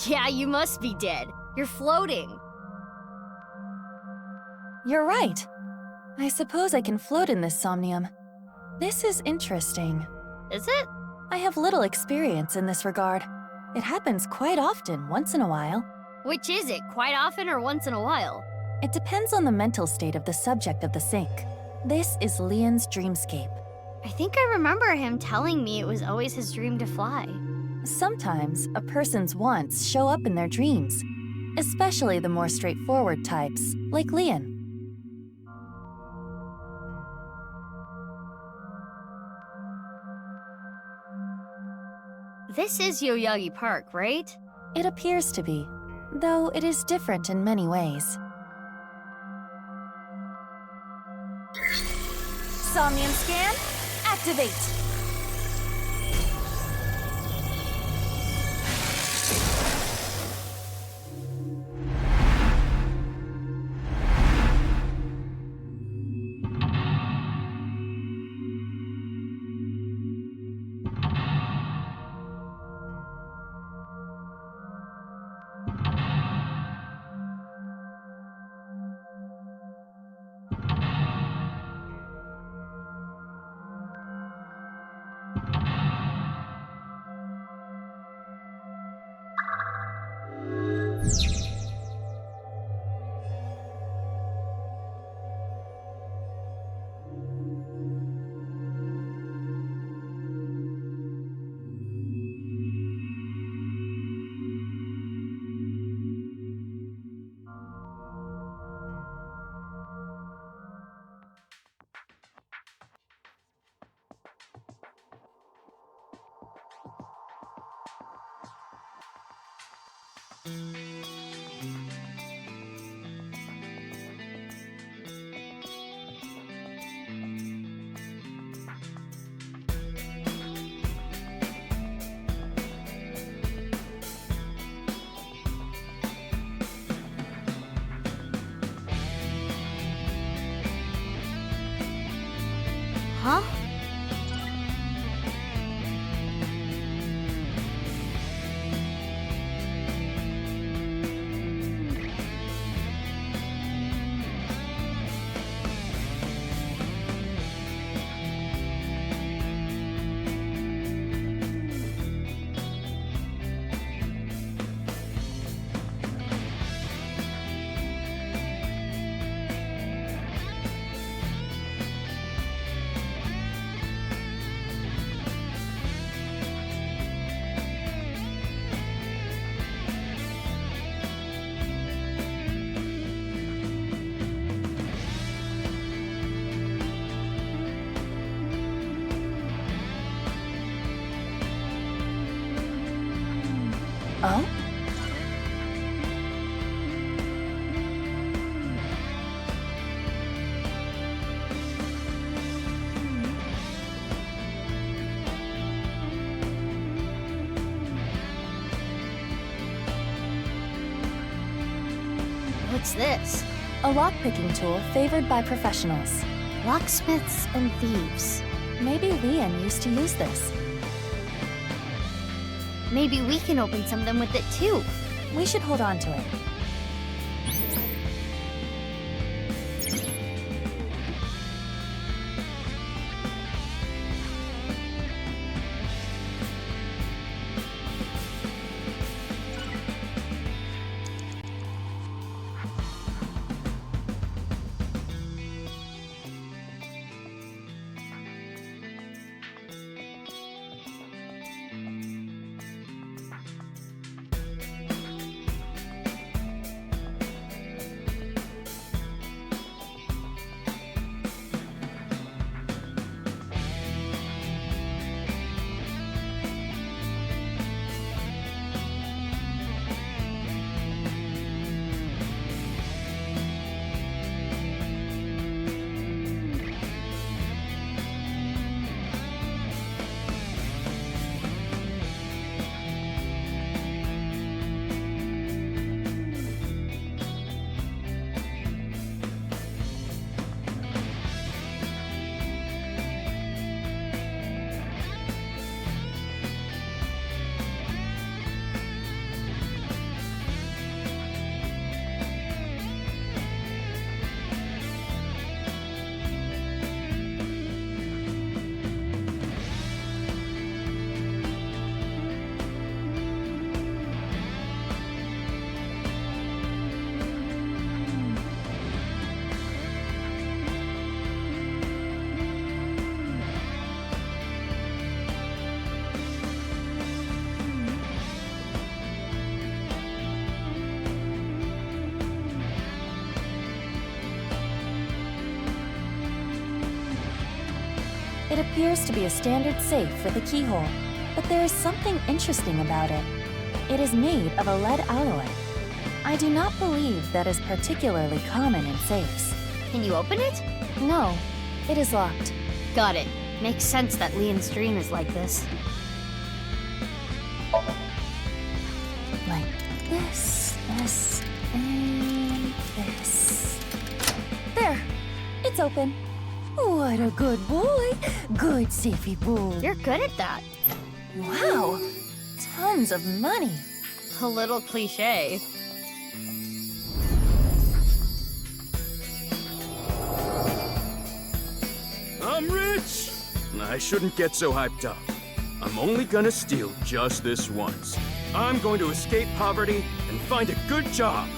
Yeah, you must be dead. You're floating. You're right. I suppose I can float in this somnium. This is interesting. Is it? I have little experience in this regard. It happens quite often, once in a while. Which is it, quite often or once in a while? It depends on the mental state of the subject of the sync. This is Leon's dreamscape. I think I remember him telling me it was always his dream to fly. Sometimes a person's wants show up in their dreams, especially the more straightforward types, like Leon. This is Yoyagi Park, right? It appears to be, though it is different in many ways. Somnium scan, activate! Huh? Oh? What's this? A lockpicking tool favored by professionals. Locksmiths and thieves. Maybe Leon used to use this. Maybe we can open something with it too. We should hold on to it. It appears to be a standard safe with a keyhole, but there is something interesting about it. It is made of a lead alloy. I do not believe that is particularly common in safes. Can you open it? No, it is locked. Got it. Makes sense that Leon's dream is like this. Like this, and this. There! It's open. What a good boy! Good safety boy. You're good at that. Wow! Tons of money. A little cliche. I'm rich! I shouldn't get so hyped up. I'm only gonna steal just this once. I'm going to escape poverty and find a good job.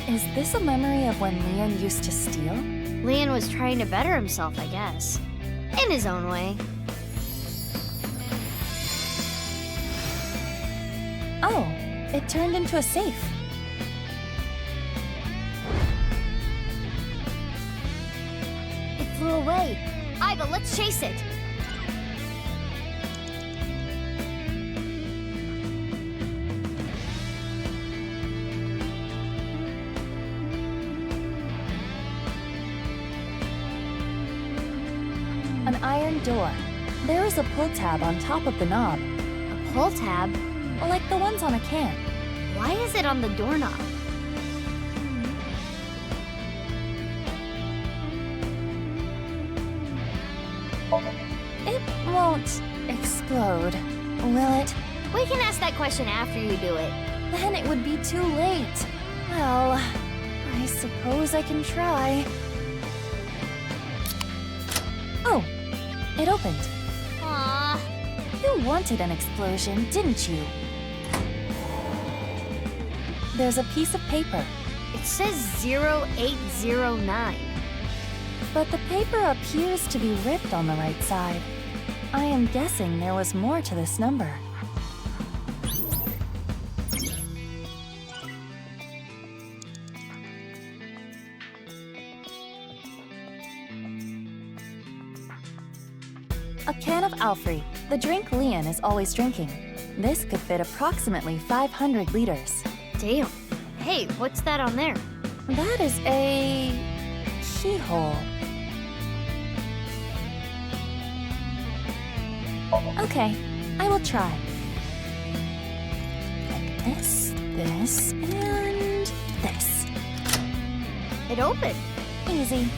Is this a memory of when Leon used to steal? Leon was trying to better himself, I guess. In his own way. Oh, it turned into a safe. It flew away. Iva, let's chase it. An iron door. There is a pull tab on top of the knob, A pull tab? like the ones on a can. Why is it on the doorknob? It won't explode, will it? We can ask that question after you do it. Then it would be too late. Well, I suppose I can try. Oh, it opened. Aww. You wanted an explosion, didn't you? There's a piece of paper, It says 0809. but the paper appears to be ripped on the right side. I am guessing there was more to this number. A can of Alfrey, the drink Leon is always drinking. This could fit approximately 500 liters. Damn. Hey, what's that on there? That is a keyhole. Okay, I will try. Like this, and this. It opened. Easy.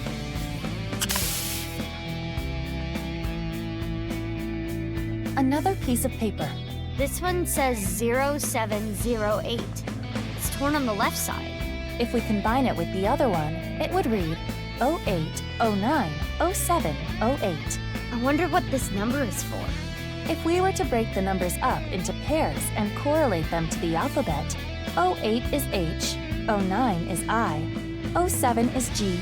Another piece of paper. This one says 0708. It's torn on the left side. If we combine it with the other one, it would read 08090708. I wonder what this number is for. If we were to break the numbers up into pairs and correlate them to the alphabet, 08 is H, 09 is I, 07 is G,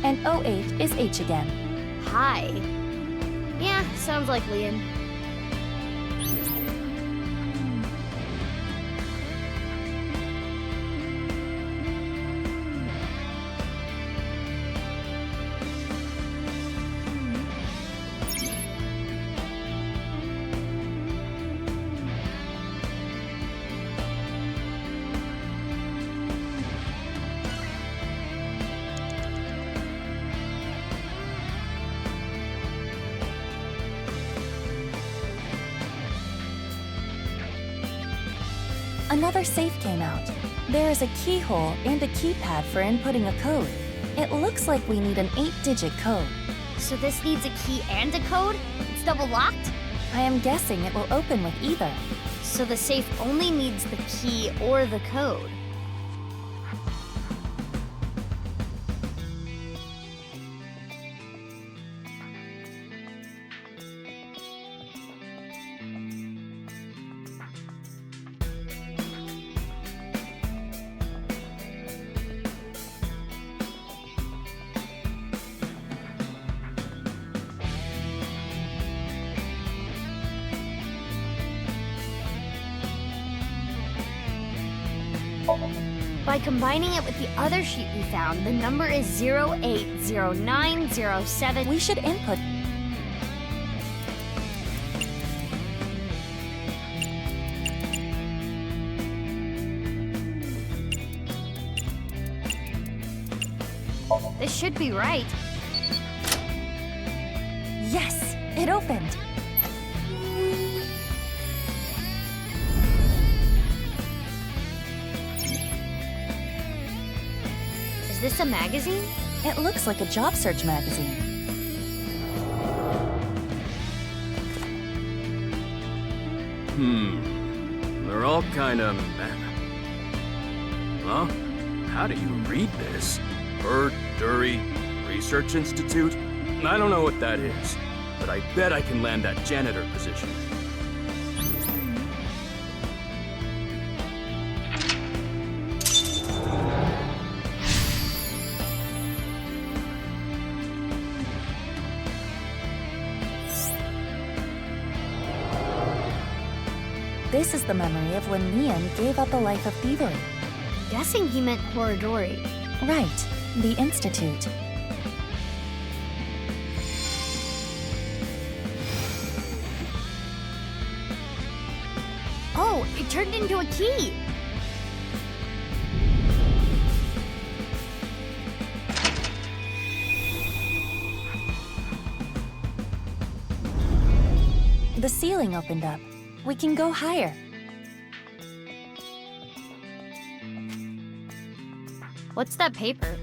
and 08 is H again. Hi. Yeah, sounds like Leon. Another safe came out. There is a keyhole and a keypad for inputting a code. It looks like we need an 8-digit code. So this needs a key and a code? It's double locked? I am guessing it will open with either. So the safe only needs the key or the code. By combining it with the other sheet we found, the number is 080907. We should input. This should be right. Yes, it opened. Is this a magazine? It looks like a job search magazine. They're all kinda Huh? How do you read this? Bird Dury Research Institute? I don't know what that is, but I bet I can land that janitor position. This is the memory of when Lian gave up a life of thievery. Guessing he meant Horadori. Right, the Institute. Oh, it turned into a key! The ceiling opened up. We can go higher. What's that paper?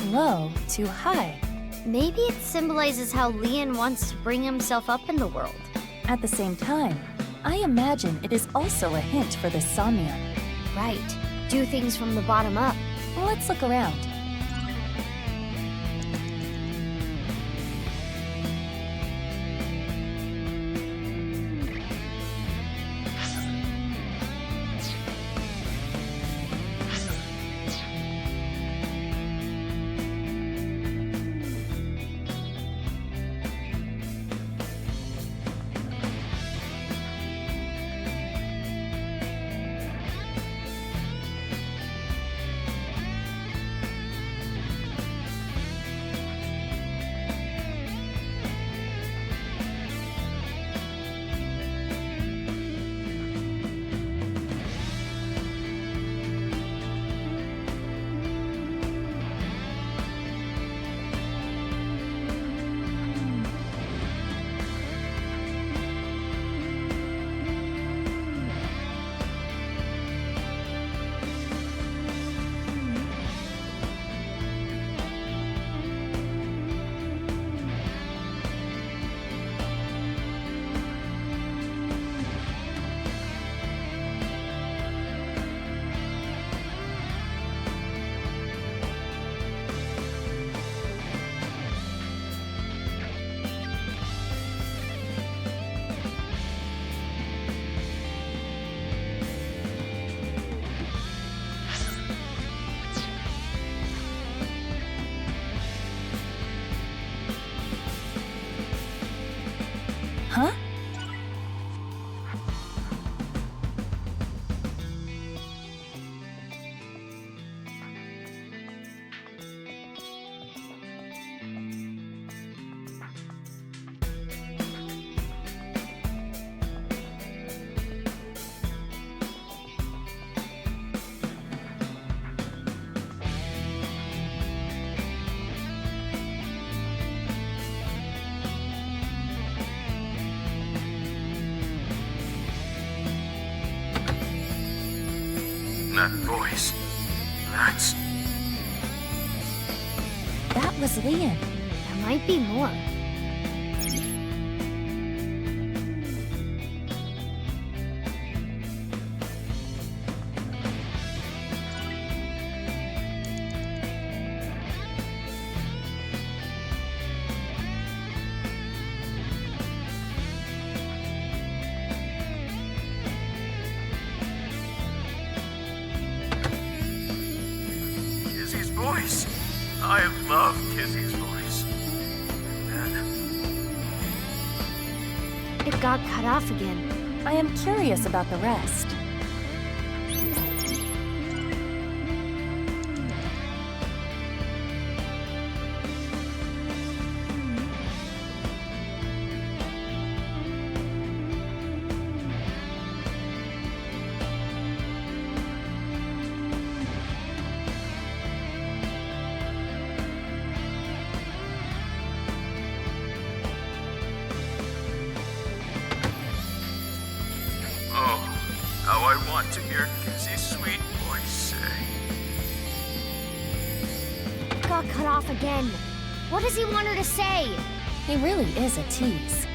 Low to high. Maybe it symbolizes how Lian wants to bring himself up in the world. At the same time, I imagine it is also a hint for the Somnium. Right. Do things from the bottom up. Let's look around. Huh? That voice. That's... That was Lian. There might be more. Kizzy's voice. I love Kizzy's voice. And then... It got cut off again. I am curious about the rest. want to hear Kizzy's sweet voice say. Got cut off again. What does he want her to say? He really is a tease.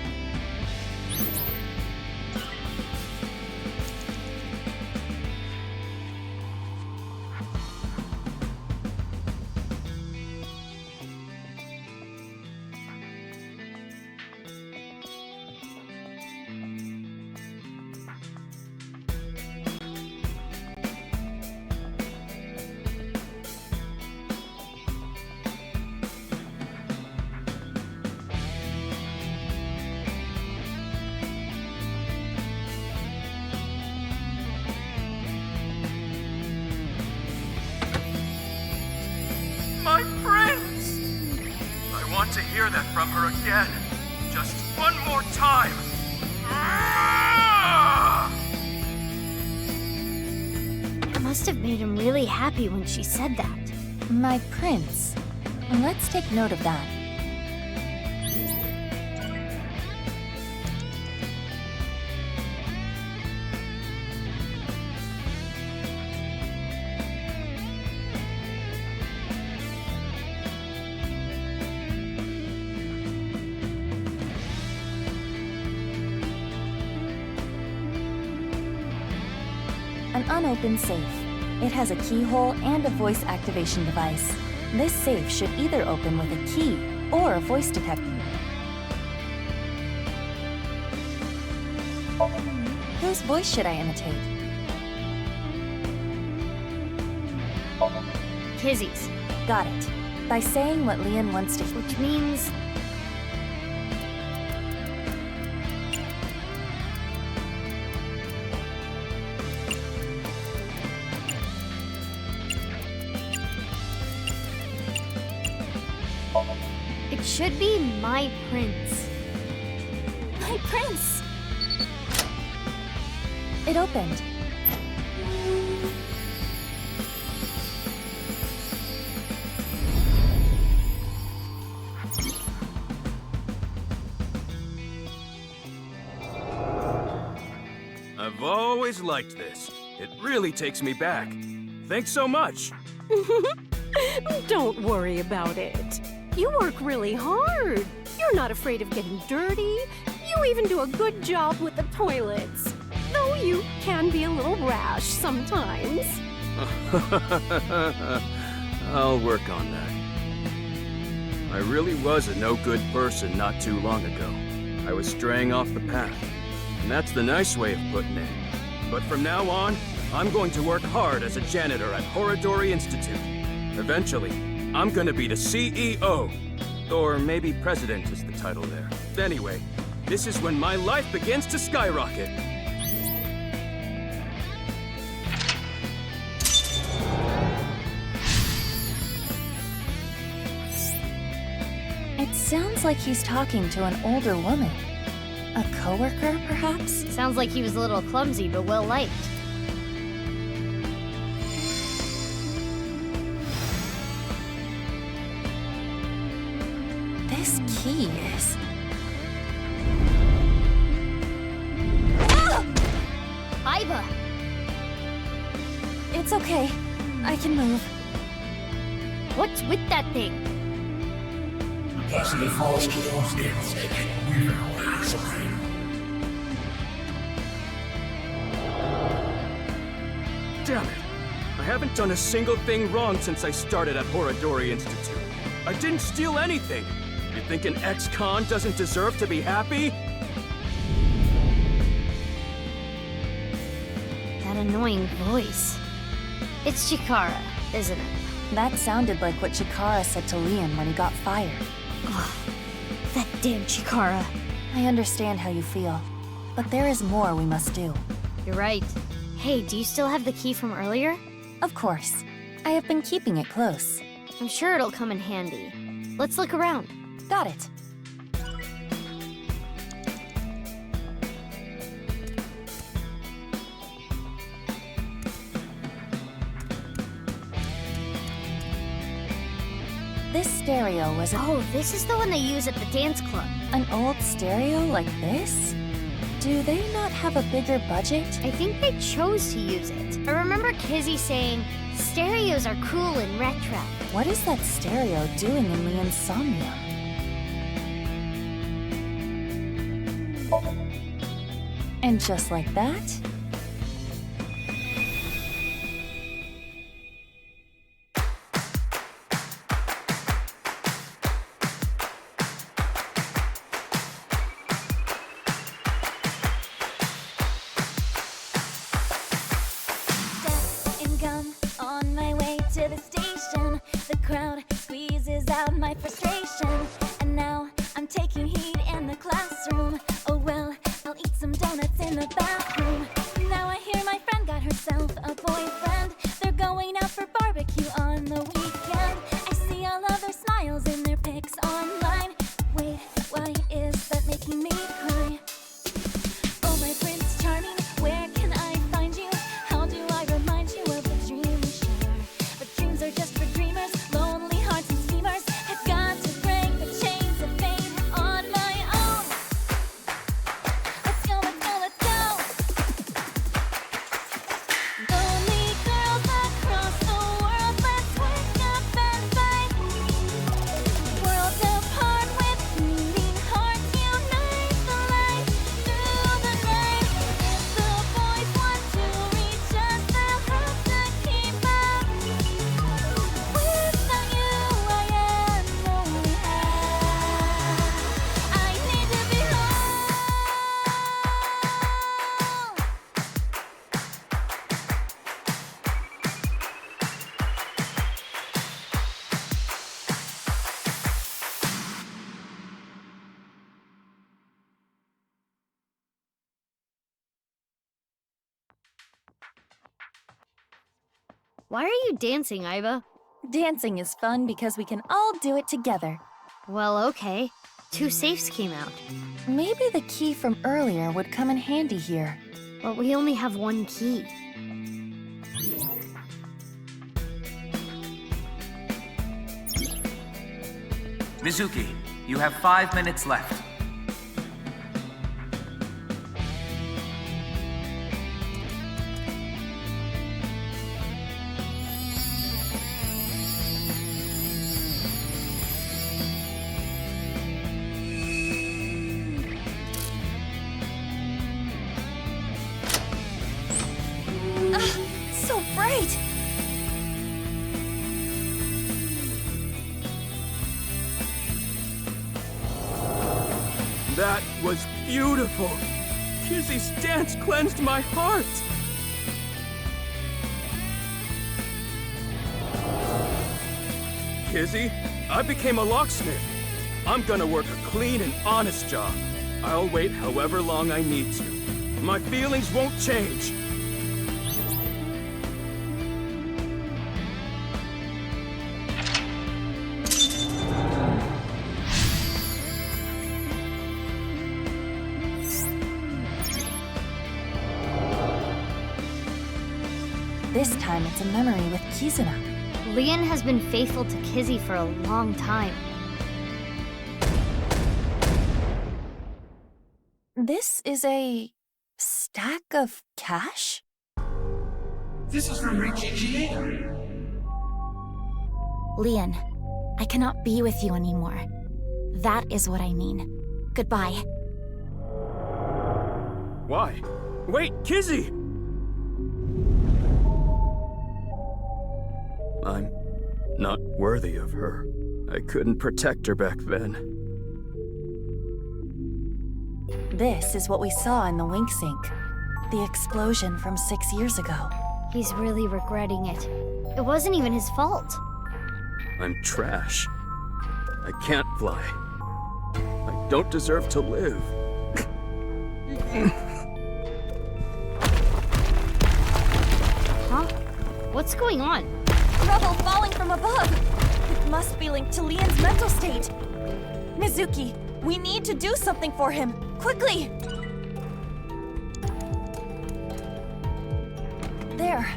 My friends! I want to hear that from her again. Just one more time. Ah! It must have made him really happy when she said that. My prince. Let's take note of that. An unopened safe. It has a keyhole and a voice activation device. This safe should either open with a key or a voice detector. Whose voice should I imitate? Kizzy's. Got it. By saying what Leon wants to hear. Which means... It should be my prince. My prince! It opened. I've always liked this. It really takes me back. Thanks so much. Don't worry about it. You work really hard. You're not afraid of getting dirty. You even do a good job with the toilets. Though you can be a little rash sometimes. I'll work on that. I really was a no-good person not too long ago. I was straying off the path, and that's the nice way of putting it. But from now on, I'm going to work hard as a janitor at Horadori Institute. Eventually, I'm gonna be the CEO. Or maybe president is the title there. Anyway, this is when my life begins to skyrocket. It sounds like he's talking to an older woman. A coworker, perhaps? Sounds like he was a little clumsy, but well-liked. This key is... Iba! It's okay. I can move. What's with that thing? Person who falls to those ends, we will answer him. Damn it! I haven't done a single thing wrong since I started at Horadori Institute. I didn't steal anything. You think an ex-con doesn't deserve to be happy? That annoying voice. It's Chikara, isn't it? That sounded like what Chikara said to Leon when he got fired. Ugh, that damn Chikara. I understand how you feel, but there is more we must do. You're right. Hey, do you still have the key from earlier? Of course. I have been keeping it close. I'm sure it'll come in handy. Let's look around. Got it. This stereo was Oh, this is the one they use at the dance club. an old stereo like this? Do they not have a bigger budget? I think they chose to use it. I remember Kizzy saying, stereos are cool and retro. What is that stereo doing in Leon's Somnium? And just like that, and gum on my way to the station. The crowd squeezes out my frustration, and now I'm taking heat in the classroom. Oh well, I'll eat some donuts in the bathroom. Now I hear my friend got herself a boyfriend. They're going out for barbecue on the weekend. I see all of their smiles in their pics online. Wait, why is that making me cry? Oh my Prince Charming, where can I find you? How do I remind you of the dream we share? But dreams are just for dreamers, lonely hearts and schemers. I've got to break the chains of fate on my own. Let's go, let's go, let's go. Lonely girls across the world, let's wake up and fight. Worlds apart with beating hearts, unite the light through the night. The boys want to reach us, they'll have to keep up. Without you, I am lonely. I need to be home. Why are you dancing, Iba? dancing is fun because we can all do it together. Well, okay. 2 safes came out, Maybe the key from earlier would come in handy here. but we only have 1 key. Mizuki, you have 5 minutes left. So bright! That was beautiful! Kizzy's dance cleansed my heart! Kizzy, I became a locksmith. I'm gonna work a clean and honest job. I'll wait however long I need to. My feelings won't change. This time it's a memory with Kizuna. Leon has been faithful to Kizzy for a long time. This is a stack of cash? This is from GGA. Leon, I cannot be with you anymore. That is what I mean. Goodbye. Why? Wait, Kizzy! I'm not worthy of her. I couldn't protect her back then. This is what we saw in the wink sink. The explosion from 6 years ago. He's really regretting it. It wasn't even his fault. I'm trash. I can't fly. I don't deserve to live. Huh? What's going on? Rubble falling from above! It must be linked to Leon's mental state. Mizuki, we need to do something for him. Quickly! There.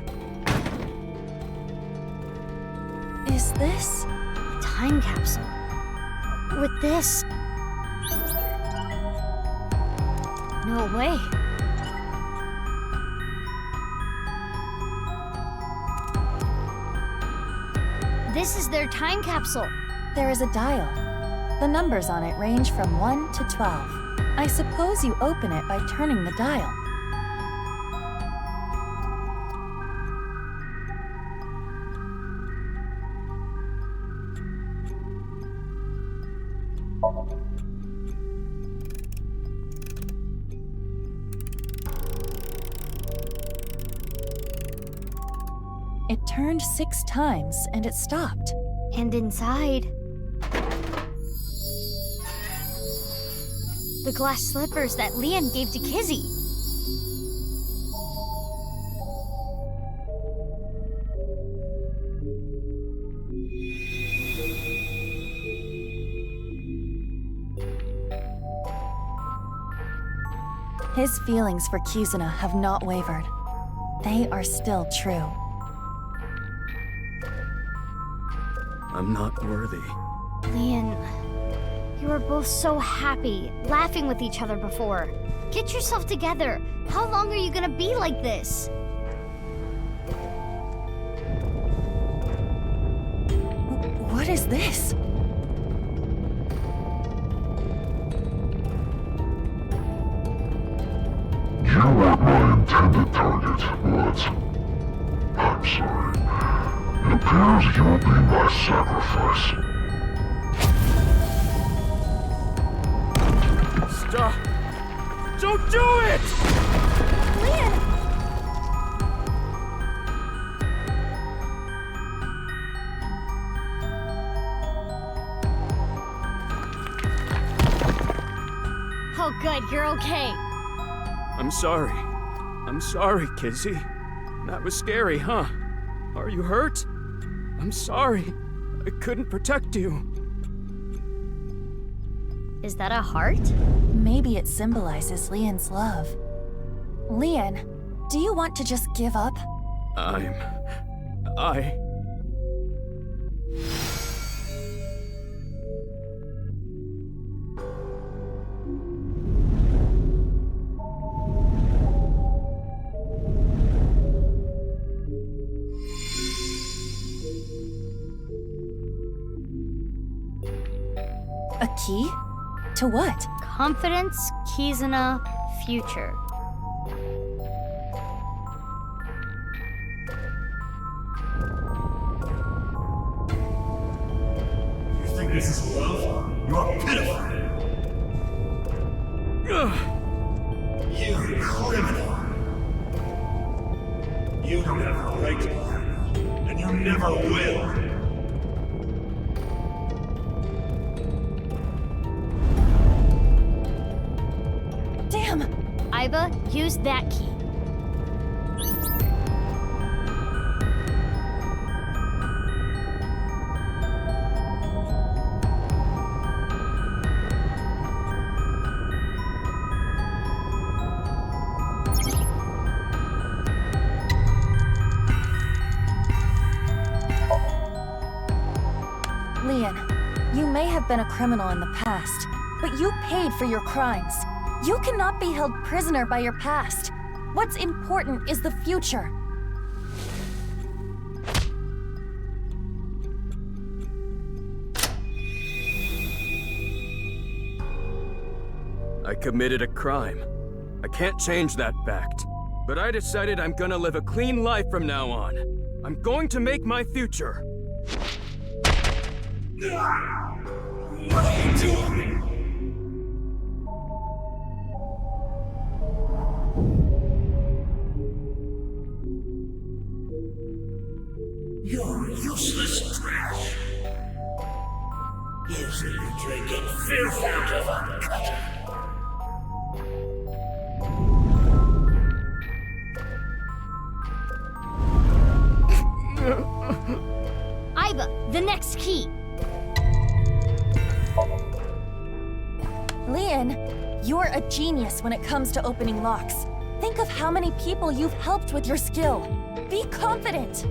Is this? A time capsule. With this. No way. This is their time capsule. There is a dial. The numbers on it range from 1 to 12. I suppose you open it by turning the dial. It turned 6 times and it stopped. And inside... the glass slippers that Leon gave to Kizzy. His feelings for Kizuna have not wavered. They are still true. I'm not worthy. Leon, you were both so happy, laughing with each other before. Get yourself together. How long are you gonna be like this? What is this? You weren't my intended target, but I'm sorry. It appears you'll be my sacrifice. Stop! Don't do it! Leon! Oh good, you're okay. I'm sorry. I'm sorry, Kizzy. That was scary, huh? Are you hurt? I'm sorry. I couldn't protect you. Is that a heart? Maybe it symbolizes Leon's love. Leon, do you want to just give up? A key? To what? Confidence, Kizuna, future. You think this is love? You are pitiful. You criminal. You don't have a right to be happy, and you never will. Damn! Iba, use that key. Leon, you may have been a criminal in the past, but you paid for your crimes. You cannot be held prisoner by your past. What's important is the future. I committed a crime. I can't change that fact. But I decided I'm gonna live a clean life from now on. I'm going to make my future. What are you doing? You're useless trash. You should be drinking filth out of a gutter. Iba, the next key. Leon, you're a genius when it comes to opening locks. Think of how many people you've helped with your skill. Be confident.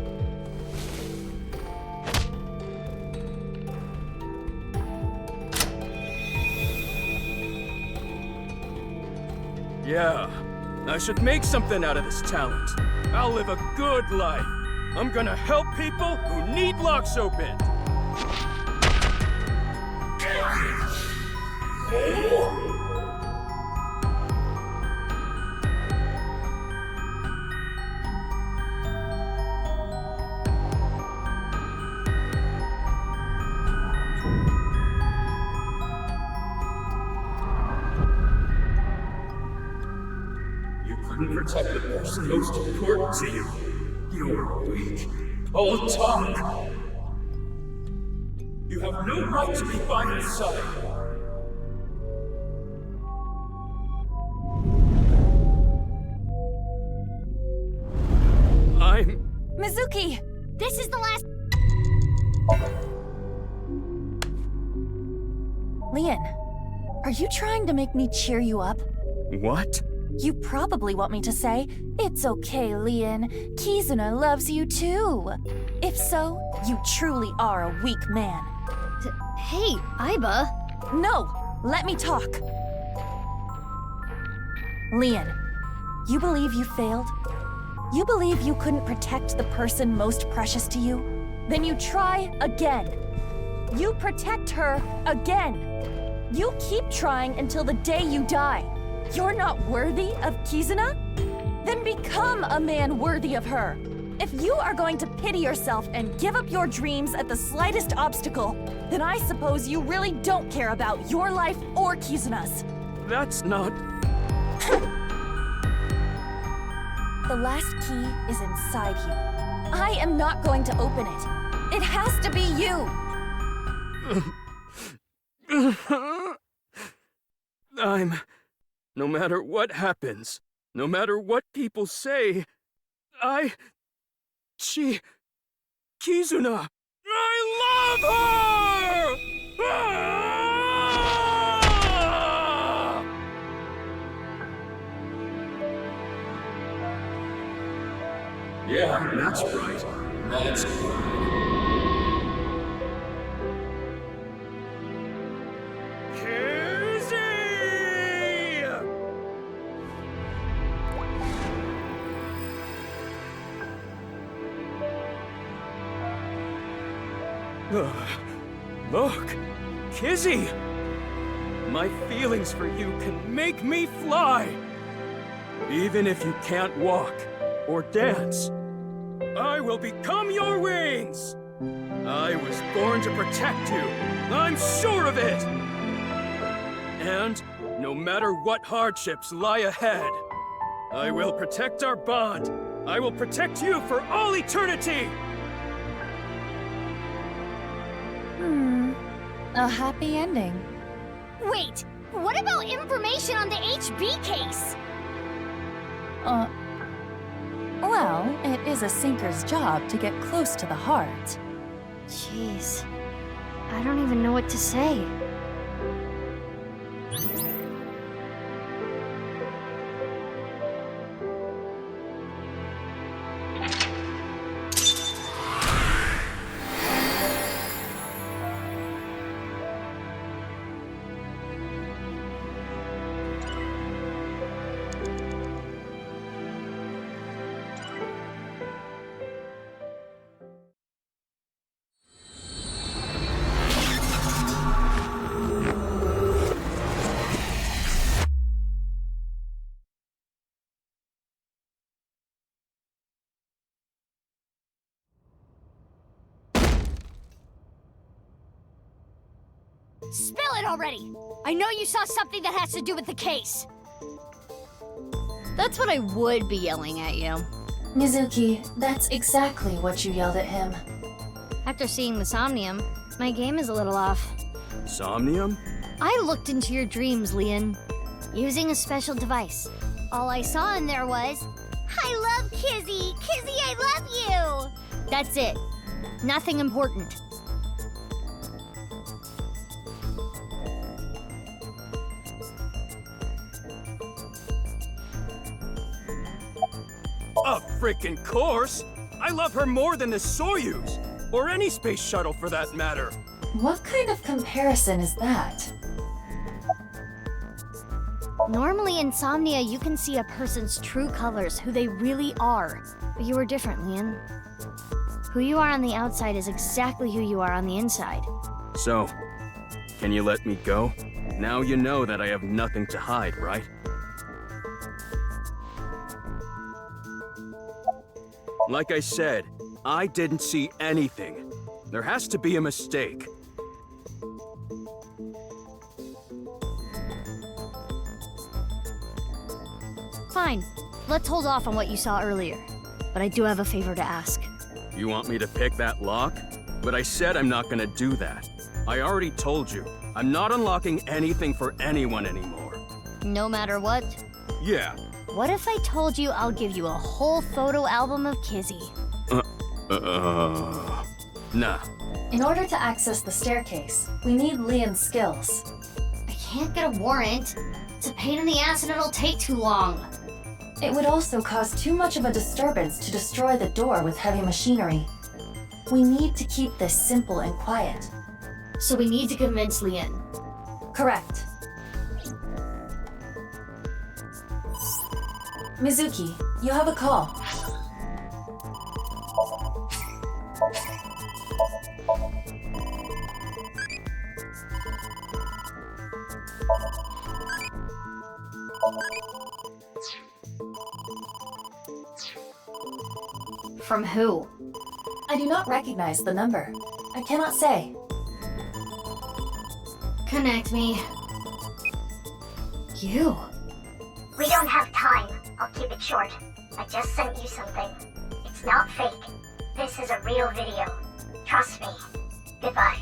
Yeah, I should make something out of this talent. I'll live a good life. I'm gonna help people who need locks opened. Protect the person most important to you. You're weak. All talk. You have no right to be by my side. Mizuki! This is the last. Leon, are you trying to make me cheer you up? What? You probably want me to say, "It's okay, Leon. Kizuna loves you too." If so, you truly are a weak man. Hey, Aiba. No! Let me talk! Leon, you believe you failed? You believe you couldn't protect the person most precious to you? Then you try again. You protect her again. You keep trying until the day you die. You're not worthy of Kizuna? Then become a man worthy of her. If you are going to pity yourself and give up your dreams at the slightest obstacle, then I suppose you really don't care about your life or Kizuna's. That's not... The last key is inside you. I am not going to open it. It has to be you. No matter what happens, no matter what people say, Kizuna, I love her! Ah! Yeah, that's right. That's right. Look, Kizzy! My feelings for you can make me fly! Even if you can't walk or dance, I will become your wings! I was born to protect you, I'm sure of it! And no matter what hardships lie ahead, I will protect our bond. I will protect you for all eternity! A happy ending. Wait, what about information on the HB case? Well, it is a sinker's job to get close to the heart. Jeez, I don't even know what to say. Spill it already! I know you saw something that has to do with the case. That's what I would be yelling at you. Mizuki, that's exactly what you yelled at him. After seeing the Somnium, my game is a little off. Somnium? I looked into your dreams, Leon, using a special device. All I saw in there was, "I love Kizzy! Kizzy, I love you!" That's it. Nothing important. Of frickin' course! I love her more than the Soyuz! Or any space shuttle for that matter! What kind of comparison is that? Normally in Somnia, you can see a person's true colors, who they really are. But you were different, Leon. Who you are on the outside is exactly who you are on the inside. So, can you let me go? Now you know that I have nothing to hide, right? Like I said, I didn't see anything. There has to be a mistake. Fine. Let's hold off on what you saw earlier. But I do have a favor to ask. You want me to pick that lock? But I said I'm not gonna do that. I already told you, I'm not unlocking anything for anyone anymore. No matter what? Yeah. What if I told you I'll give you a whole photo album of Kizzy? Nah. In order to access the staircase, we need Leon's skills. I can't get a warrant. It's a pain in the ass and it'll take too long. It would also cause too much of a disturbance to destroy the door with heavy machinery. We need to keep this simple and quiet. So we need to convince Leon. Correct. Mizuki, you have a call. From who? I do not recognize the number. I cannot say. Connect me. You? We don't have time. I'll keep it short. I just sent you something. It's not fake. This is a real video. Trust me. Goodbye.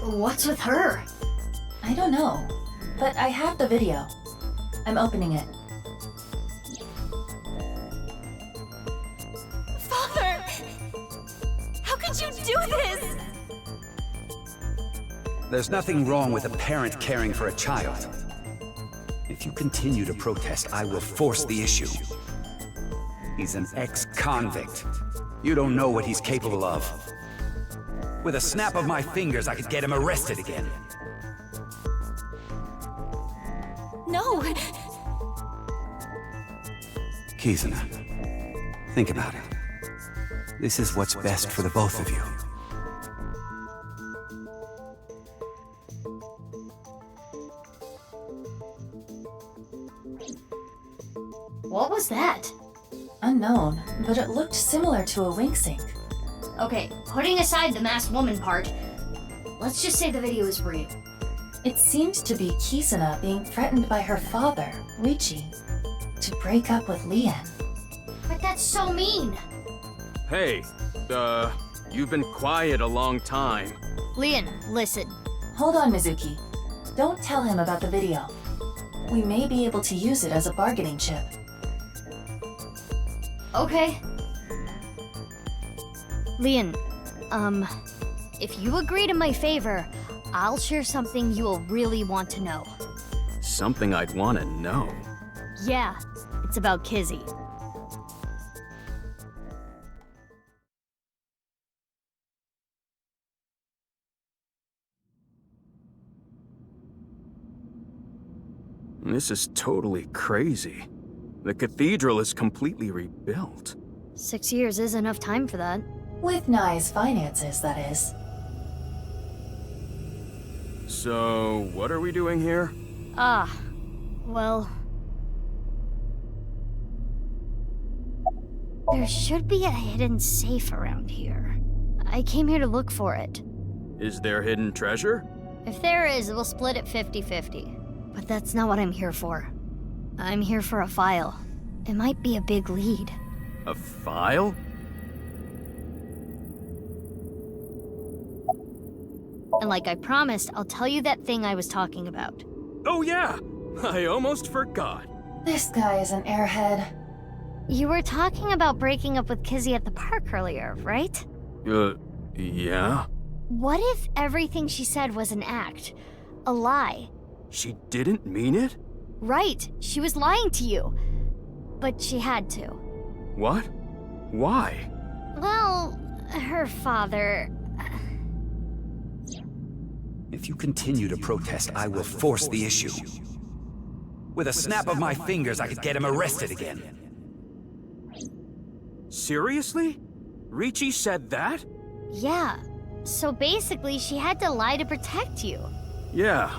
What's with her? I don't know, but I have the video. I'm opening it. Father! How could you do this? There's nothing wrong with a parent caring for a child. If you continue to protest, I will force the issue. He's an ex-convict. You don't know what he's capable of. With a snap of my fingers, I could get him arrested again. No! Kizuna, think about it. This is what's best for the both of you. What was that? Unknown, but it looked similar to a wink sync. Okay, putting aside the masked woman part, let's just say the video is real. It seemed to be Kizuna being threatened by her father, Riichi, to break up with Leon. But that's so mean! Hey, you've been quiet a long time. Leon, listen. Hold on, Mizuki. Don't tell him about the video. We may be able to use it as a bargaining chip. Okay. Leon, if you agree to my favor, I'll share something you will really want to know. Something I'd want to know. Yeah, it's about Kizzy. This is totally crazy. The cathedral is completely rebuilt. 6 years is enough time for that. With Nai's finances, that is. So, what are we doing here? Well... There should be a hidden safe around here. I came here to look for it. Is there hidden treasure? If there is, we'll split it 50-50. But that's not what I'm here for. I'm here for a file. It might be a big lead. A file? And like I promised, I'll tell you that thing I was talking about. Oh yeah! I almost forgot. This guy is an airhead. You were talking about breaking up with Kizzy at the park earlier, right? Yeah? What if everything she said was an act? A lie? She didn't mean it? Right, she was lying to you. But she had to. What? Why? Well, her father... If you continue to protest, I will force the issue. With a snap of my fingers, I could get him arrested again. Seriously? Ricci said that? Yeah. So basically, she had to lie to protect you. Yeah.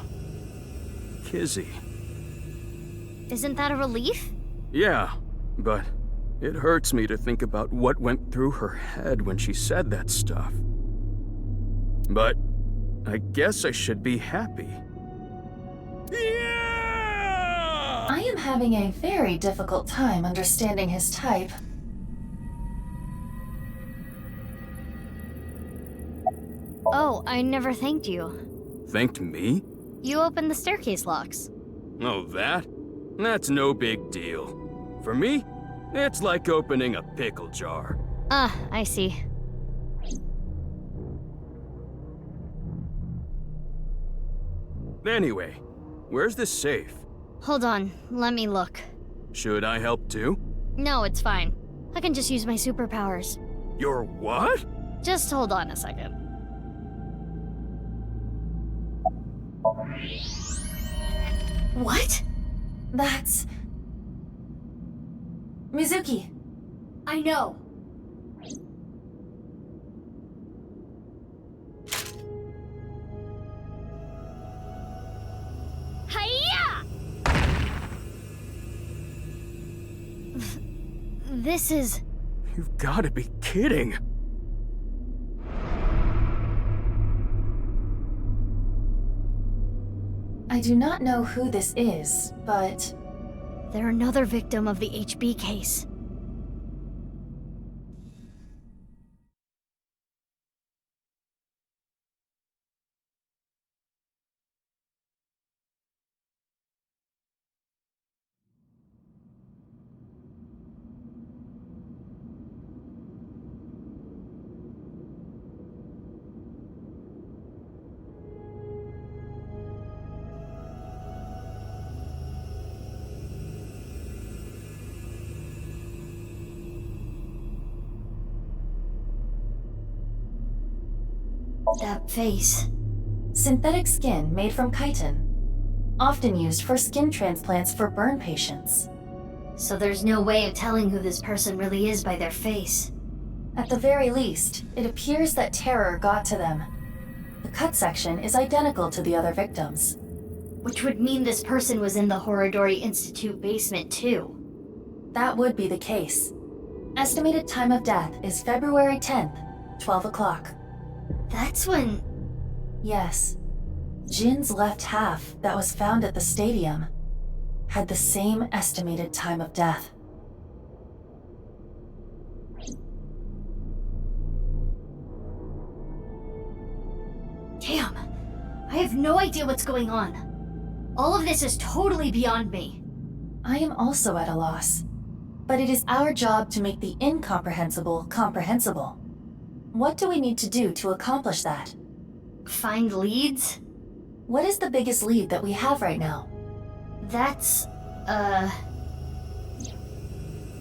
Kizzy. Isn't that a relief? Yeah, but it hurts me to think about what went through her head when she said that stuff. But I guess I should be happy. Yeah! I am having a very difficult time understanding his type. Oh, I never thanked you. Thanked me? You opened the staircase locks. Oh, that? That's no big deal. For me, it's like opening a pickle jar. Ah, I see. Anyway, where's the safe? Hold on, let me look. Should I help too? No, it's fine. I can just use my superpowers. Your what? Just hold on a second. What? That's... Mizuki. I know. Hiya! This is... You've gotta be kidding. I do not know who this is, but... They're another victim of the HB case. That face. Synthetic skin made from chitin. Often used for skin transplants for burn patients. So there's no way of telling who this person really is by their face. At the very least, it appears that terror got to them. The cut section is identical to the other victims. Which would mean this person was in the Horodori Institute basement too. That would be the case. Estimated time of death is February 10th, 12 o'clock. That's when... Yes. Jin's left half that was found at the stadium had the same estimated time of death. Damn. I have no idea what's going on. All of this is totally beyond me. I am also at a loss. But it is our job to make the incomprehensible comprehensible. What do we need to do to accomplish that? Find leads? What is the biggest lead that we have right now? That's,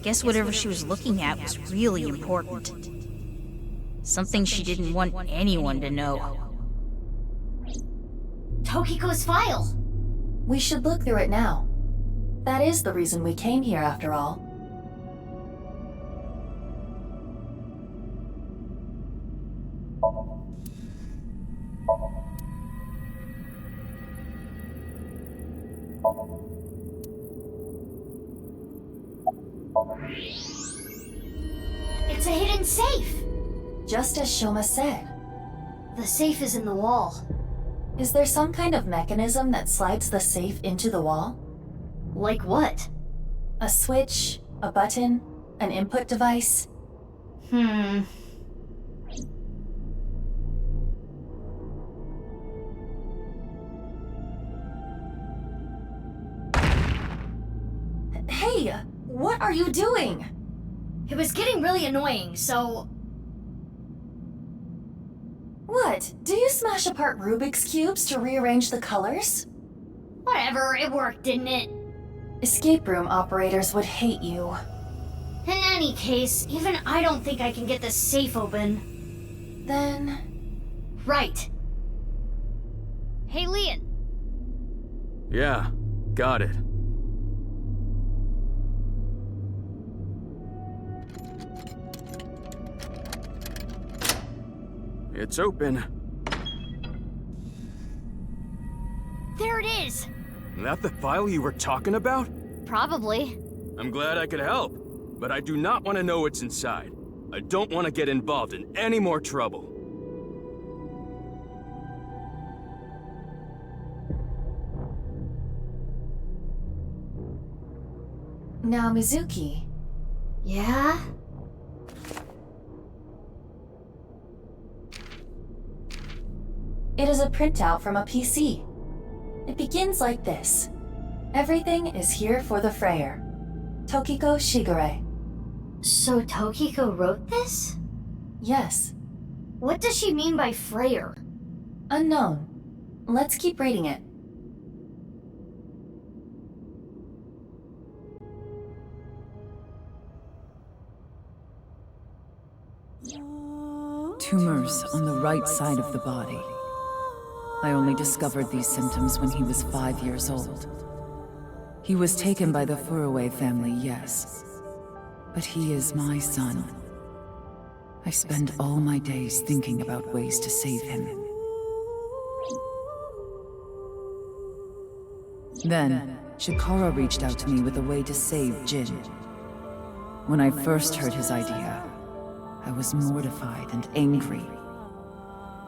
Guess whatever she was looking at was really important. Something she didn't want anyone to know. Tokiko's file! We should look through it now. That is the reason we came here after all. It's a hidden safe! Just as Shoma said. The safe is in the wall. Is there some kind of mechanism that slides the safe into the wall? Like what? A switch, a button, an input device? Hey, what are you doing? It was getting really annoying, so... What? Do you smash apart Rubik's Cubes to rearrange the colors? Whatever, it worked, didn't it? Escape room operators would hate you. In any case, even I don't think I can get this safe open. Then... Right. Yeah, got it. It's open. There it is! That the file you were talking about? Probably. I'm glad I could help, but I do not want to know what's inside. I don't want to get involved in any more trouble. Now, Mizuki. Yeah? It is a printout from a PC. It begins like this. Everything is here for the Freyer. Tokiko Shigure. So Tokiko wrote this? Yes. What does she mean by Freyer? Unknown. Let's keep reading it. Tumors on the right side of the body. I only discovered these symptoms when he was 5 years old. He was taken by the Furuwe family, yes. But he is my son. I spend all my days thinking about ways to save him. Then, Chikara reached out to me with a way to save Jin. When I first heard his idea, I was mortified and angry.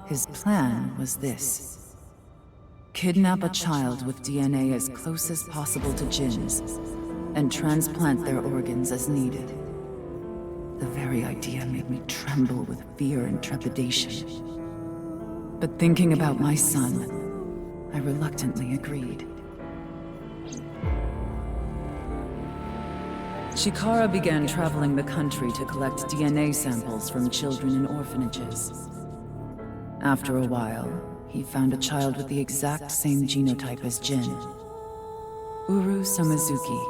His plan was this: kidnap a child with DNA as close as possible to Jin's, and transplant their organs as needed. The very idea made me tremble with fear and trepidation. But thinking about my son, I reluctantly agreed. Chikara began traveling the country to collect DNA samples from children in orphanages. After a while, he found a child with the exact same genotype as Jin. Uru Samazuki.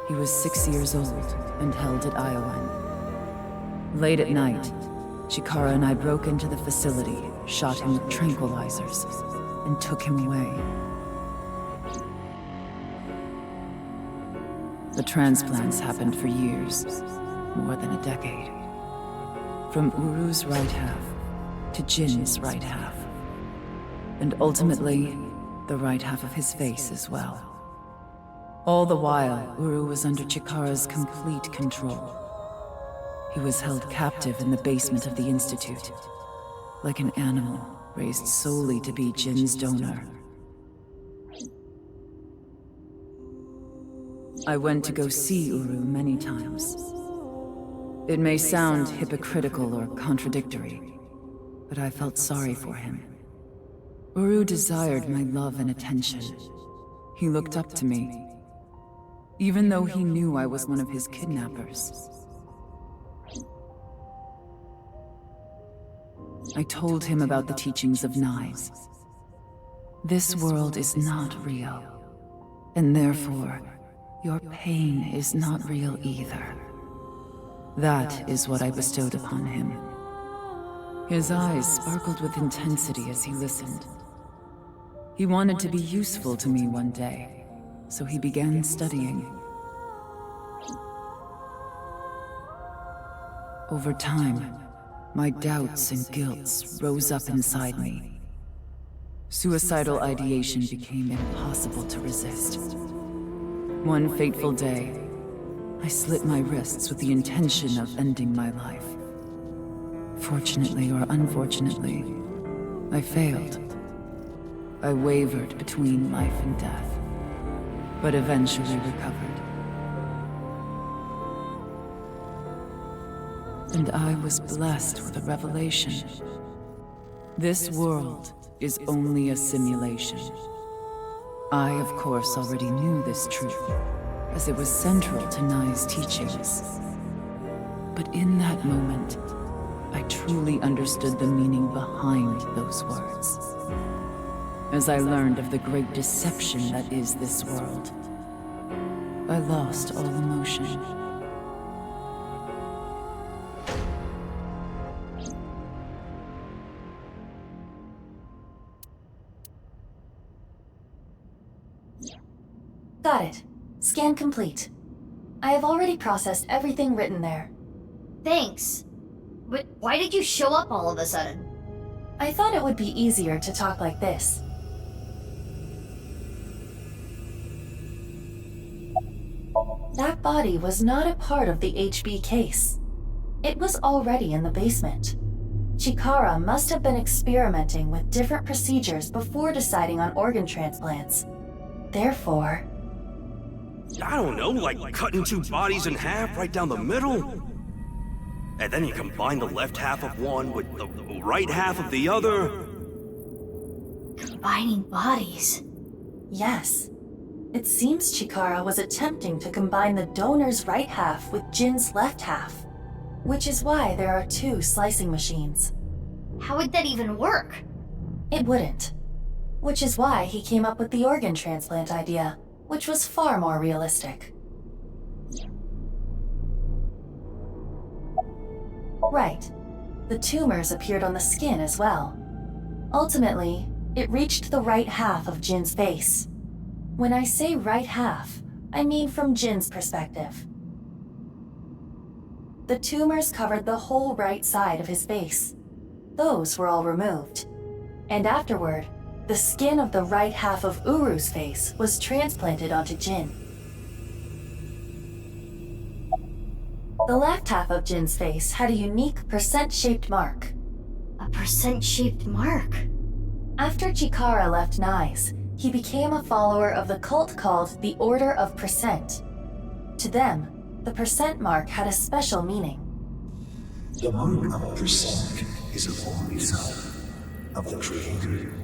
He was 6 years old and held at Iowan. Late at night, Chikara and I broke into the facility, shot him with tranquilizers, and took him away. The transplants happened for years, more than a decade. From Uru's right half to Jin's right half. And ultimately, the right half of his face as well. All the while, Uru was under Chikara's complete control. He was held captive in the basement of the Institute, like an animal raised solely to be Jin's donor. I went to go see Uru many times. It may sound hypocritical or contradictory, but I felt sorry for him. Uru desired my love and attention. He looked up to me, even though he knew I was one of his kidnappers. I told him about the teachings of knives. This world is not real, and therefore, your pain is not real either. That is what I bestowed upon him. His eyes sparkled with intensity as he listened. He wanted to be useful to me one day, so he began studying. Over time, my doubts and guilts rose up inside me. Suicidal ideation became impossible to resist. One fateful day, I slit my wrists with the intention of ending my life. Fortunately or unfortunately, I failed. I wavered between life and death, but eventually recovered. And I was blessed with a revelation. This world is only a simulation. I, of course, already knew this truth, as it was central to Nai's teachings. But in that moment, I truly understood the meaning behind those words. As I learned of the great deception that is this world, I lost all emotion. Got it. Scan complete. I have already processed everything written there. Thanks. But why did you show up all of a sudden? I thought it would be easier to talk like this. That body was not a part of the HB case. It was already in the basement. Chikara must have been experimenting with different procedures before deciding on organ transplants. Therefore... I don't know, like cutting two bodies in half right down the middle? And then you combine the left half of one with the right half of the other? Combining bodies. Yes. It seems Chikara was attempting to combine the donor's right half with Jin's left half, which is why there are two slicing machines. How would that even work? It wouldn't. Which is why he came up with the organ transplant idea, which was far more realistic. Right. The tumors appeared on the skin as well. Ultimately, it reached the right half of Jin's face. When I say right half, I mean from Jin's perspective. The tumors covered the whole right side of his face. Those were all removed. And afterward, the skin of the right half of Uru's face was transplanted onto Jin. The left half of Jin's face had a unique percent-shaped mark. A percent-shaped mark? After Chikara left Nyes, he became a follower of the cult called the Order of Percent. To them, the percent mark had a special meaning. The mark of percent is a holy sign of the Creator.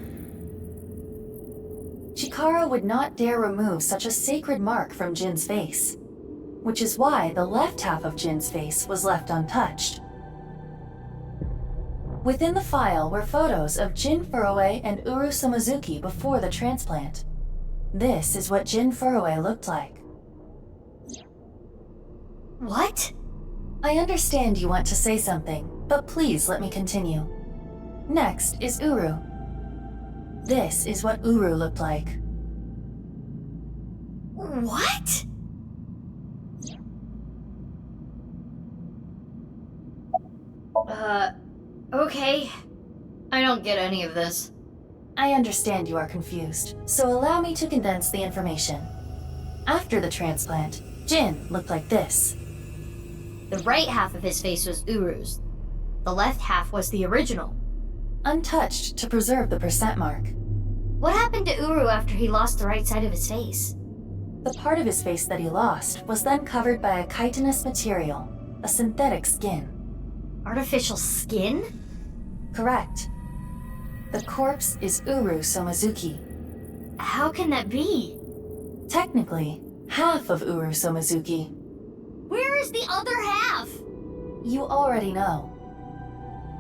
Chikara would not dare remove such a sacred mark from Jin's face, which is why the left half of Jin's face was left untouched. Within the file were photos of Jin Furue and Uru Samazuki before the transplant. This is what Jin Furue looked like. What? I understand you want to say something, but please let me continue. Next is Uru. This is what Uru looked like. What? Okay. I don't get any of this. I understand you are confused, so allow me to condense the information. After the transplant, Jin looked like this. The right half of his face was Uru's. The left half was the original. Untouched to preserve the percent mark. What happened to Uru after he lost the right side of his face? The part of his face that he lost was then covered by a chitinous material, a synthetic skin. Artificial skin? Correct. The corpse is Uru Somazuki. How can that be? Technically, half of Uru Somazuki. Where is the other half? You already know.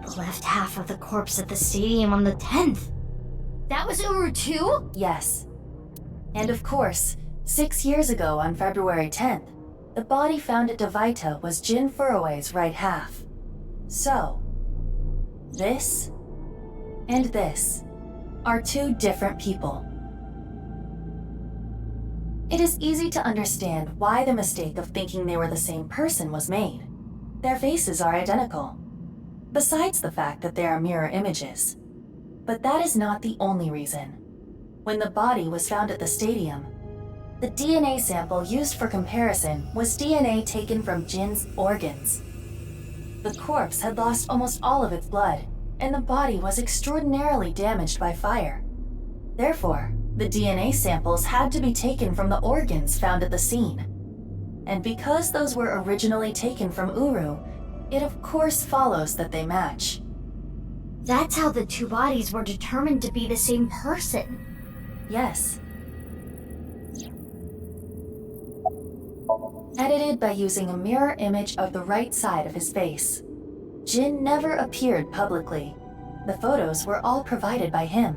The left half of the corpse at the stadium on the 10th. That was Uru too? Yes. And of course, 6 years ago on February 10th, the body found at Devaita was Jin Furue's right half. So, this and this are two different people. It is easy to understand why the mistake of thinking they were the same person was made. Their faces are identical, besides the fact that they are mirror images. But that is not the only reason. When the body was found at the stadium, the DNA sample used for comparison was DNA taken from Jin's organs. The corpse had lost almost all of its blood, and the body was extraordinarily damaged by fire. Therefore, the DNA samples had to be taken from the organs found at the scene. And because those were originally taken from Uru, it of course follows that they match. That's how the two bodies were determined to be the same person. Yes. Edited by using a mirror image of the right side of his face. Jin never appeared publicly. The photos were all provided by him.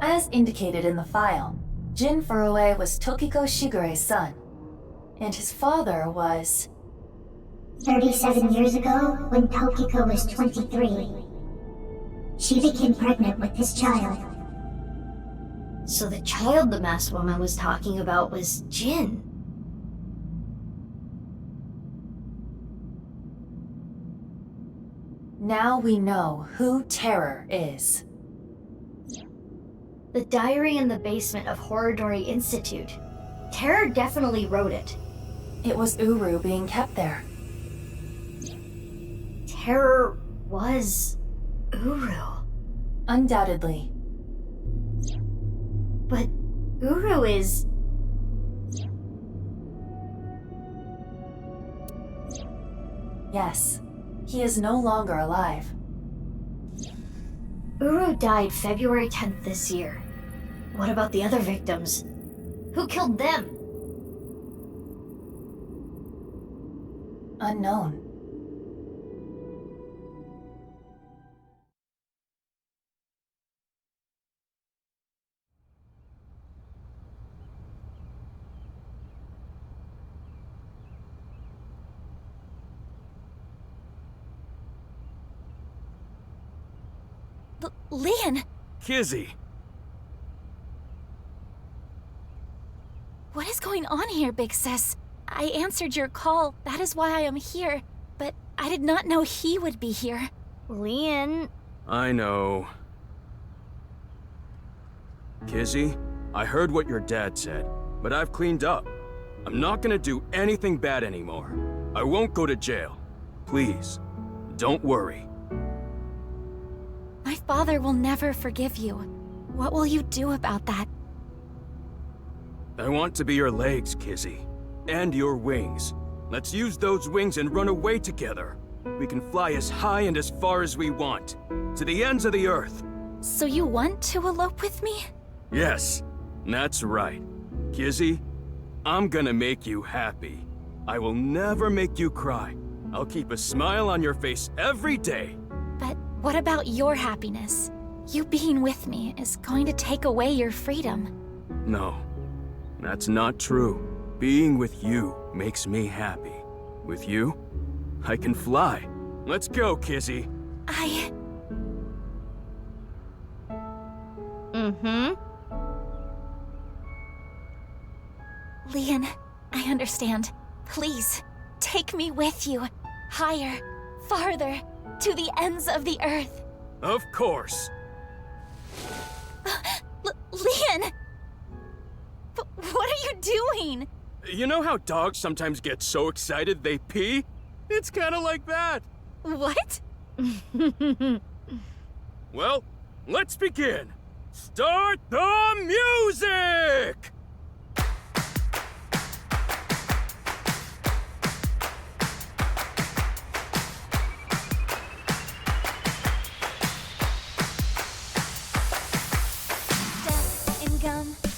As indicated in the file, Jin Furue was Tokiko Shigure's son, and his father was... 37 years ago, when Tokiko was 23, she became pregnant with this child. So the child the masked woman was talking about was Jin. Now we know who Terror is. The diary in the basement of Horridori Institute. Terror definitely wrote it. It was Uru being kept there. Terror was Uru. Undoubtedly. But Uru is... Yes, he is no longer alive. Uru died February 10th this year. What about the other victims? Who killed them? Unknown. Leon! Kizzy! What is going on here, Big Sis? I answered your call. That is why I am here. But I did not know he would be here. Leon... I know. Kizzy, I heard what your dad said, but I've cleaned up. I'm not gonna do anything bad anymore. I won't go to jail. Please, don't worry. My father will never forgive you. What will you do about that? I want to be your legs, Kizzy. And your wings. Let's use those wings and run away together. We can fly as high and as far as we want. To the ends of the earth. So you want to elope with me? Yes, that's right. Kizzy, I'm gonna make you happy. I will never make you cry. I'll keep a smile on your face every day. But what about your happiness? You being with me is going to take away your freedom. No, that's not true. Being with you makes me happy. With you, I can fly. Let's go, Kizzy. Leon, I understand. Please, take me with you. Higher, farther, to the ends of the earth. Of course. Leon! What are you doing? You know how dogs sometimes get so excited they pee? It's kind of like that. What? Well, let's begin. Start the music!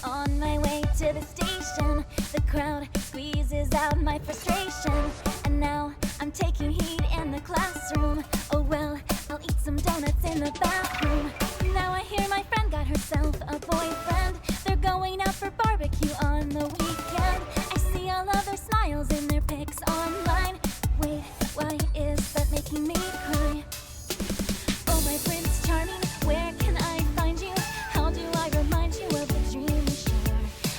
On my way to the station, the crowd squeezes out my frustration. And now I'm taking heat in the classroom. Oh well, I'll eat some donuts in the bathroom. Now I hear my friend got herself a boyfriend. They're going out for barbecue on the weekend. I see all of their smiles in their pics online. Wait, why is that making me cry? Oh my Prince Charming, where can I find you? How do I remind you of the dream we share?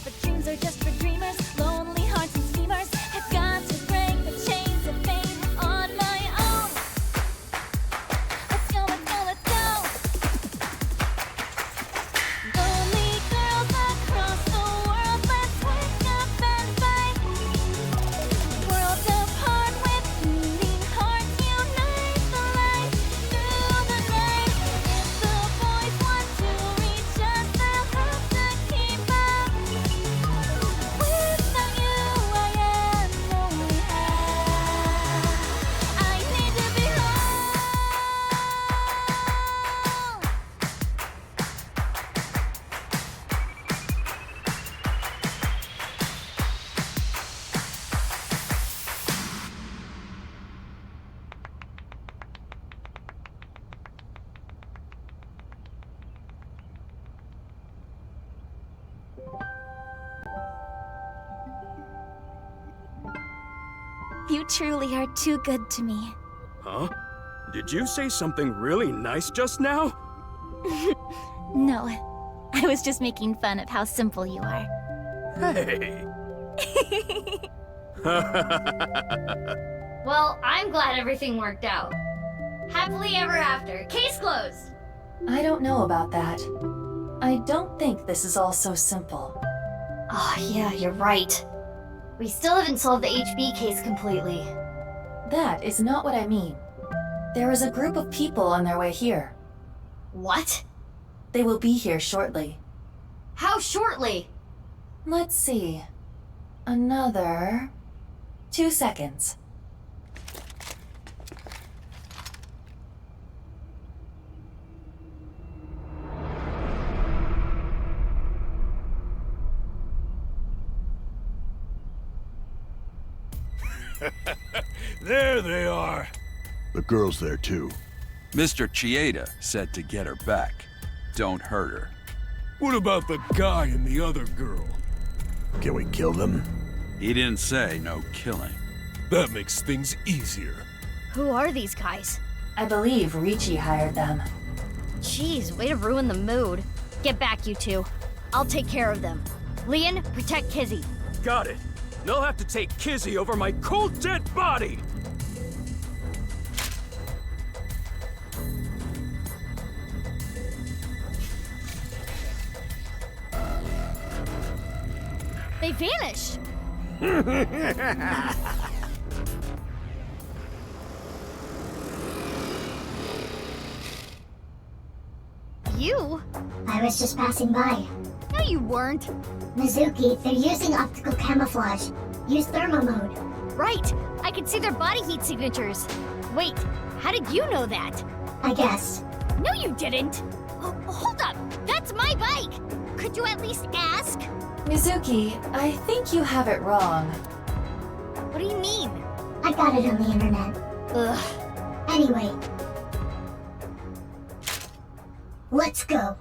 But dreams are just for dreamers, lonely hearts and schemers. I've got to break the chains of fame on my own. Let's go, let's go, let's go. Lonely girls across the world, let's wake up and fight. Worlds apart with beating hearts, unite the light through the night. If the boys want to reach us, they'll have to keep up. Without you, I am lonely. I need to be whole. You truly are too good to me. Huh? Did you say something really nice just now? No, I was just making fun of how simple you are. Hey! Well, I'm glad everything worked out. Happily ever after. Case closed! I don't know about that. I don't think this is all so simple. Oh, yeah, you're right. We still haven't solved the HB case completely. That is not what I mean. There is a group of people on their way here. What? They will be here shortly. How shortly? Let's see. Another 2 seconds. There they are. The girl's there too. Mr. Chieda said to get her back. Don't hurt her. What about the guy and the other girl? Can we kill them? He didn't say no killing. That makes things easier. Who are these guys? I believe Ricci hired them. Jeez, way to ruin the mood. Get back, you two. I'll take care of them. Leon, protect Kizzy. Got it. They'll have to take Kizzy over my cold, dead body! They vanished! You? I was just passing by. No, you weren't. Mizuki, they're using optical camouflage. Use thermo mode. Right. I can see their body heat signatures. Wait, how did you know that? I guess. No, you didn't. Oh, hold up. That's my bike. Could you at least ask? Mizuki, I think you have it wrong. What do you mean? I got it on the internet. Ugh. Anyway. Let's go.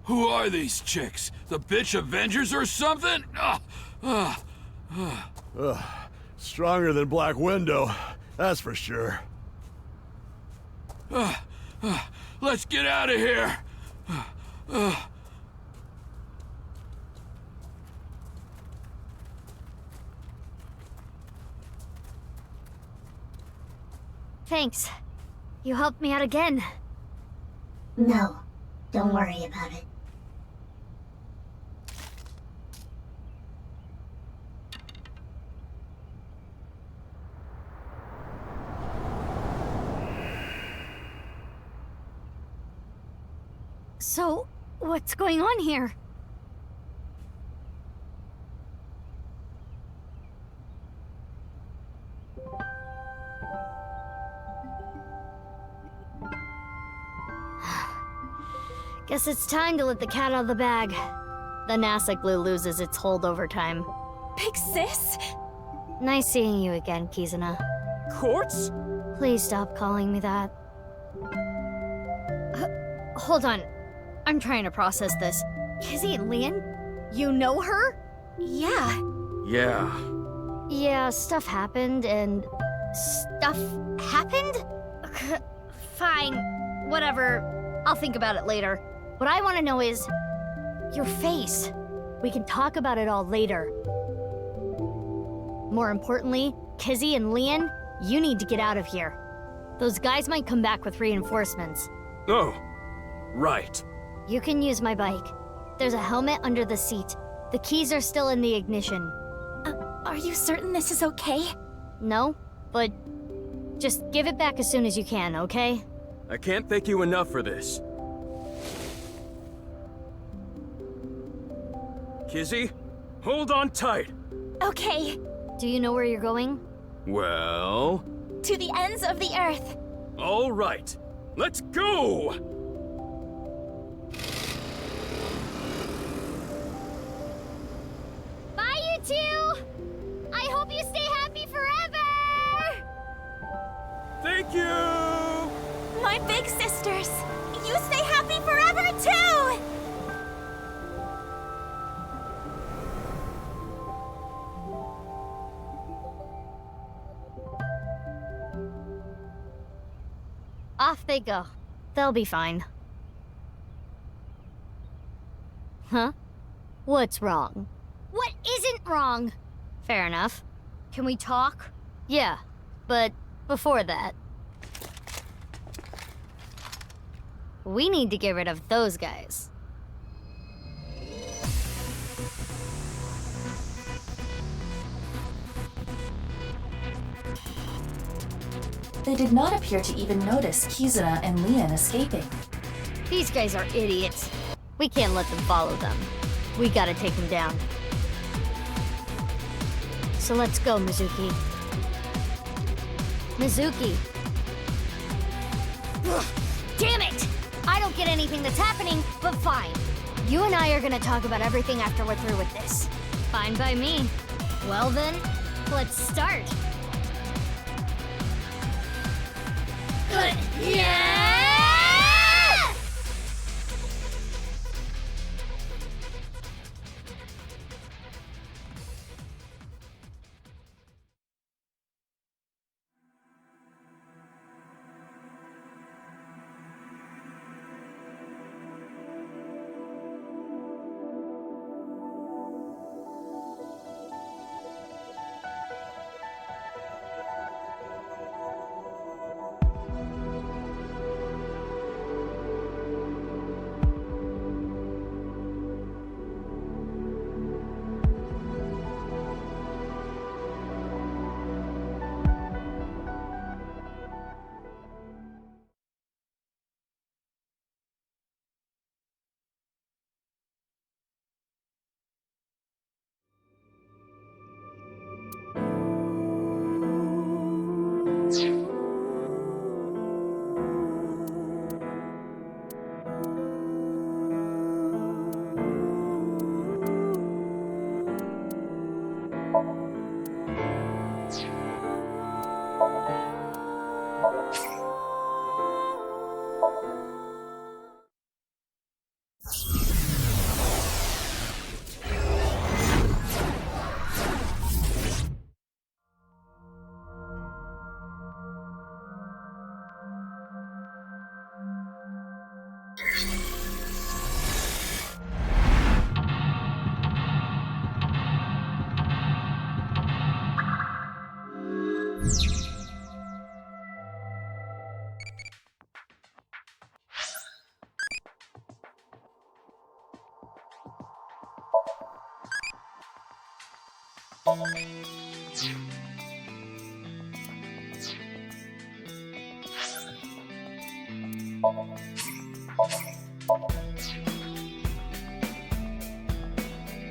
Who are these chicks? The bitch Avengers or something? Stronger than Black Widow, that's for sure. Let's get out of here! Thanks. You helped me out again. No, don't worry about it. So, what's going on here? Guess it's time to let the cat out of the bag. The NASA glue loses its hold over time. Big sis? Nice seeing you again, Kizuna. Quartz? Please stop calling me that. hold on. I'm trying to process this. Kizzy and Leon? You know her? Yeah. Yeah. Yeah, stuff happened and... Stuff happened? Fine. Whatever. I'll think about it later. What I want to know is... your face. We can talk about it all later. More importantly, Kizzy and Leon, you need to get out of here. Those guys might come back with reinforcements. Oh, right. You can use my bike. There's a helmet under the seat. The keys are still in the ignition. Are you certain this is okay? No, but just give it back as soon as you can, okay? I can't thank you enough for this. Kizzy, hold on tight. Okay. Do you know where you're going? Well... To the ends of the earth. all right. Let's go! Bye, you two! I hope you stay happy forever! Thank you! My big sisters, you stay happy forever too! Off they go. They'll be fine. Huh? What's wrong? What isn't wrong? Fair enough. Can we talk? Yeah, but before that... we need to get rid of those guys. They did not appear to even notice Kizuna and Leon escaping. These guys are idiots. We can't let them follow them. We gotta take them down. So let's go, Mizuki. Mizuki! Ugh, damn it! I don't get anything that's happening, but fine. You and I are gonna talk about everything after we're through with this. Fine by me. Well then, let's start. Yeah!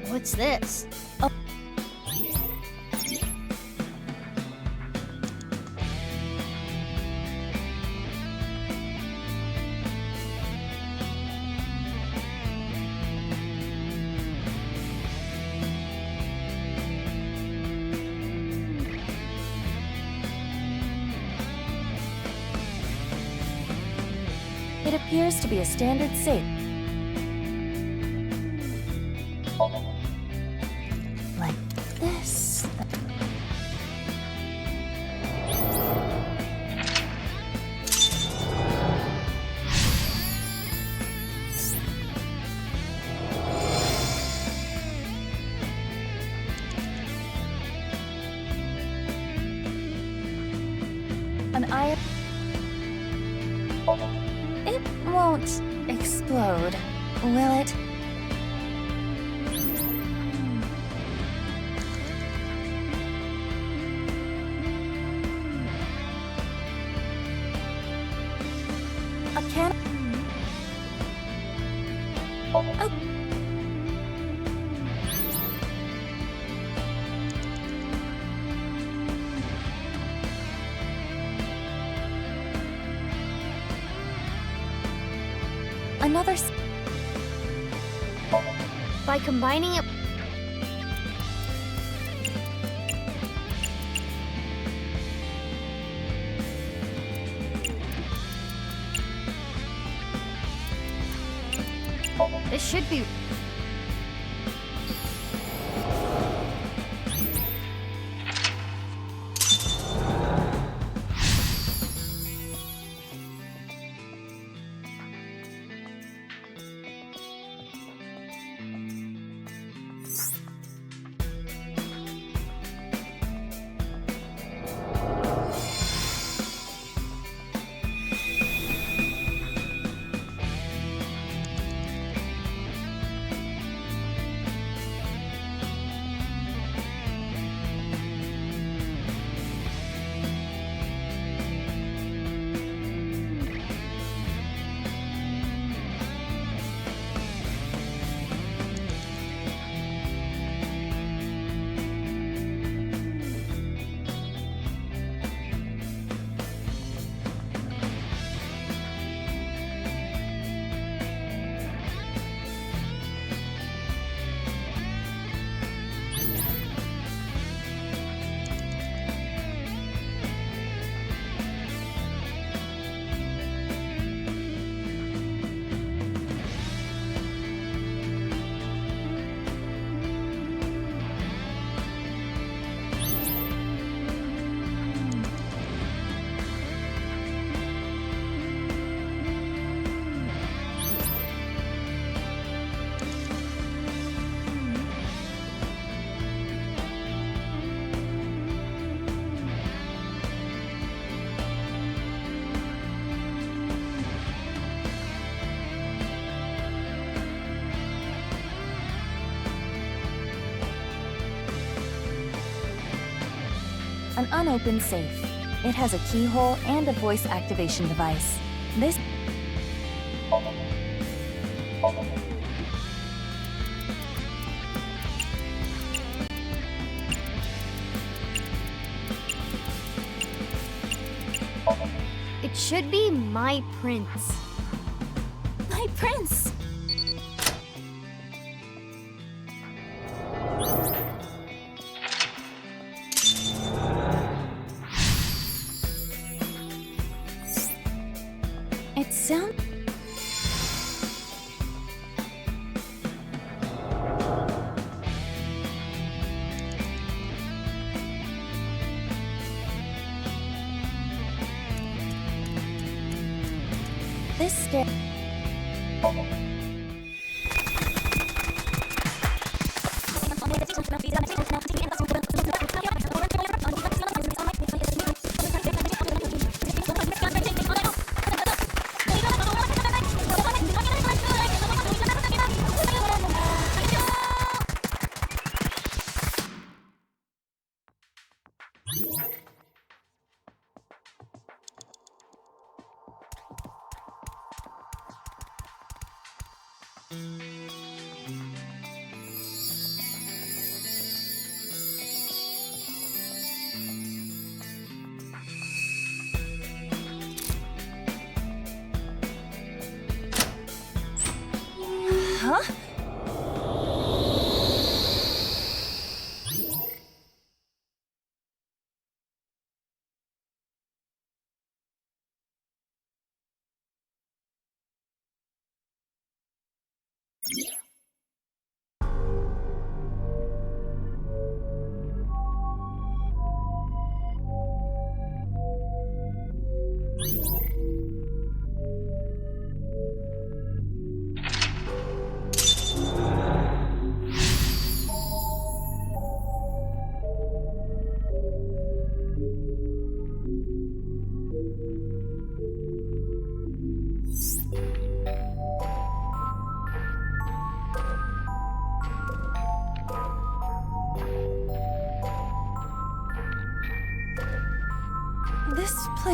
What's this? Oh. It It appears to be a standard safe. Like this. An iron... It won't explode, will it? A can... Oh. Another... By combining it... This should be... An unopened safe. It has a keyhole and a voice activation device. This... It should be my prince. My prince! It sounds... This stair...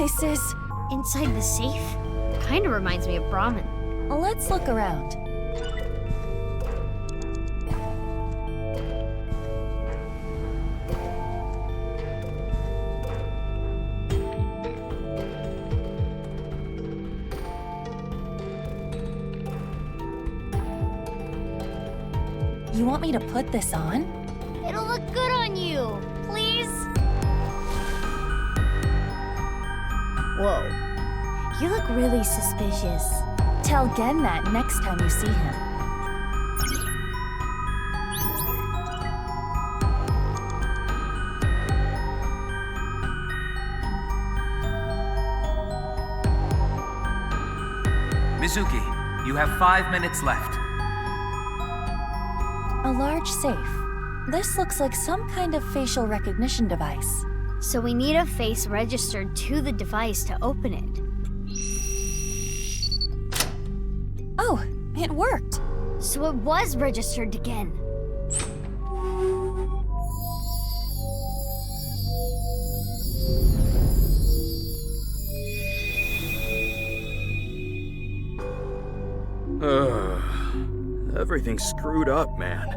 place is... Inside the safe? Kinda reminds me of Brahmin. Let's look around. You want me to put this on? It'll look good on you. Please? Whoa. You look really suspicious. Tell Gen that next time you see him. Mizuki, you have 5 minutes left. A large safe. This looks like some kind of facial recognition device. So we need a face registered to the device to open it. Oh, it worked. So it was registered again. Everything's screwed up, man.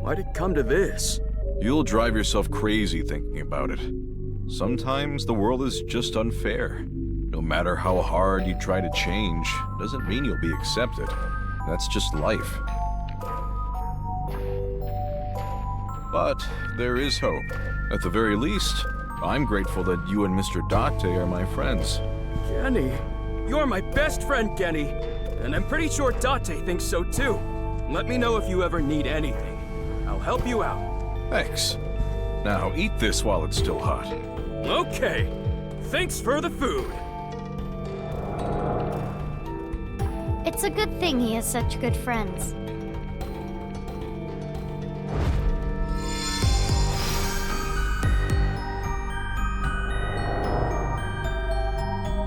Why'd it come to this? You'll drive yourself crazy thinking about it. Sometimes the world is just unfair. No matter how hard you try to change, doesn't mean you'll be accepted. That's just life. But there is hope. At the very least, I'm grateful that you and Mr. Date are my friends. Kenny, you're my best friend, Kenny. And I'm pretty sure Date thinks so too. Let me know if you ever need anything. I'll help you out. Thanks. Now eat this while it's still hot. Okay. Thanks for the food. It's a good thing he has such good friends.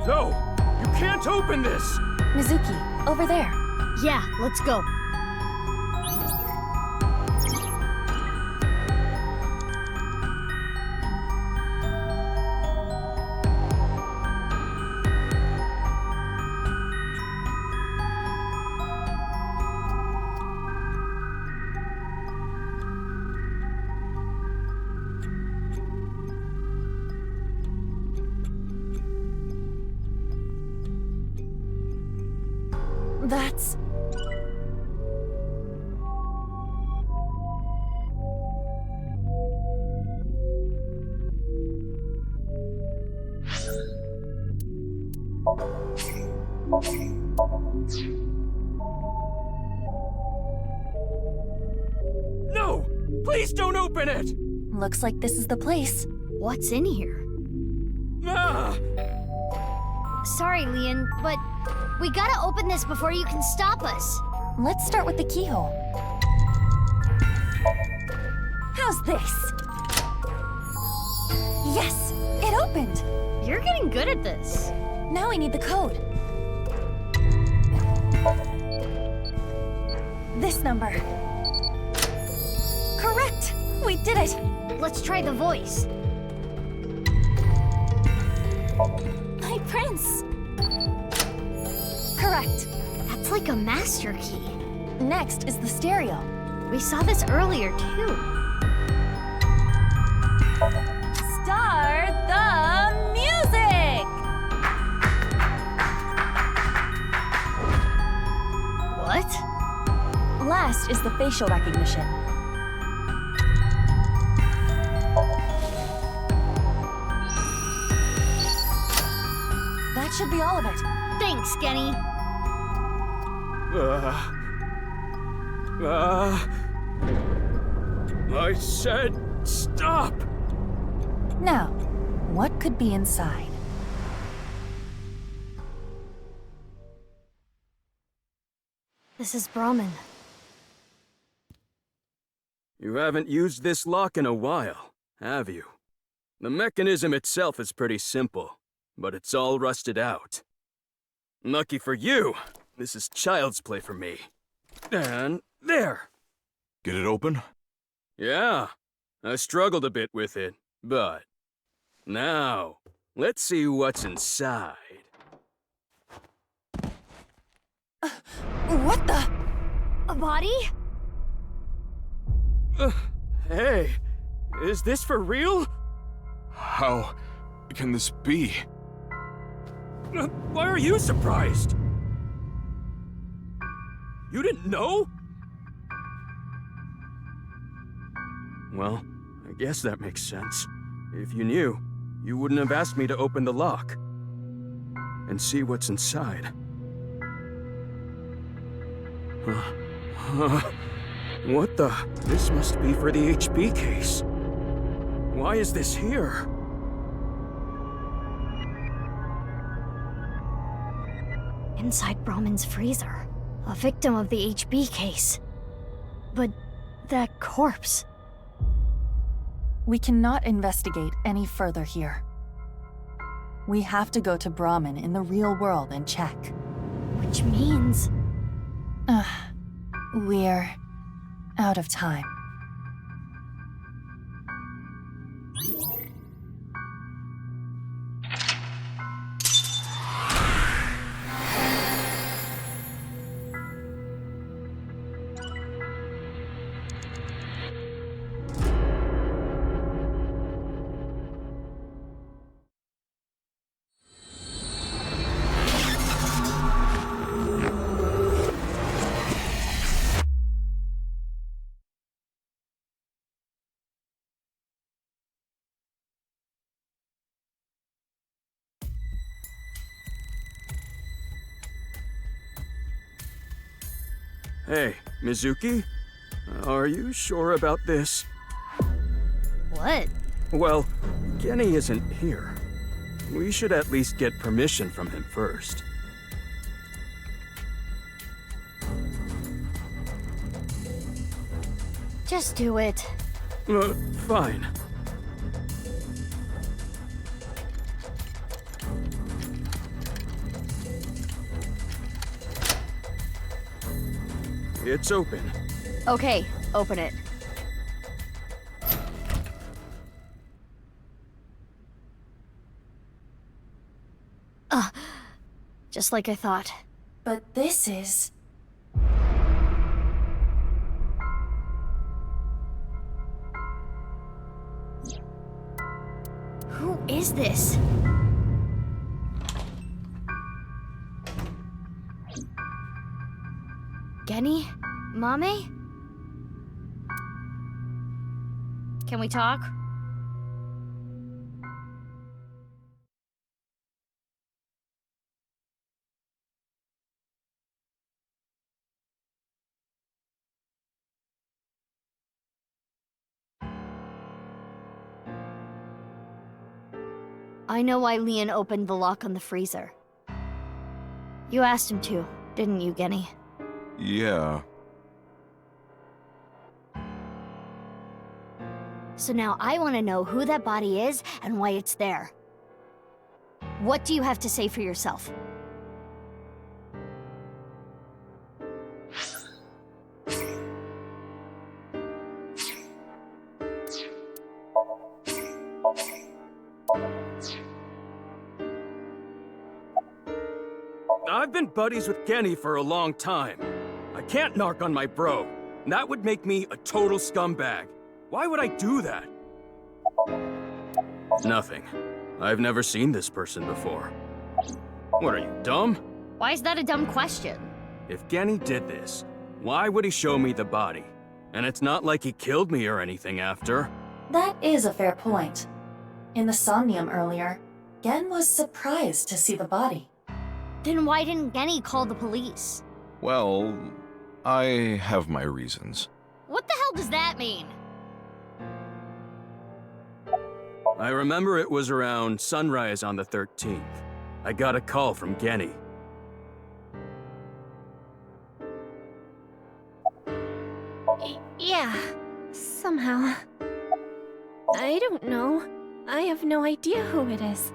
No! You can't open this! Mizuki, over there. Yeah, let's go. That's... No! Please don't open it! Looks like this is the place. What's in here? Ah! Sorry, Leon, but we gotta open this before you can stop us. Let's start with the keyhole. How's this? Yes, it opened. You're getting good at this. Now we need the code. This number. Correct! We did it! Let's try the voice. My prince! Correct. That's like a master key. Next is the stereo. We saw this earlier, too. Start the music! What? Last is the facial recognition. That should be all of it. Thanks, Kenny. I said stop! Now, what could be inside? This is Brahmin. You haven't used this lock in a while, have you? The mechanism itself is pretty simple, but it's all rusted out. Lucky for you, this is child's play for me. And there! Get it open? Yeah, I struggled a bit with it, but now Let's see what's inside. What the? A body? Hey, is this for real? How can this be? Why are you surprised? You didn't know? Well, I guess that makes sense. If you knew, you wouldn't have asked me to open the lock and see what's inside. What the? This must be for the HB case. Why is this here? Inside Brahman's freezer. A victim of the HB case. But that corpse... We cannot investigate any further here. We have to go to Brahman in the real world and check. Which means... We're out of time. Hey, Mizuki? Are you sure about this? What? Well, Genny isn't here. We should at least get permission from him first. Just do it. Fine. It's open. Okay, open it. Just like I thought. But this is... Who is this? Genny? Mame? Can we talk? I know why Leon opened the lock on the freezer. You asked him to, didn't you, Genny? Yeah. So now I want to know who that body is and why it's there. What do you have to say for yourself? I've been buddies with Genny for a long time. I can't narc on my bro. That would make me a total scumbag. Why would I do that? Nothing. I've never seen this person before. What are you, dumb? Why is that a dumb question? If Genny did this, why would he show me the body? And it's not like he killed me or anything after. That is a fair point. In the Somnium earlier, Gen was surprised to see the body. Then why didn't Genny call the police? Well, I have my reasons. What the hell does that mean? I remember it was around sunrise on the 13th. I got a call from Genny. Yeah, somehow. I don't know. I have no idea who it is.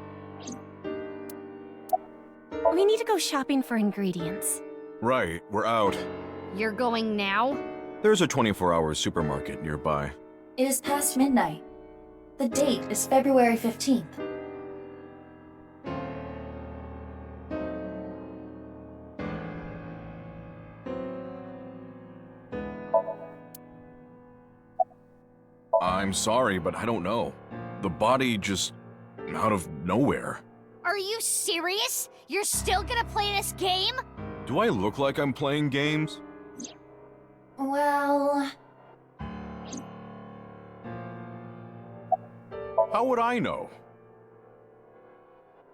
We need to go shopping for ingredients. Right, we're out. You're going now? There's a 24-hour supermarket nearby. It is past midnight. The date is February 15th. I'm sorry, but I don't know. The body just... out of nowhere. Are you serious? You're still gonna play this game? Do I look like I'm playing games? Well... How would I know?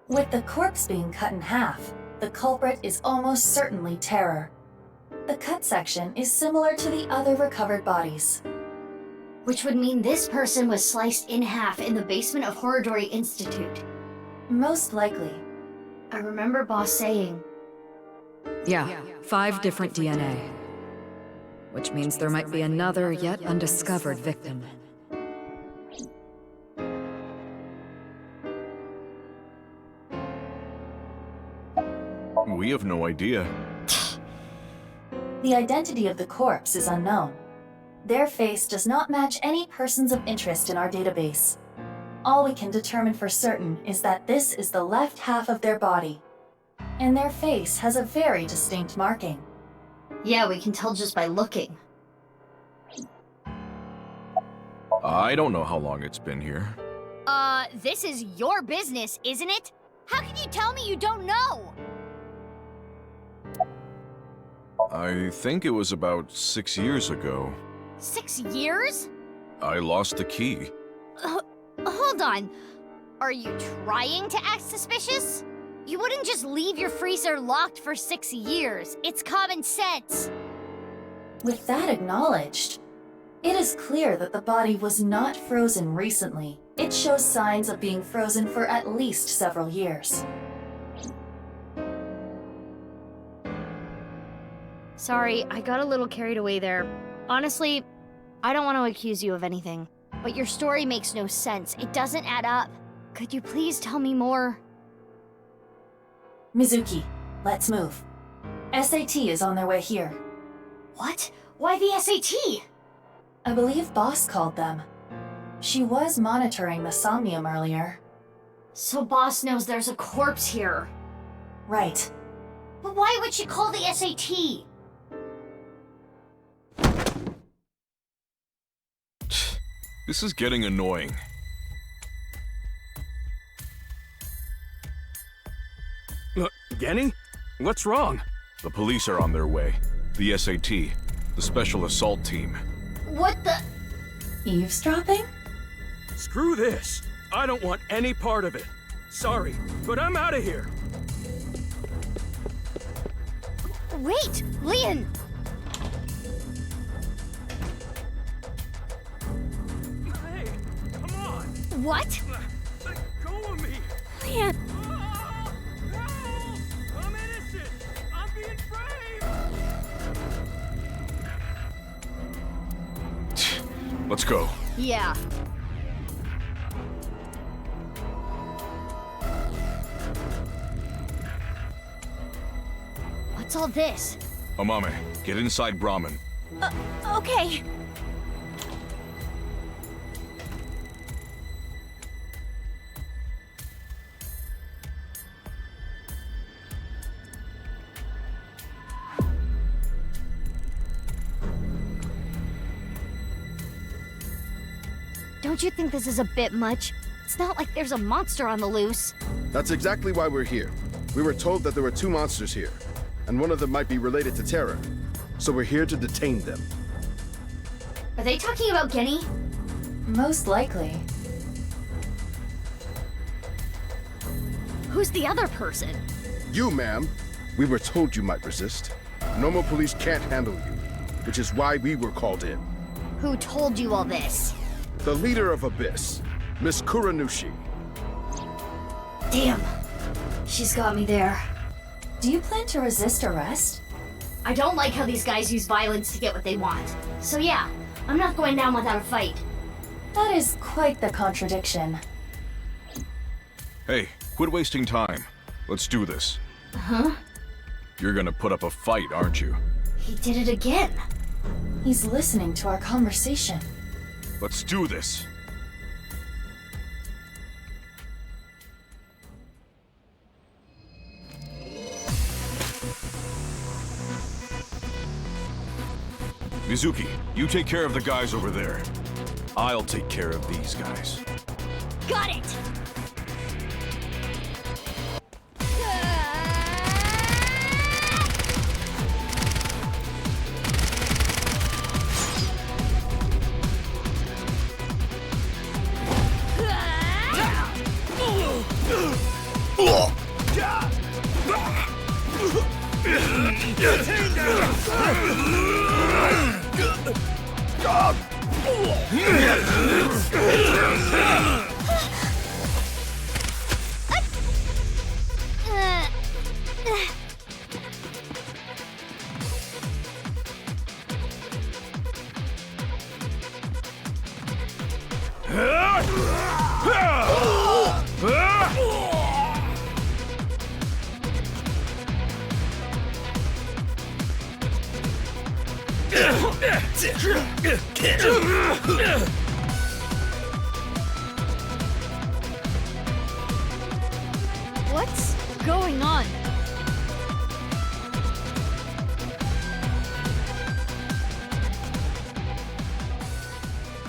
With the corpse being cut in half, the culprit is almost certainly Terror. The cut section is similar to the other recovered bodies. Which would mean this person was sliced in half in the basement of Horridori Institute. Most likely. I remember Boss saying... Yeah, 5 different DNA. Which means there might be another yet undiscovered victim. We have no idea. The identity of the corpse is unknown. Their face does not match any persons of interest in our database. All we can determine for certain is that this is the left half of their body. And their face has a very distinct marking. Yeah, we can tell just by looking. I don't know how long it's been here. This is your business, isn't it? How can you tell me you don't know? I think it was about 6 years ago. 6 years? I lost the key. Hold on. Are you trying to act suspicious? You wouldn't just leave your freezer locked for 6 years. It's common sense. With that acknowledged, it is clear that the body was not frozen recently. It shows signs of being frozen for at least several years. Sorry, I got a little carried away there. Honestly, I don't want to accuse you of anything, but your story makes no sense. It doesn't add up. Could you please tell me more? Mizuki, let's move. SAT is on their way here. What? Why the SAT? I believe Boss called them. She was monitoring the Somnium earlier. So Boss knows there's a corpse here. Right. But why would she call the SAT? This is getting annoying. Genny? What's wrong? The police are on their way. The SAT. The Special Assault Team. What the... Eavesdropping? Screw this. I don't want any part of it. Sorry, but I'm out of here. Wait, Leon! Hey, come on! What? Let go of me! Leon! Help! I'm innocent! I'm being framed! Let's go. Yeah. What's all this? Amame, get inside Brahmin. Okay. Don't you think this is a bit much? It's not like there's a monster on the loose. That's exactly why we're here. We were told that there were 2 monsters here, and one of them might be related to Terror. So we're here to detain them. Are they talking about Genny? Most likely. Who's the other person? You, ma'am. We were told you might resist. Normal police can't handle you, which is why we were called in. Who told you all this? The leader of Abyss, Miss Kuranushi. Damn. She's got me there. Do you plan to resist arrest? I don't like how these guys use violence to get what they want. So yeah, I'm not going down without a fight. That is quite the contradiction. Hey, quit wasting time. Let's do this. Huh? You're gonna put up a fight, aren't you? He did it again. He's listening to our conversation. Let's do this. Mizuki, you take care of the guys over there. I'll take care of these guys. Got it! What's going on?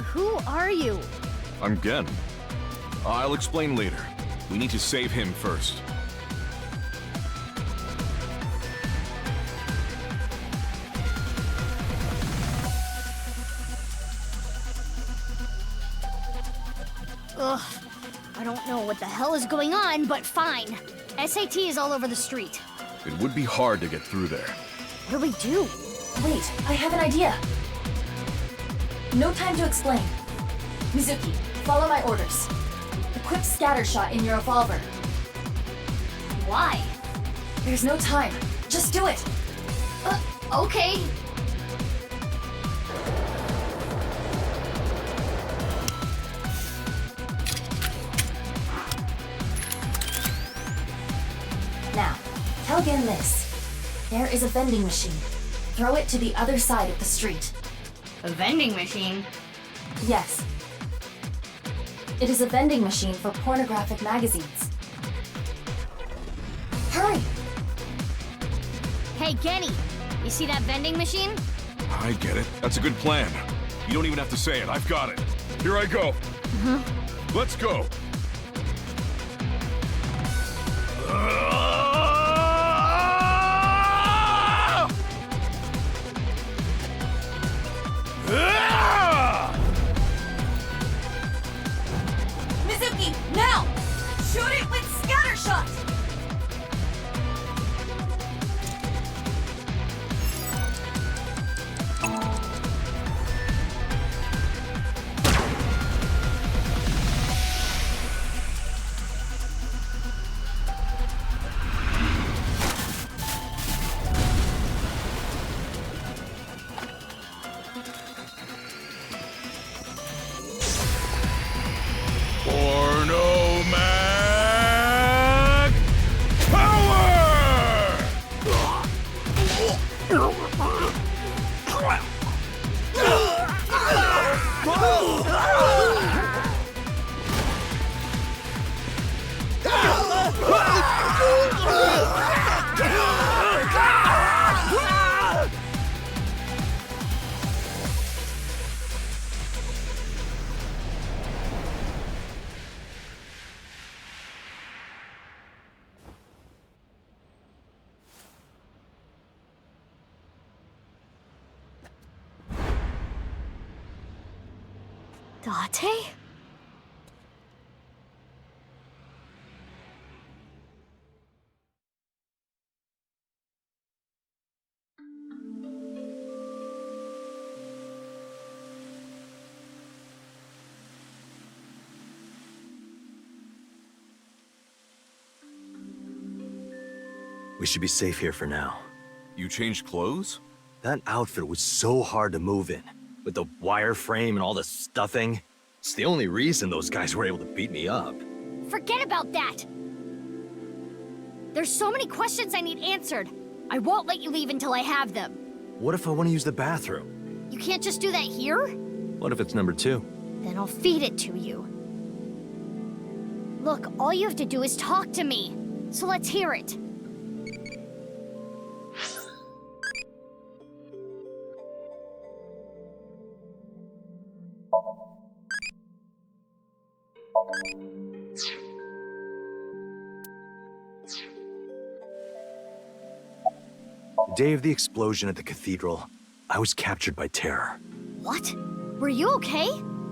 Who are you? I'm Gen. I'll explain later. We need to save him first. Ugh. I don't know what the hell is going on, but fine. SAT is all over the street. It would be hard to get through there. What do we do? Wait, I have an idea. No time to explain. Mizuki, follow my orders. Equip scatter shot in your revolver. Why? There's no time. Just do it. Okay. Now, tell Gen this. There is a vending machine. Throw it to the other side of the street. A vending machine? Yes. It is a vending machine for pornographic magazines. Hurry! Hey, Genny, you see that vending machine? I get it. That's a good plan. You don't even have to say it. I've got it. Here I go. Let's go. Mizuki, now! Shoot it with scatter shot! Porno Mag Power! Date? We should be safe here for now. You changed clothes? That outfit was so hard to move in. With the wireframe and all the stuffing. It's the only reason those guys were able to beat me up. Forget about that! There's so many questions I need answered. I won't let you leave until I have them. What if I want to use the bathroom? You can't just do that here? What if it's number 2? Then I'll feed it to you. Look, all you have to do is talk to me. So let's hear it. day of the explosion at the cathedral, I was captured by Terror. What? Were you okay?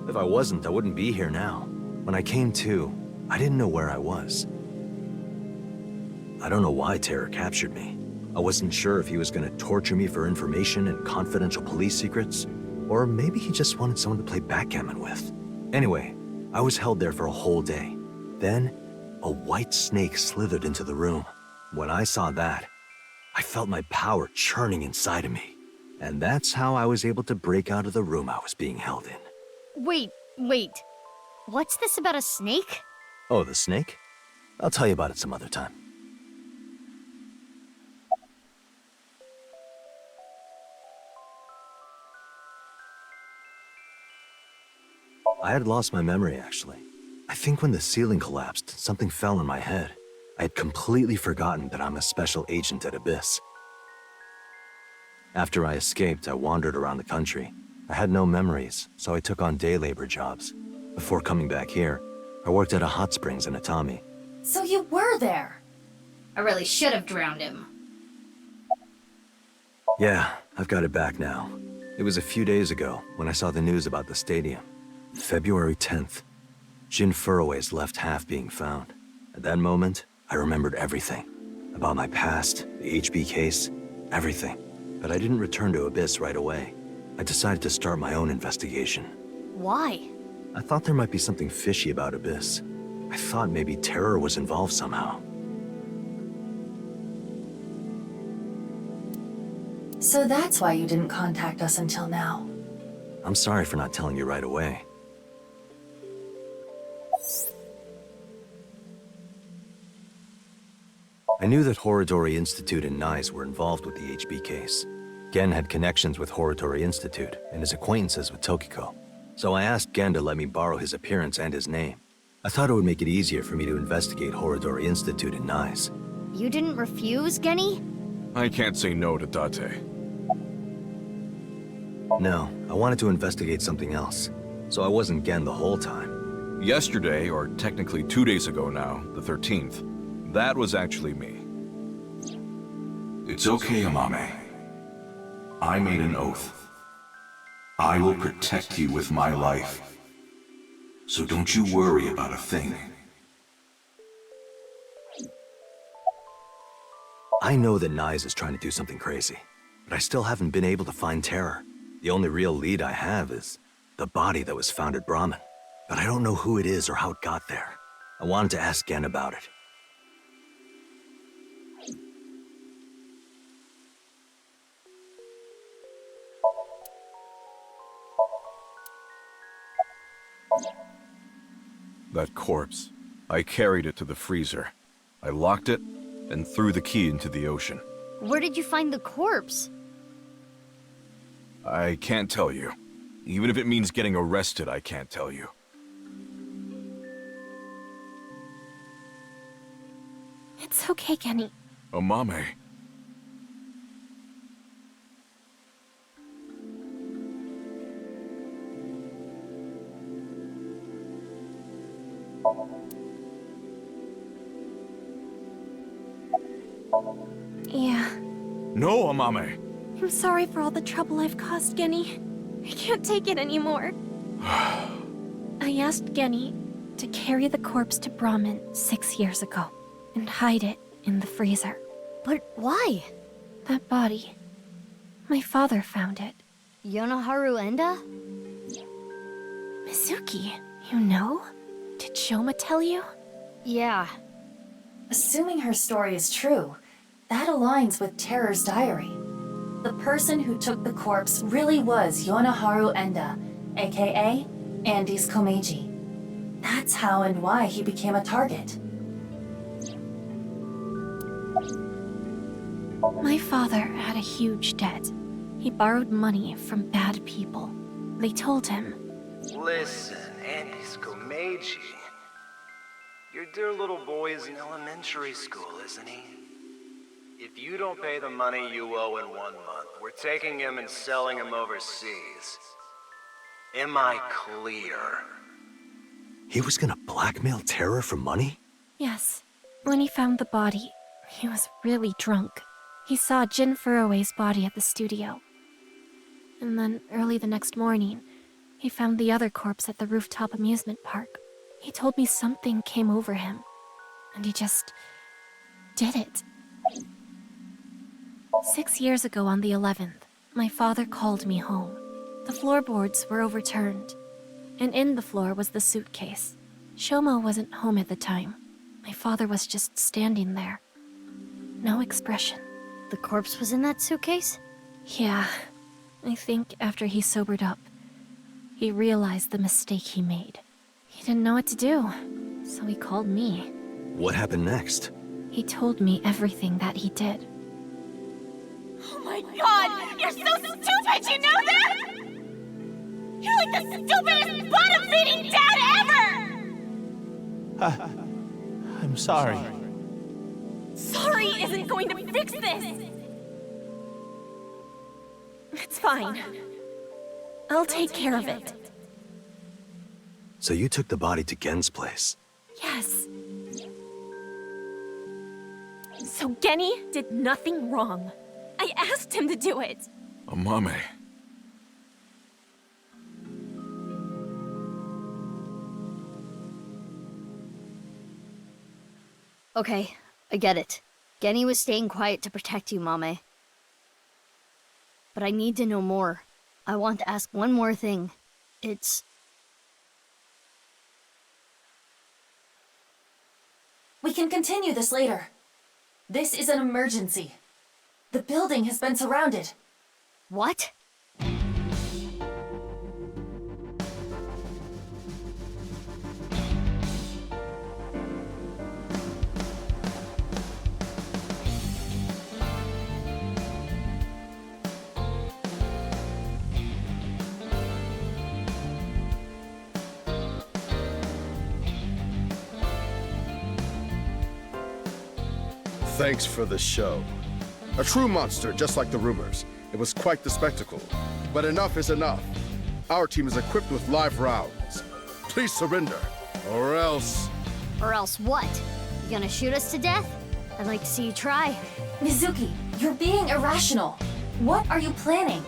If I wasn't, I wouldn't be here now. When I came to, I didn't know where I was. I don't know why Terror captured me. I wasn't sure if he was going to torture me for information and confidential police secrets, or maybe he just wanted someone to play backgammon with. Anyway, I was held there for a whole day. Then, a white snake slithered into the room. When I saw that, I felt my power churning inside of me. And that's how I was able to break out of the room I was being held in. Wait. What's this about a snake? Oh, the snake? I'll tell you about it some other time. I had lost my memory, actually. I think when the ceiling collapsed, something fell on my head. I had completely forgotten that I'm a special agent at Abyss. After I escaped, I wandered around the country. I had no memories, so I took on day labor jobs. Before coming back here, I worked at a hot springs in Atami. So you were there? I really should have drowned him. Yeah, I've got it back now. It was a few days ago when I saw the news about the stadium. February 10th. Jin Furroway's left half being found. At that moment, I remembered everything. About my past, the HB case, everything. But I didn't return to Abyss right away. I decided to start my own investigation. Why? I thought there might be something fishy about Abyss. I thought maybe Terror was involved somehow. So that's why you didn't contact us until now. I'm sorry for not telling you right away. I knew that Horodori Institute and NICE were involved with the HB case. Gen had connections with Horodori Institute and his acquaintances with Tokiko. So I asked Gen to let me borrow his appearance and his name. I thought it would make it easier for me to investigate Horodori Institute and NICE. You didn't refuse, Genny? I can't say no to Date. No, I wanted to investigate something else. So I wasn't Gen the whole time. Yesterday, or technically 2 days ago now, the 13th, that was actually me. It's okay, Amame. I made an oath. I will protect you with my life. So don't you worry about a thing. I know that NICE is trying to do something crazy, but I still haven't been able to find Terror. The only real lead I have is the body that was found at Brahmin. But I don't know who it is or how it got there. I wanted to ask Gen about it. That corpse. I carried it to the freezer. I locked it and threw the key into the ocean. Where did you find the corpse? I can't tell you. Even if it means getting arrested, I can't tell you. It's okay, Genny. Amame. Yeah. No, Amame. I'm sorry for all the trouble I've caused, Genny. I can't take it anymore. I asked Genny to carry the corpse to Brahmin 6 years ago and hide it in the freezer. But why? That body. My father found it. Yonoharu Enda? Mizuki, you know? Did Shoma tell you? Yeah. Assuming her story is true, that aligns with Terror's diary. The person who took the corpse really was Yonoharu Enda, aka Andy's Komeiji. That's how and why he became a target. My father had a huge debt. He borrowed money from bad people. They told him, Listen, Andy's Komeiji. Your dear little boy is in elementary school, isn't he? If you don't pay the money you owe in 1 month, we're taking him and selling him overseas. Am I clear? He was gonna blackmail Terror for money? yes. When he found the body, he was really drunk. He saw Jin Furroway's body at the studio. And then, early the next morning, he found the other corpse at the rooftop amusement park. He told me something came over him, and he just did it. 6 years ago on the 11th, my father called me home. The floorboards were overturned, and in the floor was the suitcase. Shomo wasn't home at the time. My father was just standing there. No expression. The corpse was in that suitcase? Yeah. I think after he sobered up, he realized the mistake he made. He didn't know what to do, so he called me. What happened next? He told me everything that he did. Oh my god! You're so stupid, you know that?! You're like the stupidest bottom-feeding dad ever! I'm sorry. Sorry isn't going to fix this! It's fine. I'll take care of it. So you took the body to Gen's place? Yes. So Genny did nothing wrong. I asked him to do it. Amame. Okay, I get it. Genny was staying quiet to protect you, Mame. But I need to know more. I want to ask one more thing. We can continue this later. This is an emergency. The building has been surrounded. What? Thanks for the show. A true monster, just like the rumors. It was quite the spectacle. But enough is enough. Our team is equipped with live rounds. Please surrender, or else... Or else what? You gonna shoot us to death? I'd like to see you try. Mizuki, you're being irrational. What are you planning?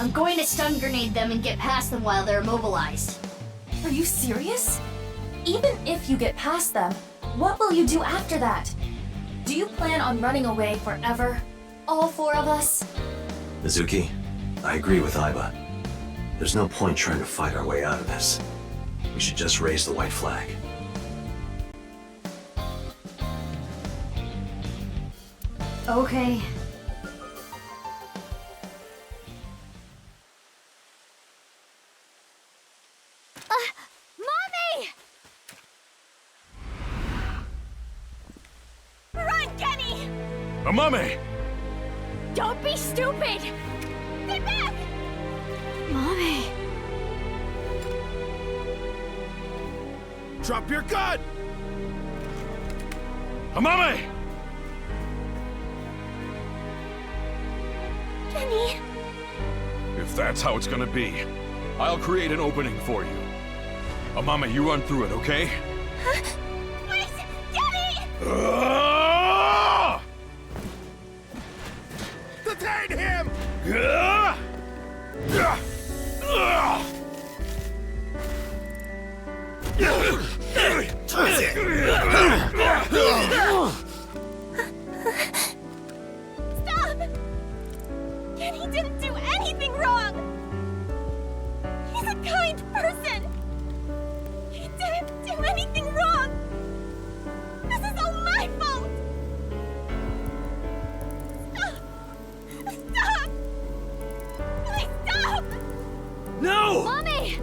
I'm going to stun grenade them and get past them while they're immobilized. Are you serious? Even if you get past them, what will you do after that? Do you plan on running away forever? All four of us? Mizuki, I agree with Aiba. There's no point trying to fight our way out of this. We should just raise the white flag. Okay. Mommy! Run, Genny! Amame! Don't be stupid! Get back! Mommy! Drop your gun! Amame! Genny! If that's how it's gonna be, I'll create an opening for you. Amame, you run through it, okay? Wait! Genny! Detain him! Stop! Genny didn't do anything wrong! He's a kind person! He didn't do anything wrong! This is all my fault! Stop! Stop! Please stop! No! Mommy!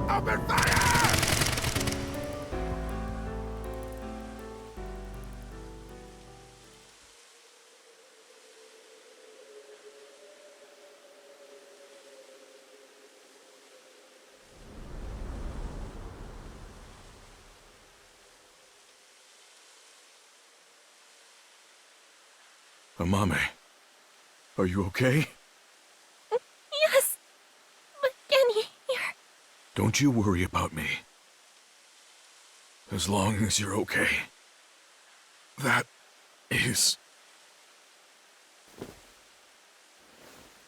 Open fire! Amame, are you okay? Yes, but Kenny, here. Don't you worry about me. As long as you're okay. That is...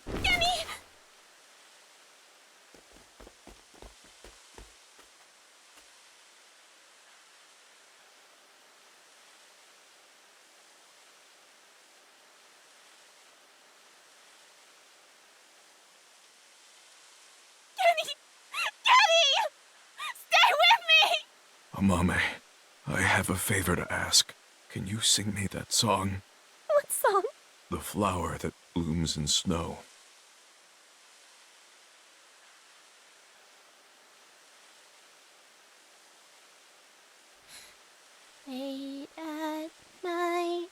Kenny! Stay with me! Amame, I have a favor to ask. Can you sing me that song? What song? The flower that blooms in snow. Late at night,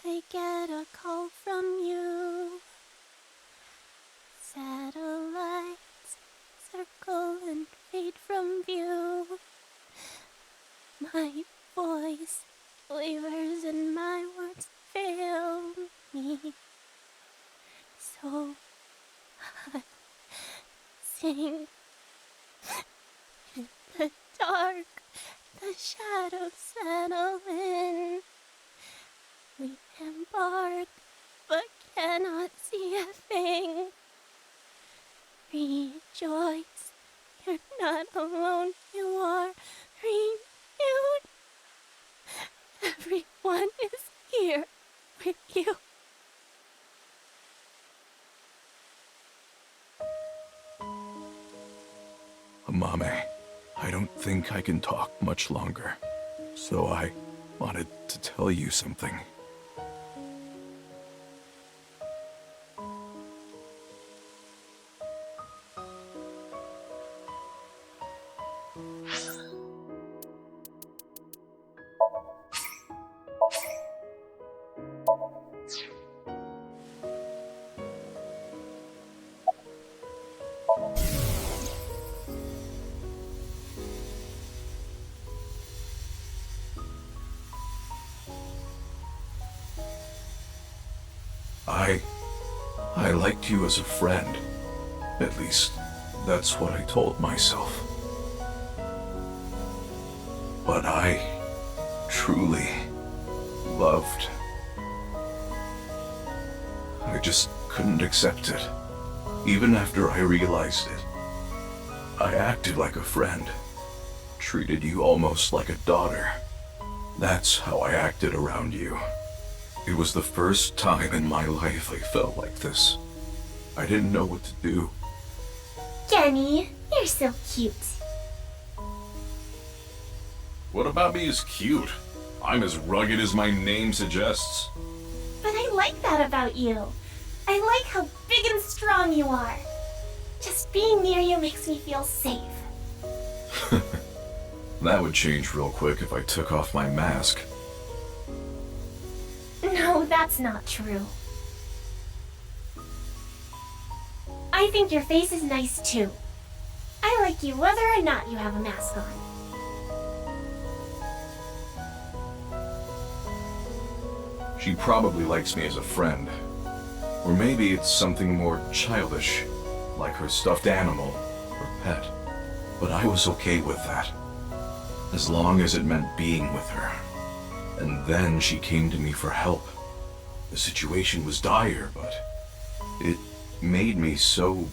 I get a call from you. Satellites circle and fade from view. My voice wavers and my words fail me. So I sing in the dark. The shadows settle in. We embark, but cannot see a thing. Rejoice, you're not alone, you are renewed. Everyone is here with you. Amame, I don't think I can talk much longer, so I wanted to tell you something. I liked you as a friend. At least, that's what I told myself. But I truly loved. I just couldn't accept it. Even after I realized it. I acted like a friend. Treated you almost like a daughter. That's how I acted around you. It was the first time in my life I felt like this. I didn't know what to do. Kenny, you're so cute. What about me is cute? I'm as rugged as my name suggests. But I like that about you. I like how big and strong you are. Just being near you makes me feel safe. That would change real quick if I took off my mask. No, that's not true. I think your face is nice too. I like you whether or not you have a mask on. She probably likes me as a friend. Or maybe it's something more childish, like her stuffed animal or pet. But I was okay with that, as long as it meant being with her. And then she came to me for help. The situation was dire, but it made me so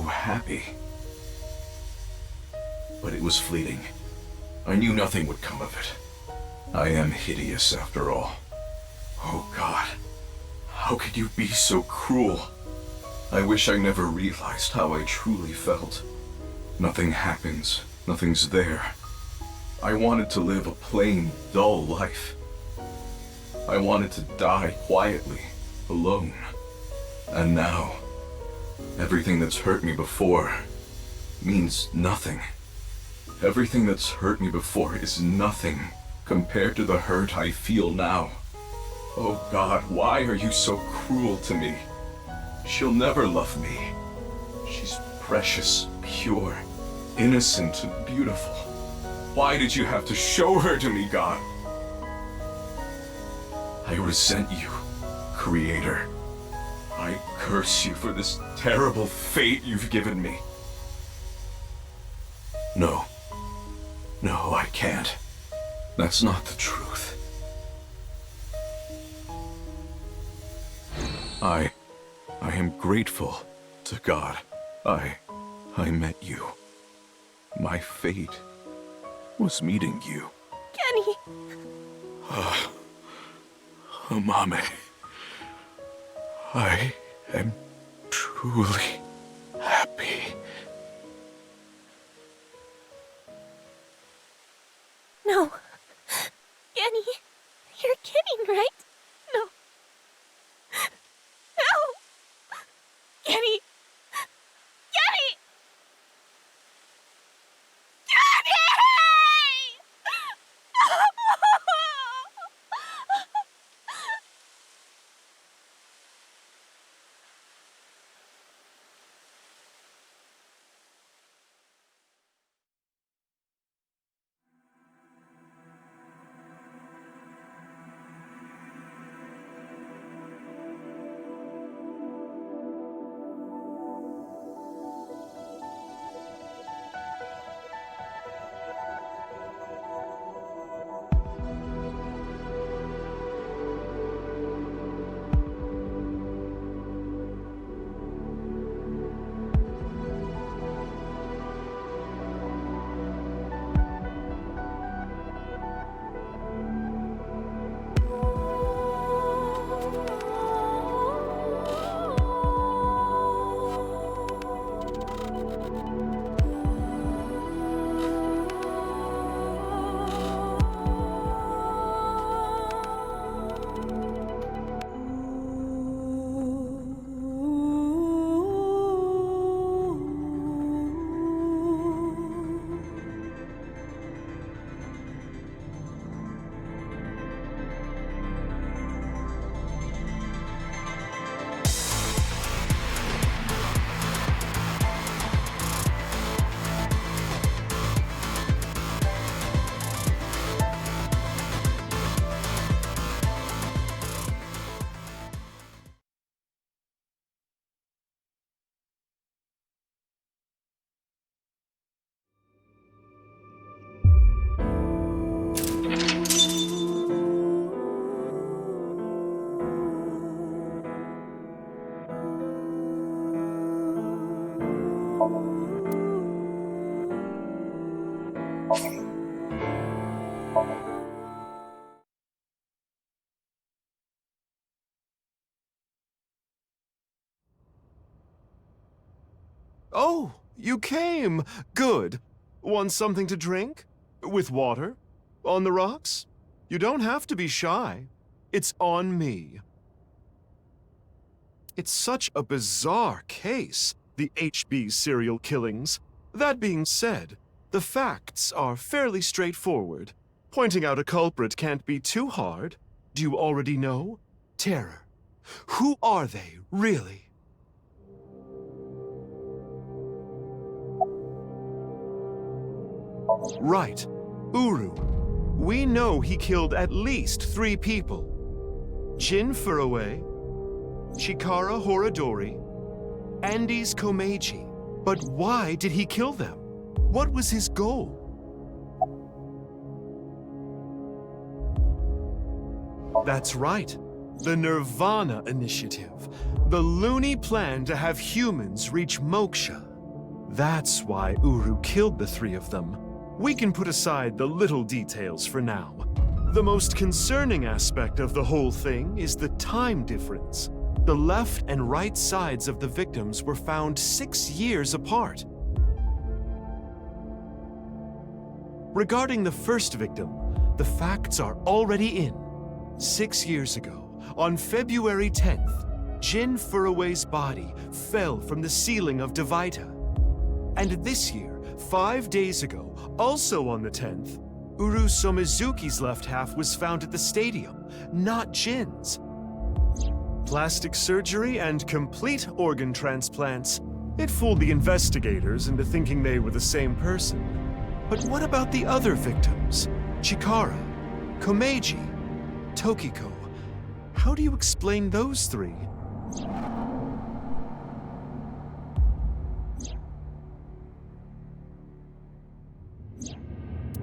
happy. But it was fleeting. I knew nothing would come of it. I am hideous after all. Oh God, how could you be so cruel? I wish I never realized how I truly felt. Nothing happens, nothing's there. I wanted to live a plain, dull life. I wanted to die quietly, alone. And now, everything that's hurt me before means nothing. Everything that's hurt me before is nothing compared to the hurt I feel now. Oh God, why are you so cruel to me? She'll never love me. She's precious, pure, innocent, and beautiful. Why did you have to show her to me, God? I resent you. Creator, I curse you for this terrible fate you've given me. No. No, I can't. That's not the truth. I am grateful to God. I met you. My fate was meeting you. Kenny! Mame. I am truly happy. No. Kenny, you're kidding, right? No. No! Kenny! Kenny! Kenny! Oh, you came. Good. Want something to drink? With water? On the rocks? You don't have to be shy. It's on me. It's such a bizarre case, the HB serial killings. That being said, the facts are fairly straightforward. Pointing out a culprit can't be too hard. Do you already know? Terror. Who are they, really? Right. Uru. We know he killed at least 3 people. Jin Furuwe, Chikara Horadori, Andes Komeiji. But why did he kill them? What was his goal? That's right. The Nirvana Initiative. The loony plan to have humans reach moksha. That's why Uru killed the 3 of them. We can put aside the little details for now. The most concerning aspect of the whole thing is the time difference. The left and right sides of the victims were found 6 years apart. Regarding the first victim, the facts are already in. 6 years ago, on February 10th, Jin Furuwe's body fell from the ceiling of Devaita. And this year, 5 days ago, also on the 10th, Uru Somizuki's left half was found at the stadium, not Jin's. Plastic surgery and complete organ transplants. It fooled the investigators into thinking they were the same person. But what about the other victims? Chikara, Komeiji, Tokiko. how do you explain those three?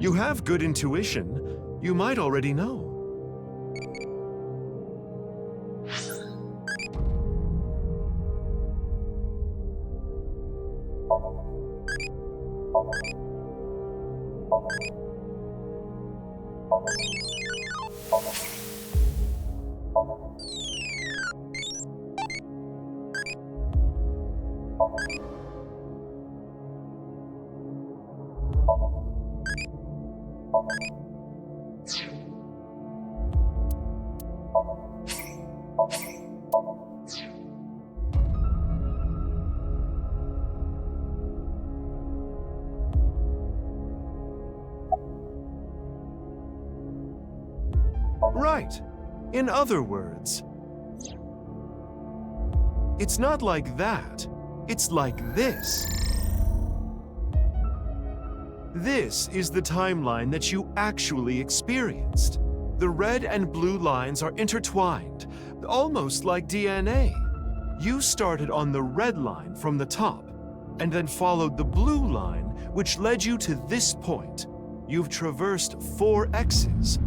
You have good intuition. You might already know. Right. In other words, it's not like that. It's like this. This is the timeline that you actually experienced. The red and blue lines are intertwined, almost like DNA. You started on the red line from the top, and then followed the blue line, which led you to this point. You've traversed 4 X's.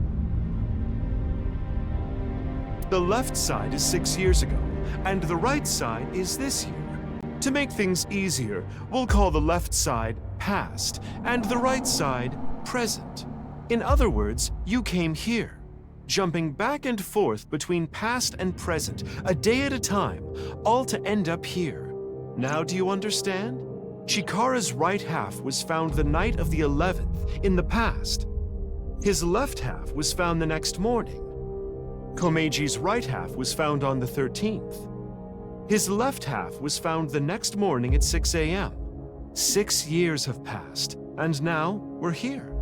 The left side is 6 years ago, and the right side is this year. To make things easier, we'll call the left side past, and the right side present. In other words, you came here, jumping back and forth between past and present, a day at a time, all to end up here. Now do you understand? Chikara's right half was found the night of the 11th, in the past. His left half was found the next morning. Komeji's right half was found on the 13th. His left half was found the next morning at 6 a.m. 6 years have passed, and now we're here.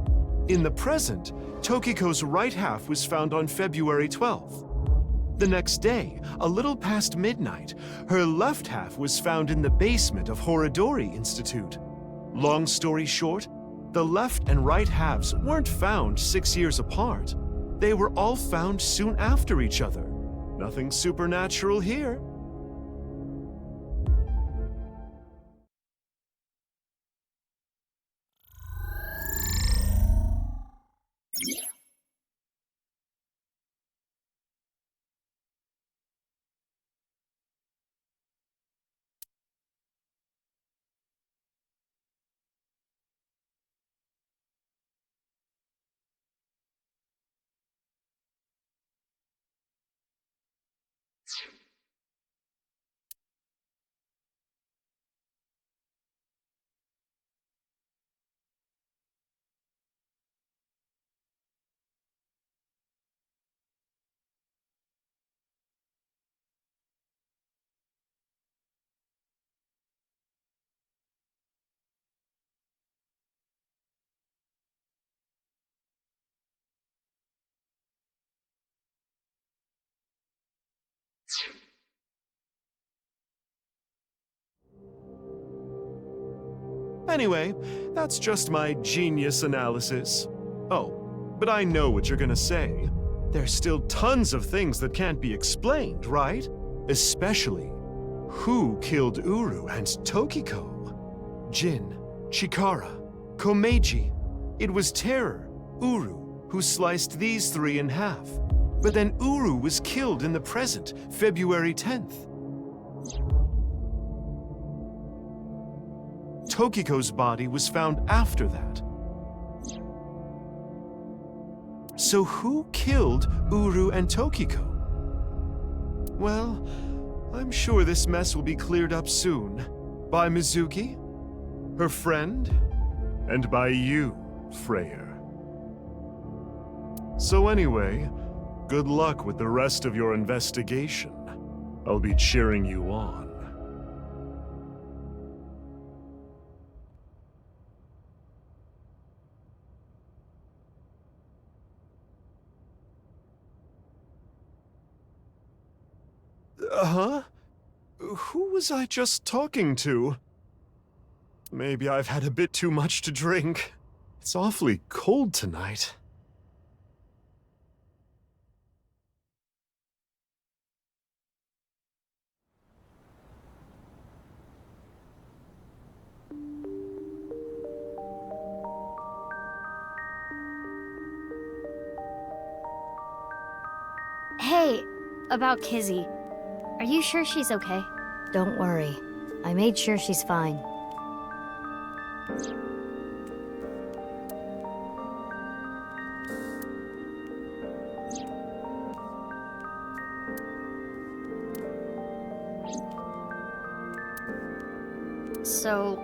In the present, Tokiko's right half was found on February 12th. The next day, a little past midnight, her left half was found in the basement of Horodori Institute. Long story short, the left and right halves weren't found 6 years apart. They were all found soon after each other. Nothing supernatural here. Anyway, that's just my genius analysis. Oh, but I know what you're gonna say. There's still tons of things that can't be explained, right? Especially, who killed Uru and Tokiko? Jin, Chikara, Komeiji. It was Terror, Uru, who sliced these 3 in half. But then Uru was killed in the present, February 10th. Tokiko's body was found after that. So who killed Uru and Tokiko? Well, I'm sure this mess will be cleared up soon. By Mizuki, her friend, and by you, Freyr. So anyway, good luck with the rest of your investigation. I'll be cheering you on. Huh? Who was I just talking to? Maybe I've had a bit too much to drink. It's awfully cold tonight. Hey, about Kizzy. Are you sure she's okay? Don't worry. I made sure she's fine. So,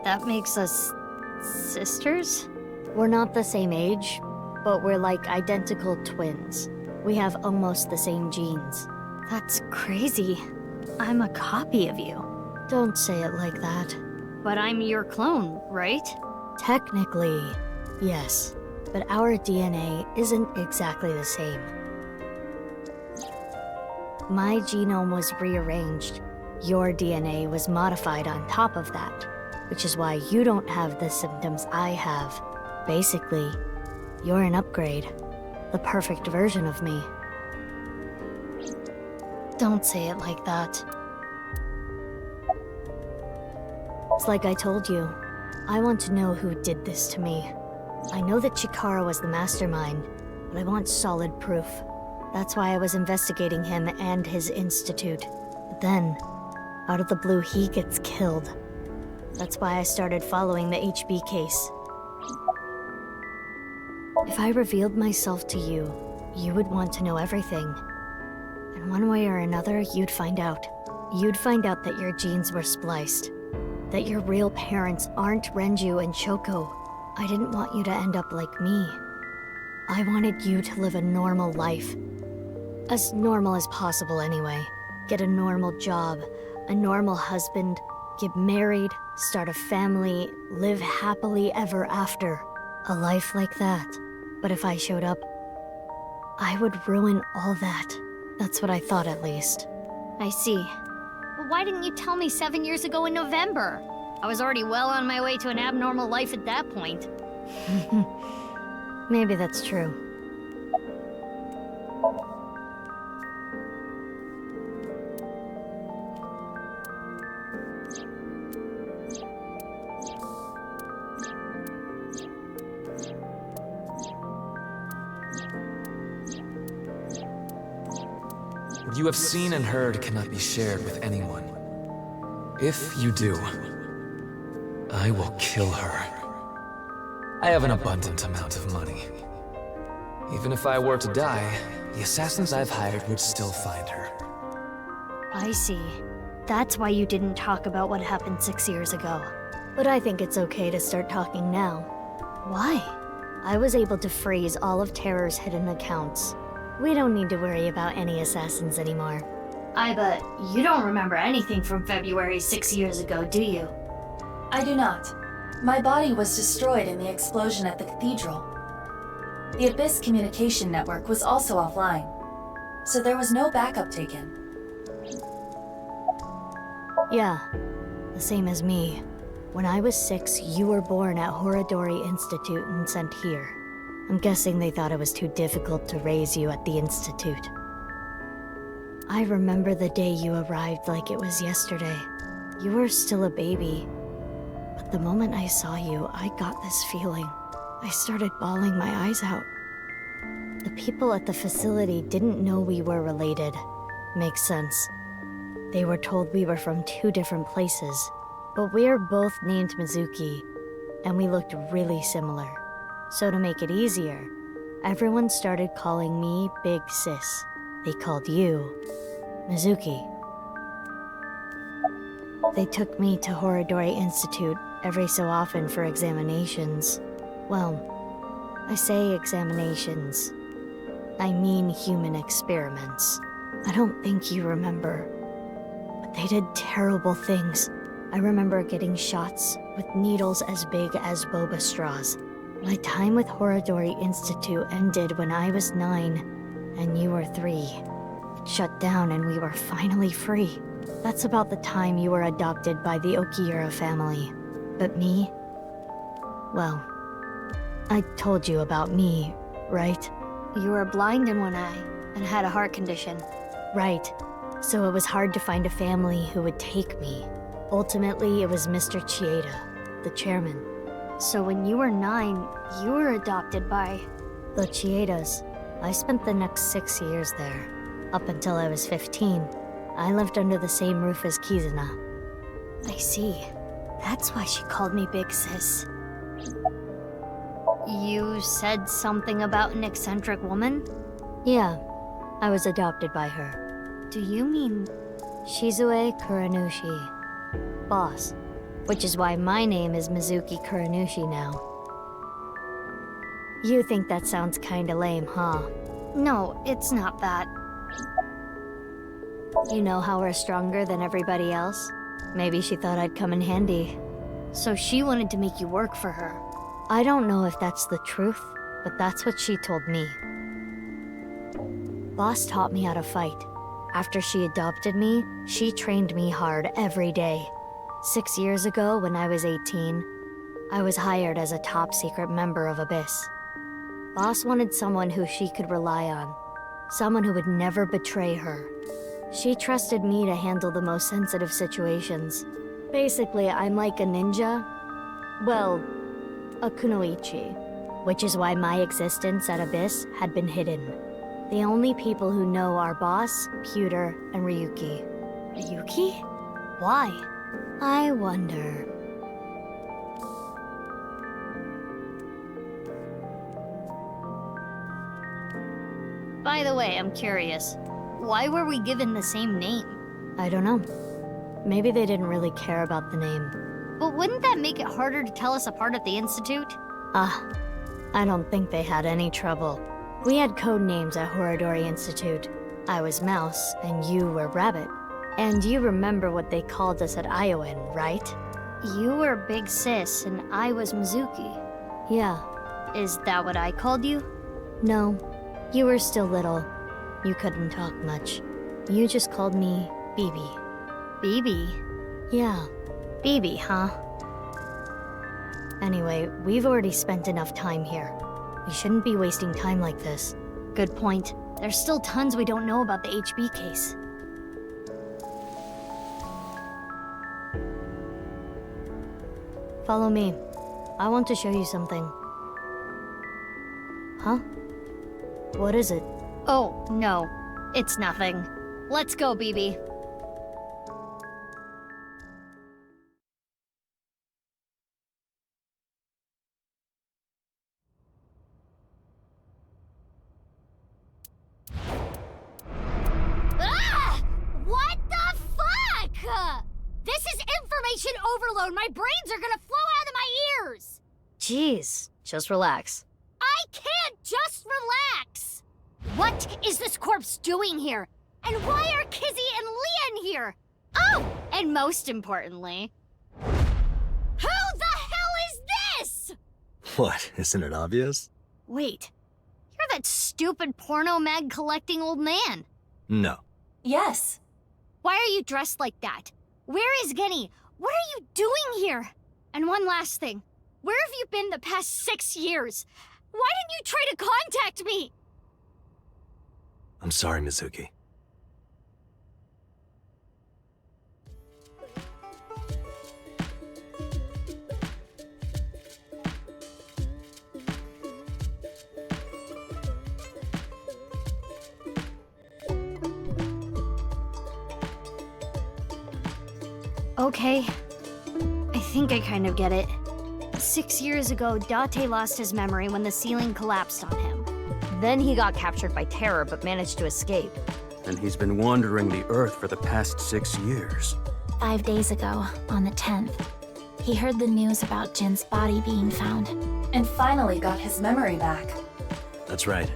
that makes us sisters? We're not the same age, but we're like identical twins. We have almost the same genes. That's crazy. I'm a copy of you. Don't say it like that. But I'm your clone, right? Technically, yes. But our DNA isn't exactly the same. My genome was rearranged. Your DNA was modified on top of that, which is why you don't have the symptoms I have. Basically, you're an upgrade. The perfect version of me. Don't say it like that. It's like I told you. I want to know who did this to me. I know that Chikara was the mastermind, but I want solid proof. That's why I was investigating him and his institute. But then, out of the blue, he gets killed. That's why I started following the HB case. If I revealed myself to you, you would want to know everything. And one way or another, you'd find out. You'd find out that your genes were spliced. That your real parents aren't Renju and Shoko. I didn't want you to end up like me. I wanted you to live a normal life. As normal as possible anyway. Get a normal job, a normal husband, get married, start a family, live happily ever after. A life like that. But if I showed up, I would ruin all that. That's what I thought, at least. I see. But why didn't you tell me 7 years ago in November? I was already well on my way to an abnormal life at that point. Maybe that's true. What you have seen and heard cannot be shared with anyone. If you do, I will kill her. I have an abundant amount of money. Even if I were to die, the assassins I've hired would still find her. I see. That's why you didn't talk about what happened 6 years ago. But I think it's okay to start talking now. Why? I was able to freeze all of Terror's hidden accounts. We don't need to worry about any assassins anymore. I bet you don't remember anything from February 6 years ago, do you? I do not. My body was destroyed in the explosion at the cathedral. The Abyss communication network was also offline, so there was no backup taken. Yeah, the same as me. When I was 6, you were born at Horadori Institute and sent here. I'm guessing they thought it was too difficult to raise you at the Institute. I remember the day you arrived like it was yesterday. You were still a baby. But the moment I saw you, I got this feeling. I started bawling my eyes out. The people at the facility didn't know we were related. Makes sense. They were told we were from 2 different places. But we're both named Mizuki, and we looked really similar. So to make it easier, everyone started calling me Big Sis. They called you Mizuki. They took me to Horadori Institute every so often for examinations. Well, I say examinations. I mean human experiments. I don't think you remember. But they did terrible things. I remember getting shots with needles as big as boba straws. My time with Horadori Institute ended when I was 9, and you were 3. It shut down and we were finally free. That's about the time you were adopted by the Okiura family. But me? Well, I told you about me, right? You were blind in one eye and had a heart condition. Right. So it was hard to find a family who would take me. Ultimately, it was Mr. Chieda, the chairman. So when you were 9, you were adopted by the Chiedas. I spent the next 6 years there. Up until I was 15, I lived under the same roof as Kizuna. I see. That's why she called me Big Sis. You said something about an eccentric woman? Yeah, I was adopted by her. Do you mean Shizue Kuranushi? Boss. Which is why my name is Mizuki Kuranushi now. You think that sounds kinda lame, huh? No, it's not that. You know how we're stronger than everybody else? Maybe she thought I'd come in handy. So she wanted to make you work for her. I don't know if that's the truth, but that's what she told me. Boss taught me how to fight. After she adopted me, she trained me hard every day. 6 years ago, when I was 18, I was hired as a top-secret member of Abyss. Boss wanted someone who she could rely on. Someone who would never betray her. She trusted me to handle the most sensitive situations. Basically, I'm like a ninja. Well, a kunoichi. Which is why my existence at Abyss had been hidden. The only people who know are Boss, Pewter, and Ryuki. Ryuki? Why? I wonder. By the way, I'm curious. Why were we given the same name? I don't know. Maybe they didn't really care about the name. But wouldn't that make it harder to tell us apart at the Institute? I don't think they had any trouble. We had code names at Horodori Institute. I was Mouse, and you were Rabbit. And you remember what they called us at Iowan, right? You were Big Sis, and I was Mizuki. Yeah. Is that what I called you? No. You were still little. You couldn't talk much. You just called me Bibi. Bibi? Yeah. Bibi, huh? Anyway, we've already spent enough time here. We shouldn't be wasting time like this. Good point. There's still tons we don't know about the HB case. Follow me. I want to show you something. Huh? What is it? Oh, no. It's nothing. Let's go, Bibi. Ah! What the fuck? This is information overload. My brains are gonna flow out of my ears. Jeez, just relax. I can't just relax. What is this corpse doing here? And why are Kizzy and Leon here? Oh, and most importantly, who the hell is this? What, isn't it obvious? Wait, you're that stupid porno mag collecting old man. No. Yes. Why are you dressed like that? Where is Genny? What are you doing here? And one last thing. Where have you been the past 6 years? Why didn't you try to contact me? I'm sorry, Mizuki. Okay. I think I kind of get it. 6 years ago, Date lost his memory when the ceiling collapsed on him. Then he got captured by terror but managed to escape. And he's been wandering the Earth for the past 6 years. 5 days ago, on the 10th, he heard the news about Jin's body being found. And finally got his memory back. That's right.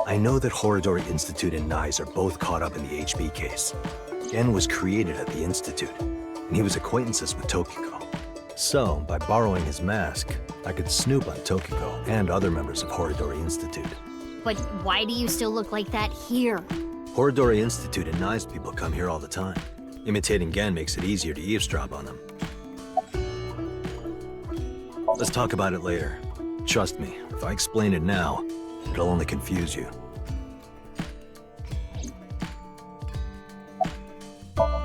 I know that Horodori Institute and Nyes are both caught up in the HB case. Gen was created at the Institute, and he was acquaintances with Tokiko. So, by borrowing his mask, I could snoop on Tokiko and other members of Horodori Institute. But why do you still look like that here? Horodori Institute and Nyes people come here all the time. Imitating Gen makes it easier to eavesdrop on them. Let's talk about it later. Trust me, if I explain it now, it'll only confuse you.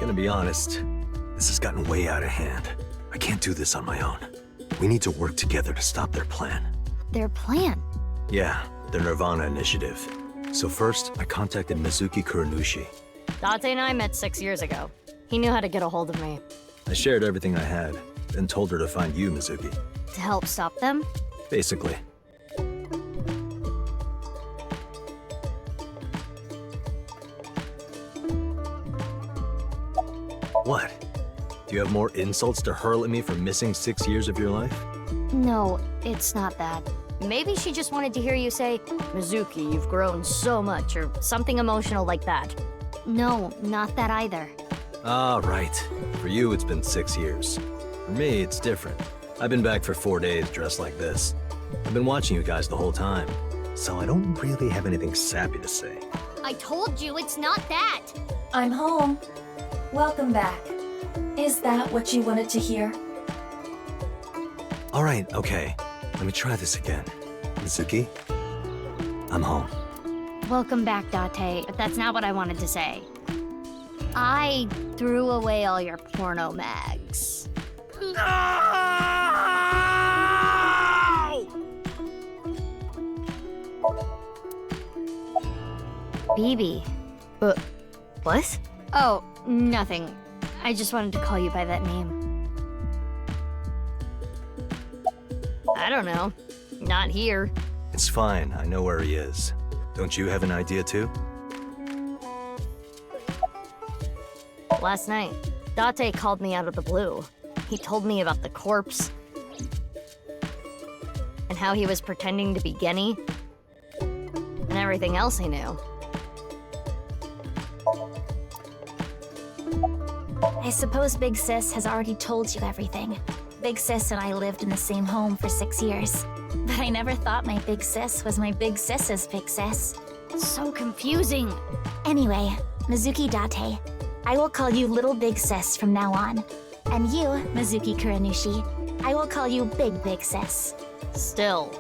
Gonna be honest, this has gotten way out of hand. I can't do this on my own. We need to work together to stop their plan. Their plan? Yeah, their Nirvana initiative. So first, I contacted Mizuki Kuranushi. Date and I met 6 years ago. He knew how to get a hold of me. I shared everything I had, then told her to find you, Mizuki. To help stop them? Basically. What? Do you have more insults to hurl at me for missing 6 years of your life? No, it's not that. Maybe she just wanted to hear you say, Mizuki, you've grown so much, or something emotional like that. No, not that either. Ah, right. For you, it's been 6 years. For me, it's different. I've been back for 4 days dressed like this. I've been watching you guys the whole time, so I don't really have anything sappy to say. I told you it's not that! I'm home. Welcome back. Is that what you wanted to hear? All right, okay. Let me try this again. Mizuki, I'm home. Welcome back, Date, but that's not what I wanted to say. I threw away all your porno mags. BB. What? Oh, nothing. I just wanted to call you by that name. I don't know. Not here. It's fine, I know where he is. Don't you have an idea too? Last night, Date called me out of the blue. He told me about the corpse, and how he was pretending to be Genny, and everything else he knew. I suppose Big Sis has already told you everything. Big Sis and I lived in the same home for 6 years. But I never thought my Big Sis was my Big Sis's Big Sis. So confusing. Anyway, Mizuki Date, I will call you Little Big Sis from now on. And you, Mizuki Kuranushi, I will call you Big Sis. Still,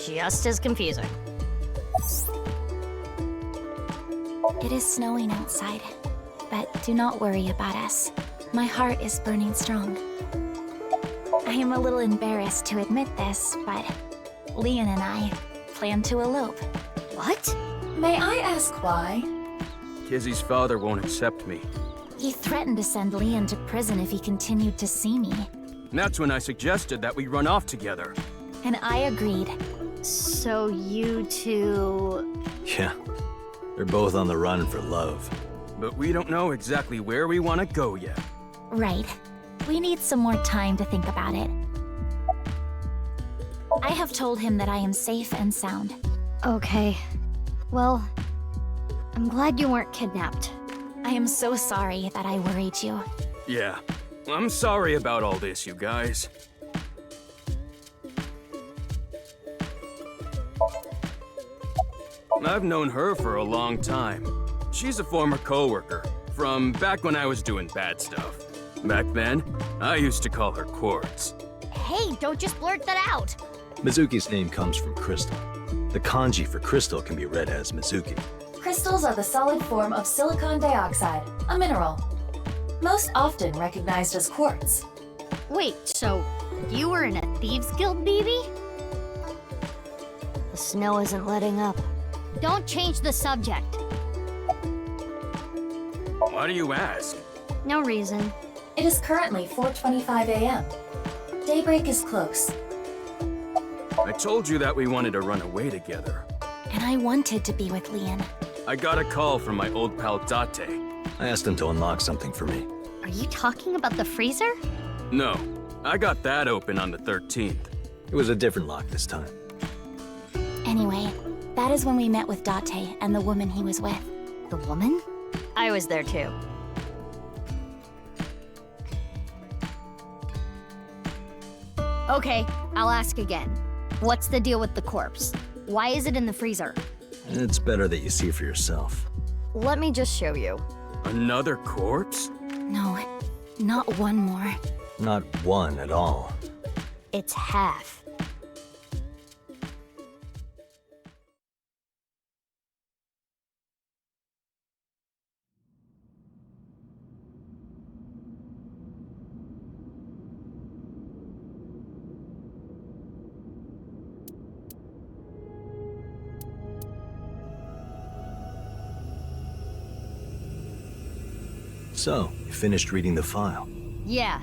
just as confusing. It is snowing outside, but do not worry about us. My heart is burning strong. I am a little embarrassed to admit this, but Leon and I plan to elope. What? May I ask why? Kizzy's father won't accept me. He threatened to send Leon to prison if he continued to see me. And that's when I suggested that we run off together. And I agreed. So you two... Yeah, they're both on the run for love. But we don't know exactly where we want to go yet. Right. We need some more time to think about it. I have told him that I am safe and sound. Okay. Well, I'm glad you weren't kidnapped. I am so sorry that I worried you. Yeah, I'm sorry about all this, you guys. I've known her for a long time. She's a former coworker from back when I was doing bad stuff. Back then, I used to call her Quartz. Hey, don't just blurt that out! Mizuki's name comes from crystal. The kanji for crystal can be read as Mizuki. Crystals are the solid form of silicon dioxide, a mineral. Most often recognized as quartz. Wait, so you were in a Thieves Guild, BB? The snow isn't letting up. Don't change the subject. Why do you ask? No reason. It is currently 4:25 a.m. Daybreak is close. I told you that we wanted to run away together. And I wanted to be with Leon. I got a call from my old pal Date. I asked him to unlock something for me. Are you talking about the freezer? No, I got that open on the 13th. It was a different lock this time. Anyway, that is when we met with Date and the woman he was with. The woman? I was there too. Okay, I'll ask again. What's the deal with the corpse? Why is it in the freezer? It's better that you see for yourself. Let me just show you. Another corpse? No, not one more. Not one at all. It's half. So, you finished reading the file. Yeah.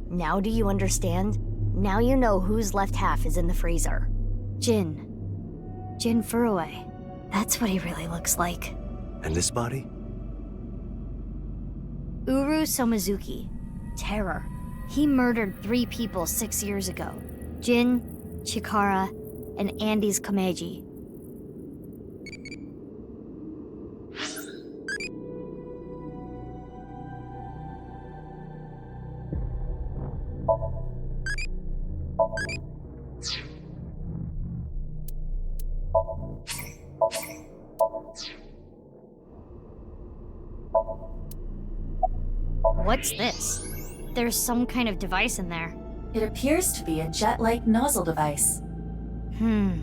Now do you understand? Now you know whose left half is in the freezer. Jin. Jin Furue. That's what he really looks like. And this body? Uru Somizuki. Terror. He murdered 3 people 6 years ago. Jin, Chikara, and Andy's Komeiji. What's this? There's some kind of device in there. It appears to be a jet-like nozzle device. The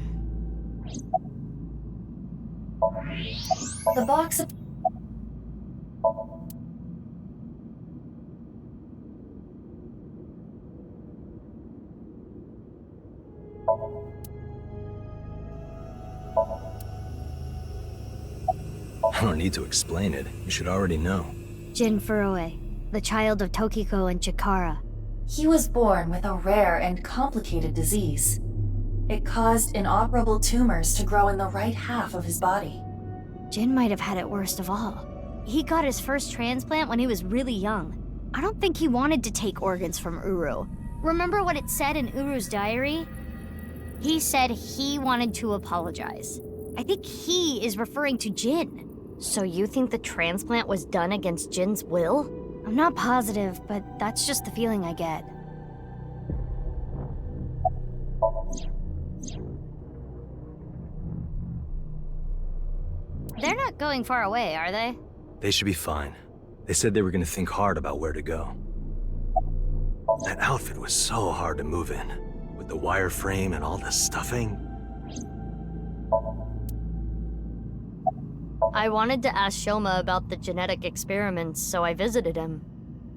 box of... I don't need to explain it. You should already know. Jin Furue, the child of Tokiko and Chikara. He was born with a rare and complicated disease. It caused inoperable tumors to grow in the right half of his body. Jin might have had it worst of all. He got his first transplant when he was really young. I don't think he wanted to take organs from Uru. Remember what it said in Uru's diary? He said he wanted to apologize. I think he is referring to Jin. So you think the transplant was done against Jin's will? I'm not positive, but that's just the feeling I get. They're not going far away, are they? They should be fine. They said they were gonna think hard about where to go. That outfit was so hard to move in, with the wireframe and all the stuffing. I wanted to ask Shoma about the genetic experiments, so I visited him.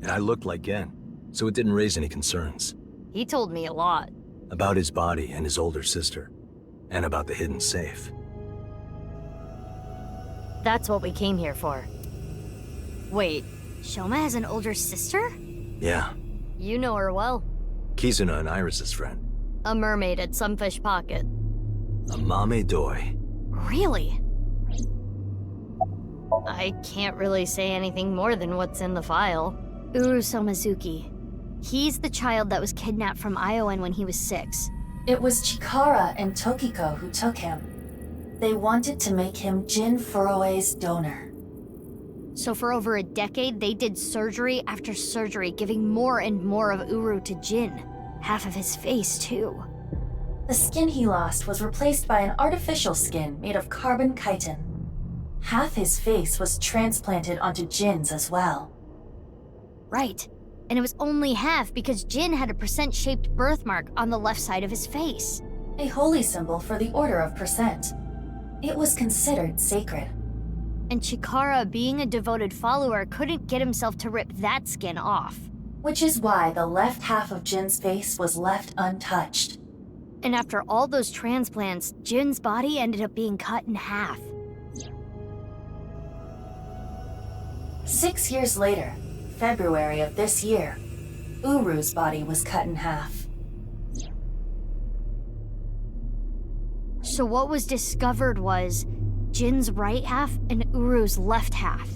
And I looked like Gen, so it didn't raise any concerns. He told me a lot. About his body and his older sister, and about the hidden safe. That's what we came here for. Wait, Shoma has an older sister? Yeah, You know her well. Kizuna and Iris's friend. A mermaid at Sunfish Pocket. A mame doi. Really? I can't really say anything more than what's in the file. Uru Somizuki. He's the child that was kidnapped from Iowan when he was 6. It was Chikara and Tokiko who took him. They wanted to make him Jin Furue's donor. So for over a decade, they did surgery after surgery, giving more and more of Uru to Jin. Half of his face, too. The skin he lost was replaced by an artificial skin made of carbon chitin. Half his face was transplanted onto Jin's as well. Right. And it was only half because Jin had a percent-shaped birthmark on the left side of his face. A holy symbol for the Order of Percent. It was considered sacred. And Chikara, being a devoted follower, couldn't get himself to rip that skin off. Which is why the left half of Jin's face was left untouched. And after all those transplants, Jin's body ended up being cut in half. 6 years later, February of this year, Uru's body was cut in half. So what was discovered was Jin's right half and Uru's left half.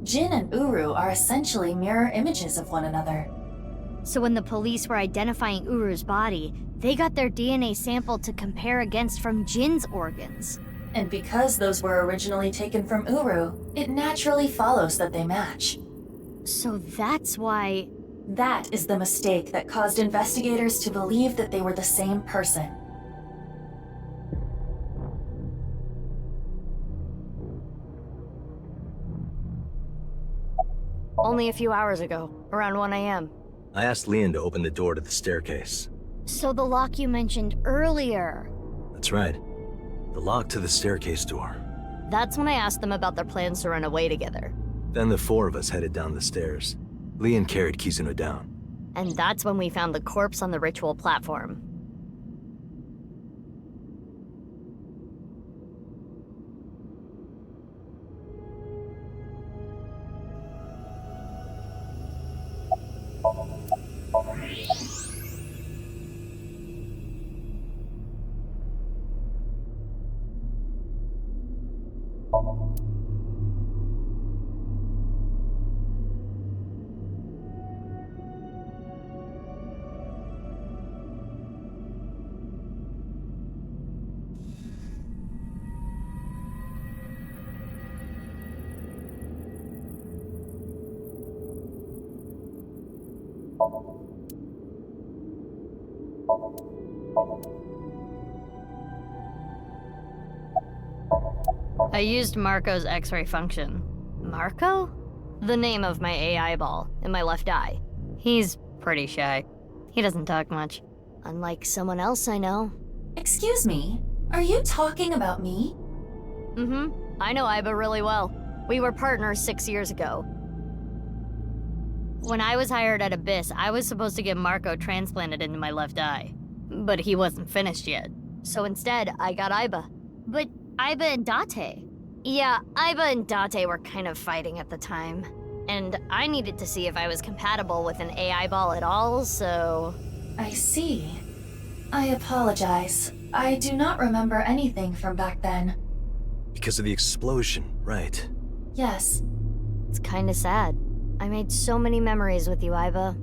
Jin and Uru are essentially mirror images of one another. So when the police were identifying Uru's body, they got their DNA sample to compare against from Jin's organs. And because those were originally taken from Uru, it naturally follows that they match. So that's why... That is the mistake that caused investigators to believe that they were the same person. Only a few hours ago, around 1 a.m. I asked Leon to open the door to the staircase. So the lock you mentioned earlier. That's right. The lock to the staircase door. That's when I asked them about their plans to run away together. Then the 4 of us headed down the stairs. Leon carried Kizuna down. And that's when we found the corpse on the ritual platform. I used Marco's X-ray function. Marco? The name of my AI ball in my left eye. He's pretty shy. He doesn't talk much. Unlike someone else I know. Excuse me, are you talking about me? Mm-hmm. I know Iba really well. We were partners 6 years ago. When I was hired at Abyss, I was supposed to get Marco transplanted into my left eye. But he wasn't finished yet. So instead, I got Iba. But Iba and Date? Yeah, Iba and Date were kind of fighting at the time. And I needed to see if I was compatible with an AI ball at all, so... I see. I apologize. I do not remember anything from back then. Because of the explosion, right? Yes. It's kinda sad. I made so many memories with you, Iba.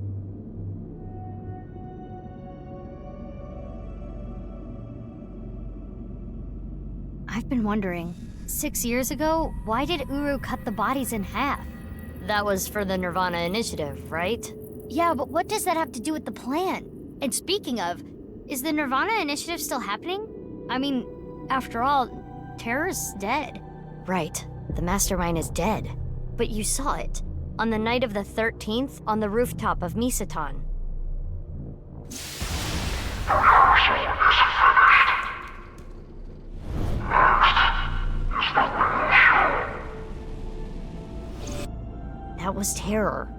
I've been wondering, 6 years ago, why did Uru cut the bodies in half? That was for the Nirvana initiative, right? Yeah, but what does that have to do with the plan? And speaking of, is the Nirvana initiative still happening? I mean, after all, Terror's dead. Right, the mastermind is dead. But you saw it, on the night of the 13th, on the rooftop of Misaton. That was Terror.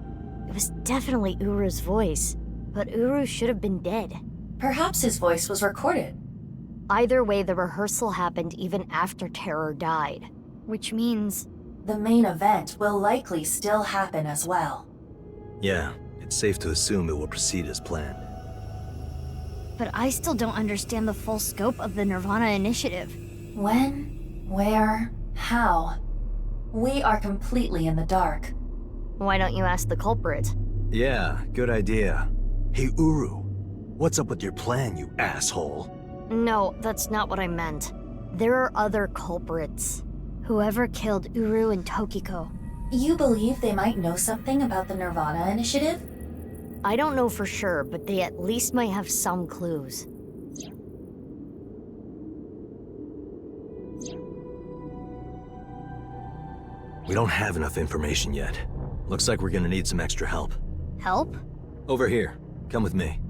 It was definitely Uru's voice, but Uru should have been dead. Perhaps his voice was recorded. Either way, the rehearsal happened even after Terror died. Which means... the main event will likely still happen as well. Yeah, it's safe to assume it will proceed as planned. But I still don't understand the full scope of the Nirvana initiative. When? Where? How? We are completely in the dark. Why don't you ask the culprit? Yeah, good idea. Hey, Uru, what's up with your plan, you asshole? No, that's not what I meant. There are other culprits. Whoever killed Uru and Tokiko. You believe they might know something about the Nirvana initiative? I don't know for sure, but they at least might have some clues. We don't have enough information yet. Looks like we're gonna need some extra help. Help? Over here. Come with me.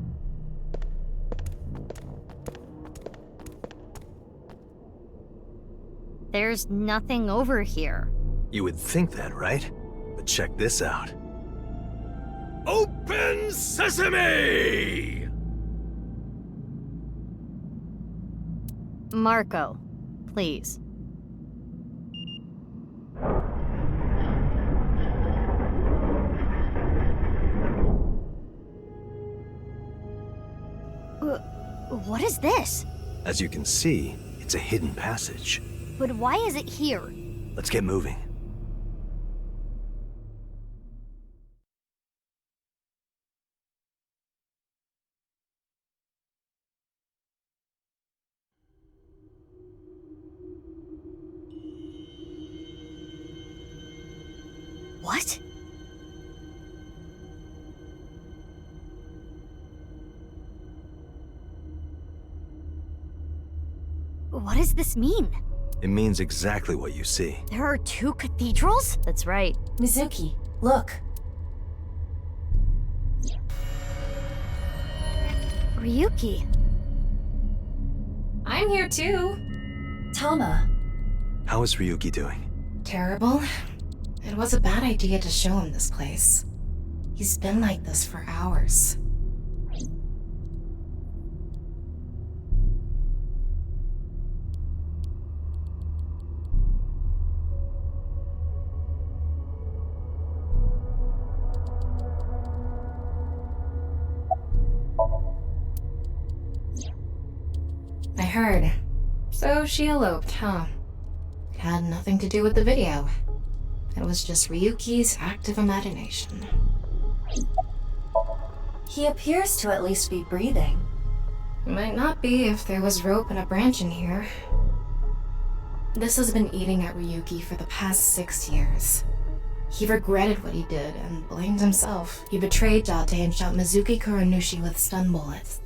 There's nothing over here. You would think that, right? But check this out. Open sesame! Marco, please. What is this? As you can see, it's a hidden passage. But why is it here? Let's get moving. What? What does this mean? It means exactly what you see. There are 2 cathedrals? That's right. Mizuki, look. Ryuki. I'm here too. Tama. How is Ryuki doing? Terrible. It was a bad idea to show him this place. He's been like this for hours. I heard. So she eloped, huh? It had nothing to do with the video. It was just Ryuki's active imagination. He appears to at least be breathing. It might not be if there was rope and a branch in here. This has been eating at Ryuki for the past 6 years. He regretted what he did and blamed himself. He betrayed Date and shot Mizuki Kuranushi with stun bullets.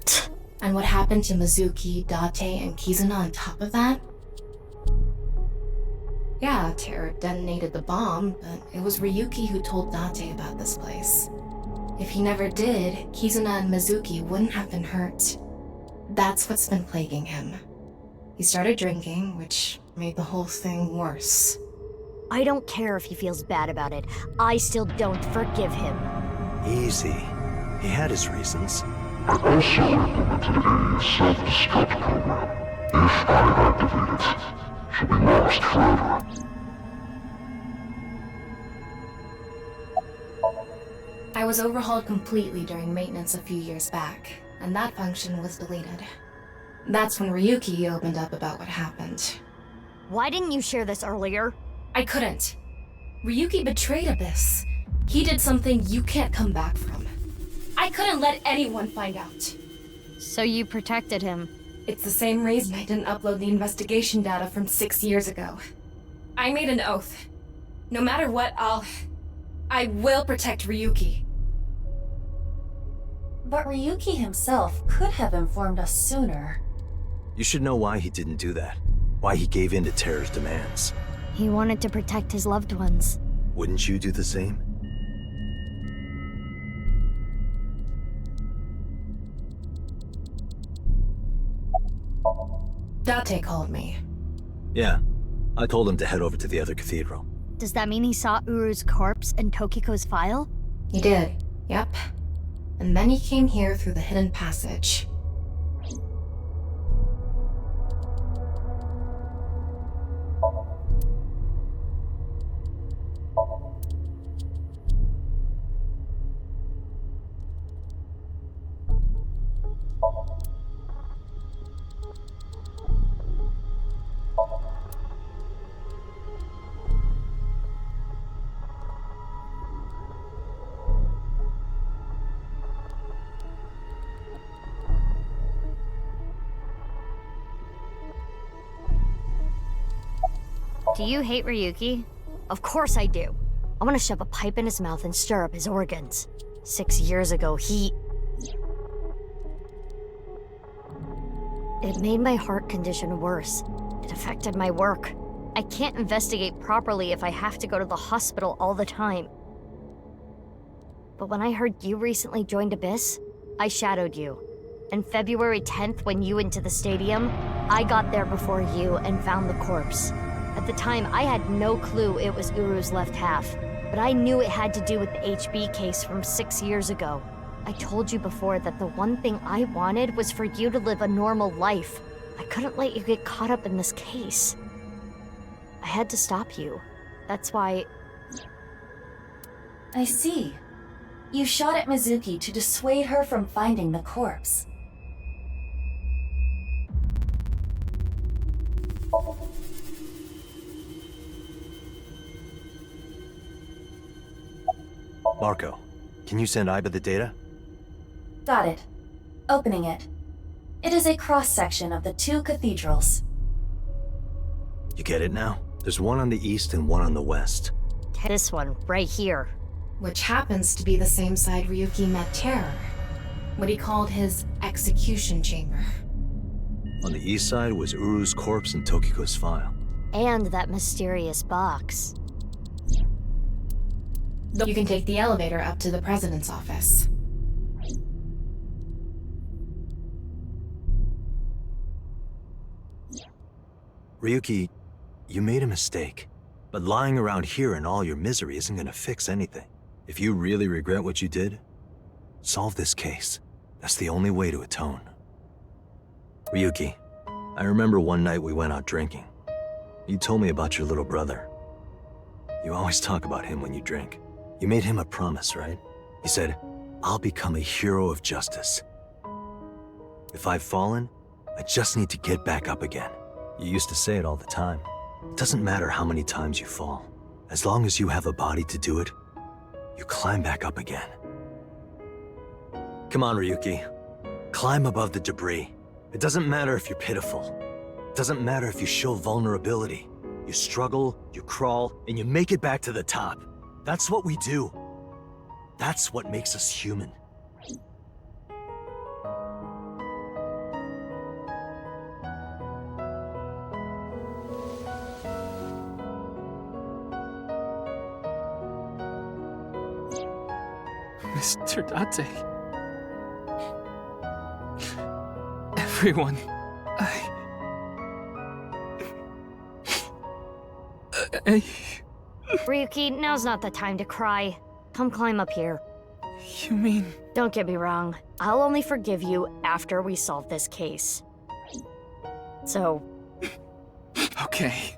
And what happened to Mizuki, Date, and Kizuna on top of that? Yeah, Terra detonated the bomb, but it was Ryuki who told Date about this place. If he never did, Kizuna and Mizuki wouldn't have been hurt. That's what's been plaguing him. He started drinking, which made the whole thing worse. I don't care if he feels bad about it. I still don't forgive him. Easy. He had his reasons. I also implemented a self-destruct program. If I activate it, she'll be lost forever. I was overhauled completely during maintenance a few years back, and that function was deleted. That's when Ryuki opened up about what happened. Why didn't you share this earlier? I couldn't. Ryuki betrayed Abyss. He did something you can't come back from. I couldn't let anyone find out. So you protected him? It's the same reason I didn't upload the investigation data from 6 years ago. I made an oath. No matter what, I will protect Ryuki. But Ryuki himself could have informed us sooner. You should know why he didn't do that. Why he gave in to Terra's demands. He wanted to protect his loved ones. Wouldn't you do the same? Date called me. Yeah. I told him to head over to the other cathedral. Does that mean he saw Uru's corpse in Tokiko's file? He did, yep. And then he came here through the hidden passage. Do you hate Ryuki? Of course I do. I want to shove a pipe in his mouth and stir up his organs. 6 years ago, It made my heart condition worse. It affected my work. I can't investigate properly if I have to go to the hospital all the time. But when I heard you recently joined Abyss, I shadowed you. And February 10th, when you went to the stadium, I got there before you and found the corpse. At the time, I had no clue it was Uru's left half, but I knew it had to do with the HB case from 6 years ago. I told you before that the one thing I wanted was for you to live a normal life. I couldn't let you get caught up in this case. I had to stop you. That's why... I see. You shot at Mizuki to dissuade her from finding the corpse. Marco, can you send Iba the data? Got it. Opening it. It is a cross-section of the 2 cathedrals. You get it now? There's one on the east and one on the west. This one, right here. Which happens to be the same side Ryuki met Terror. What he called his execution chamber. On the east side was Uru's corpse and Tokiko's file. And that mysterious box. You can take the elevator up to the president's office. Ryuki, you made a mistake. But lying around here in all your misery isn't gonna fix anything. If you really regret what you did, solve this case. That's the only way to atone. Ryuki, I remember one night we went out drinking. You told me about your little brother. You always talk about him when you drink. You made him a promise, right? You said, I'll become a hero of justice. If I've fallen, I just need to get back up again. You used to say it all the time. It doesn't matter how many times you fall. As long as you have a body to do it, you climb back up again. Come on, Ryuki. Climb above the debris. It doesn't matter if you're pitiful. It doesn't matter if you show vulnerability. You struggle, you crawl, and you make it back to the top. That's what we do. That's what makes us human. Mr. Date. Everyone, Ryuki, now's not the time to cry. Come climb up here. You mean... Don't get me wrong. I'll only forgive you after we solve this case. So... Okay.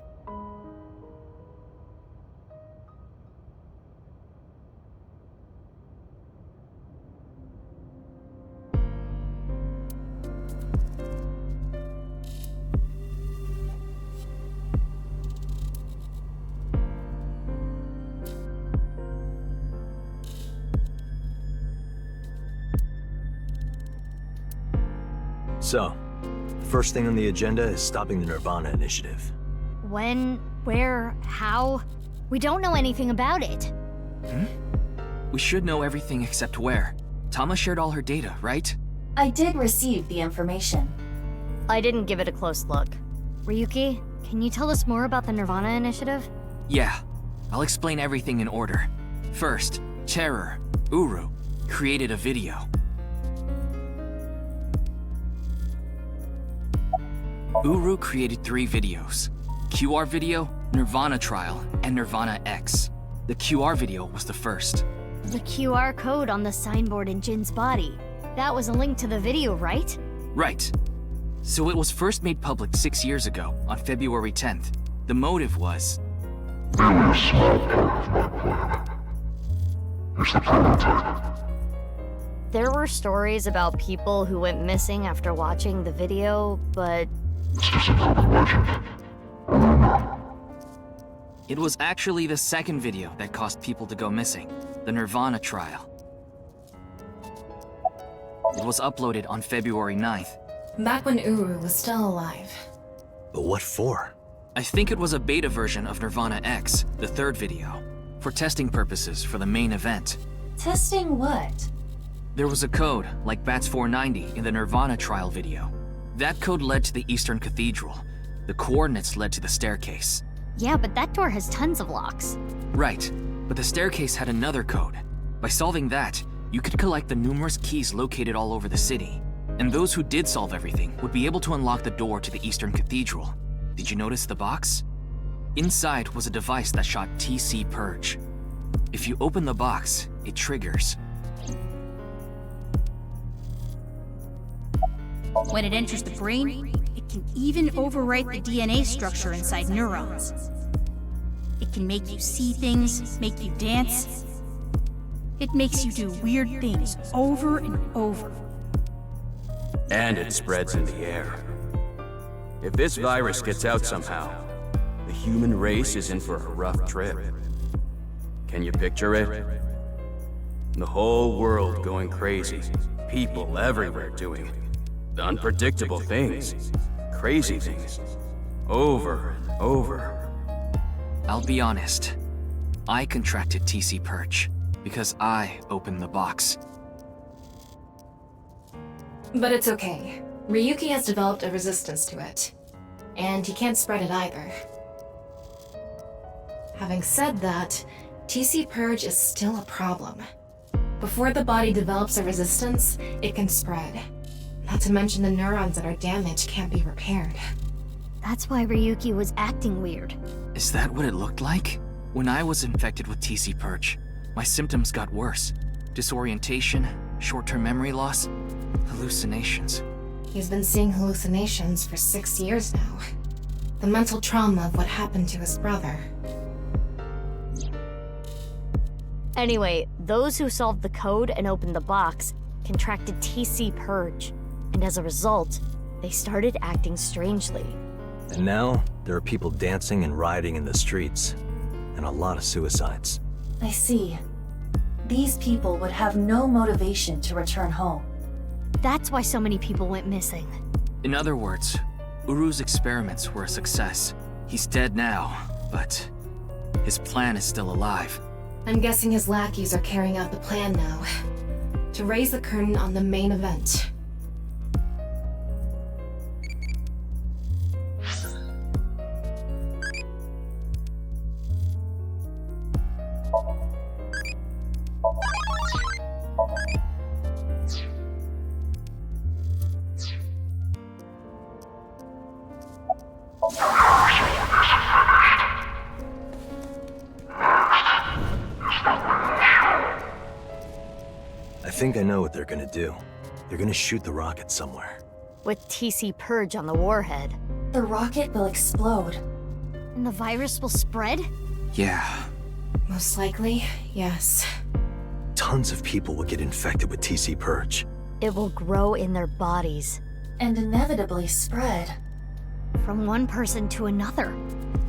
So, the first thing on the agenda is stopping the Nirvana initiative. When, where, how? We don't know anything about it. We should know everything except where. Tama shared all her data, right? I did receive the information. I didn't give it a close look. Ryuki, can you tell us more about the Nirvana initiative? Yeah. I'll explain everything in order. First, Terror, Uru, created a video. Uru created 3 videos. QR video, Nirvana trial, and Nirvana X. The QR video was the first. The QR code on the signboard in Jin's body. That was a link to the video, right? Right. So it was first made public 6 years ago, on February 10th. The motive was... Merely a small part of my plan. It's the prototype. There were stories about people who went missing after watching the video, but... It's just an urban legend. It was actually the second video that caused people to go missing, the Nirvana trial. It was uploaded on February 9th. Back when Uru was still alive. But what for? I think it was a beta version of Nirvana X, the third video, for testing purposes for the main event. Testing what? There was a code, like BATS 490 in the Nirvana trial video. That code led to the Eastern Cathedral. The coordinates led to the staircase. Yeah, but that door has tons of locks. Right, but the staircase had another code. By solving that, you could collect the numerous keys located all over the city. And those who did solve everything would be able to unlock the door to the Eastern Cathedral. Did you notice the box? Inside was a device that shot TC Purge. If you open the box, it triggers. When it enters the brain, it can even overwrite the DNA structure inside neurons. It can make you see things, make you dance. It makes you do weird things over and over. And it spreads in the air. If this virus gets out somehow, the human race is in for a rough trip. Can you picture it? The whole world going crazy. People everywhere doing unpredictable things. Crazy things. Over and over. I'll be honest. I contracted TC Purge because I opened the box. But it's okay. Ryuki has developed a resistance to it. And he can't spread it either. Having said that, TC Purge is still a problem. Before the body develops a resistance, it can spread. Not to mention the neurons that are damaged can't be repaired. That's why Ryuki was acting weird. Is that what it looked like? When I was infected with TC Purge, my symptoms got worse. Disorientation, short-term memory loss, hallucinations. He's been seeing hallucinations for 6 years now. The mental trauma of what happened to his brother. Anyway, those who solved the code and opened the box contracted TC Purge. And as a result, they started acting strangely. And now, there are people dancing and rioting in the streets. And a lot of suicides. I see. These people would have no motivation to return home. That's why so many people went missing. In other words, Uru's experiments were a success. He's dead now, but his plan is still alive. I'm guessing his lackeys are carrying out the plan now. To raise the curtain on the main event. I think I know what they're gonna do. They're gonna shoot the rocket somewhere. With TC Purge on the warhead. The rocket will explode. And the virus will spread? Yeah. Most likely, yes. Tons of people will get infected with TC Purge. It will grow in their bodies. And inevitably spread. From one person to another.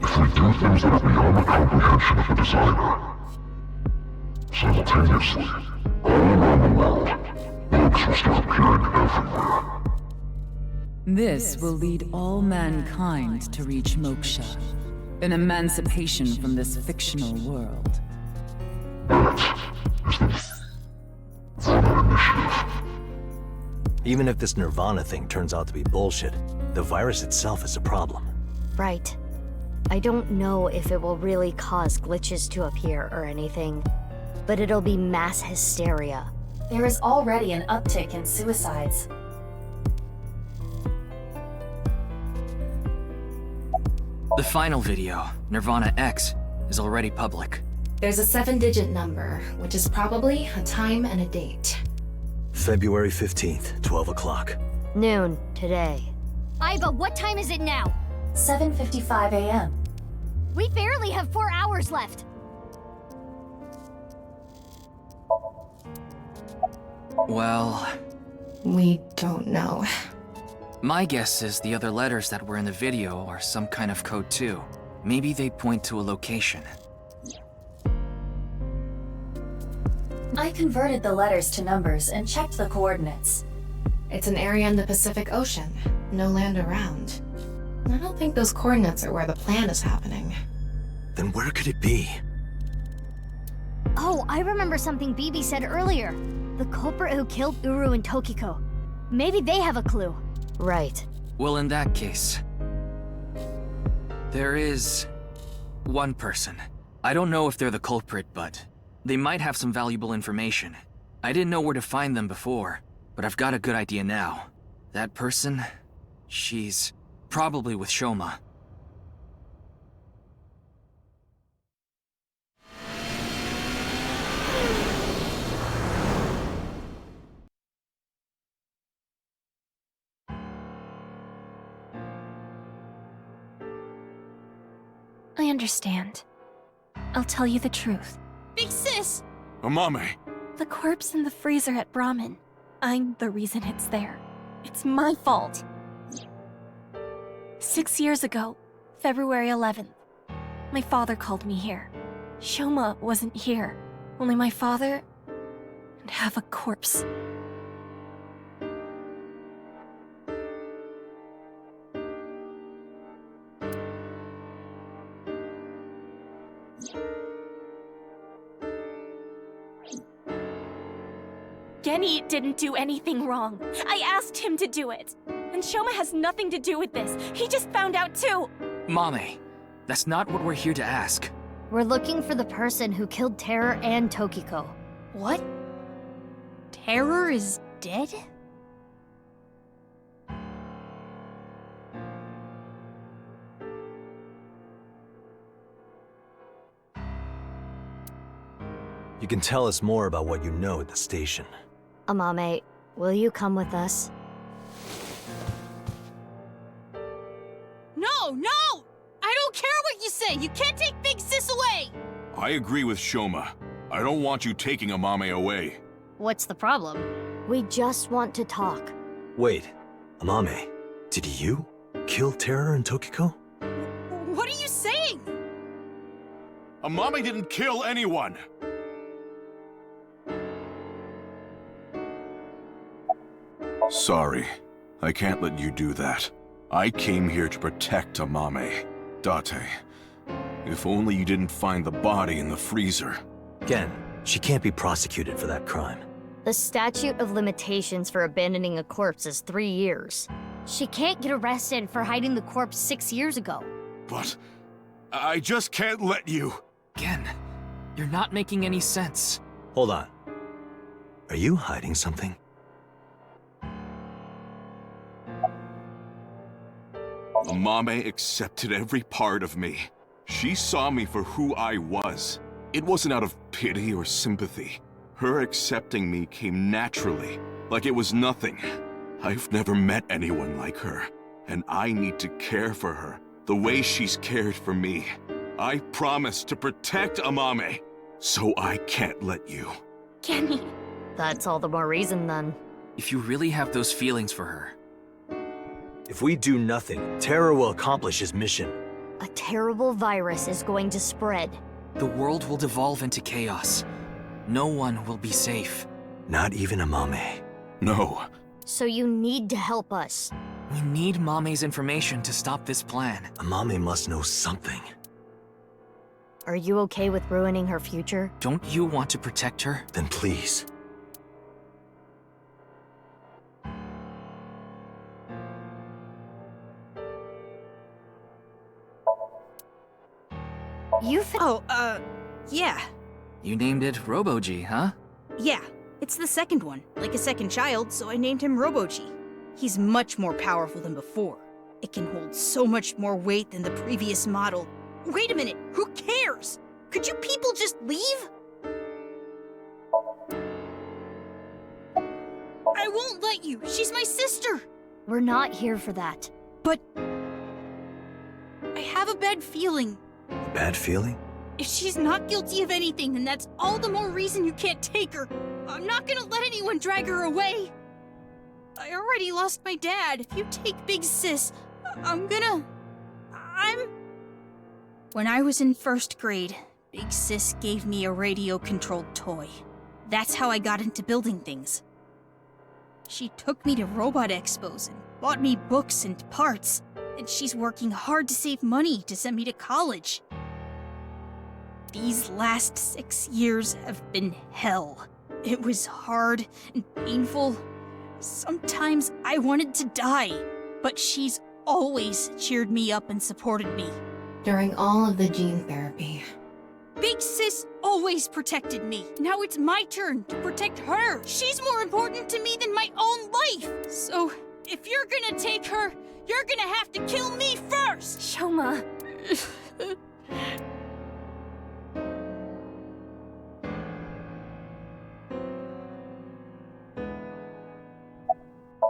If we do things that are beyond the comprehension of a designer, simultaneously, all around the world, bugs will start appearing everywhere. This will lead all mankind to reach moksha, an emancipation from this fictional world. Even if this Nirvana thing turns out to be bullshit, the virus itself is a problem. Right. I don't know if it will really cause glitches to appear or anything, but it'll be mass hysteria. There is already an uptick in suicides. The final video, Nirvana X, is already public. There's a 7-digit number, which is probably a time and a date. February 15th, 12 o'clock. Noon, today. Iva, what time is it now? 7:55 a.m. We barely have 4 hours left. Well... We don't know. My guess is the other letters that were in the video are some kind of code too. Maybe they point to a location. I converted the letters to numbers and checked the coordinates. It's an area in the Pacific Ocean. No land around. I don't think those coordinates are where the plan is happening. Then where could it be? Oh, I remember something Bibi said earlier. The culprit who killed Uru and Tokiko. Maybe they have a clue. Right. Well, in that case... there is... one person. I don't know if they're the culprit, but... they might have some valuable information. I didn't know where to find them before, but I've got a good idea now. That person... she's... probably with Shoma. I understand. I'll tell you the truth. Big sis! Amame! The corpse in the freezer at Brahmin. I'm the reason it's there. It's my fault. 6 years ago, February 11th, my father called me here. Shoma wasn't here. Only my father and half a corpse. Genny didn't do anything wrong. I asked him to do it. And Shoma has nothing to do with this. He just found out too. Mame, that's not what we're here to ask. We're looking for the person who killed Terror and Tokiko. What? Terror is dead? You can tell us more about what you know at the station. Amame, will you come with us? No, no! I don't care what you say! You can't take Big Sis away! I agree with Shoma. I don't want you taking Amame away. What's the problem? We just want to talk. Wait, Amame, did you kill Terror and Tokiko? What are you saying? Amame didn't kill anyone! Sorry, I can't let you do that. I came here to protect Amame. Date, if only you didn't find the body in the freezer. Again, she can't be prosecuted for that crime. The statute of limitations for abandoning a corpse is 3 years. She can't get arrested for hiding the corpse 6 years ago. But I just can't let you. Again, you're not making any sense. Hold on. Are you hiding something? Amame accepted every part of me. She saw me for who I was. It wasn't out of pity or sympathy. Her accepting me came naturally, like it was nothing. I've never met anyone like her, and I need to care for her the way she's cared for me. I promised to protect Amame, so I can't let you. Kenny. That's all the more reason then. If you really have those feelings for her. If we do nothing, Terror will accomplish his mission. A terrible virus is going to spread. The world will devolve into chaos. No one will be safe. Not even Amame. No. So you need to help us. We need Mame's information to stop this plan. Amame must know something. Are you okay with ruining her future? Don't you want to protect her? Then please. Yeah. You named it Robo-G, huh? Yeah. It's the second one, like a second child, so I named him Robo-G. He's much more powerful than before. It can hold so much more weight than the previous model. Wait a minute, who cares? Could you people just leave? I won't let you. She's my sister. We're not here for that. But I have a bad feeling. Bad feeling? If she's not guilty of anything, then that's all the more reason you can't take her. I'm not gonna let anyone drag her away. I already lost my dad. If you take Big Sis, When I was in first grade, Big Sis gave me a radio-controlled toy. That's how I got into building things. She took me to Robot Expos and bought me books and parts, and she's working hard to save money to send me to college. These last 6 years have been hell. It was hard and painful. Sometimes I wanted to die, but she's always cheered me up and supported me. During all of the gene therapy, Big Sis always protected me. Now it's my turn to protect her. She's more important to me than my own life. So, if you're gonna take her, you're gonna have to kill me first! Shoma.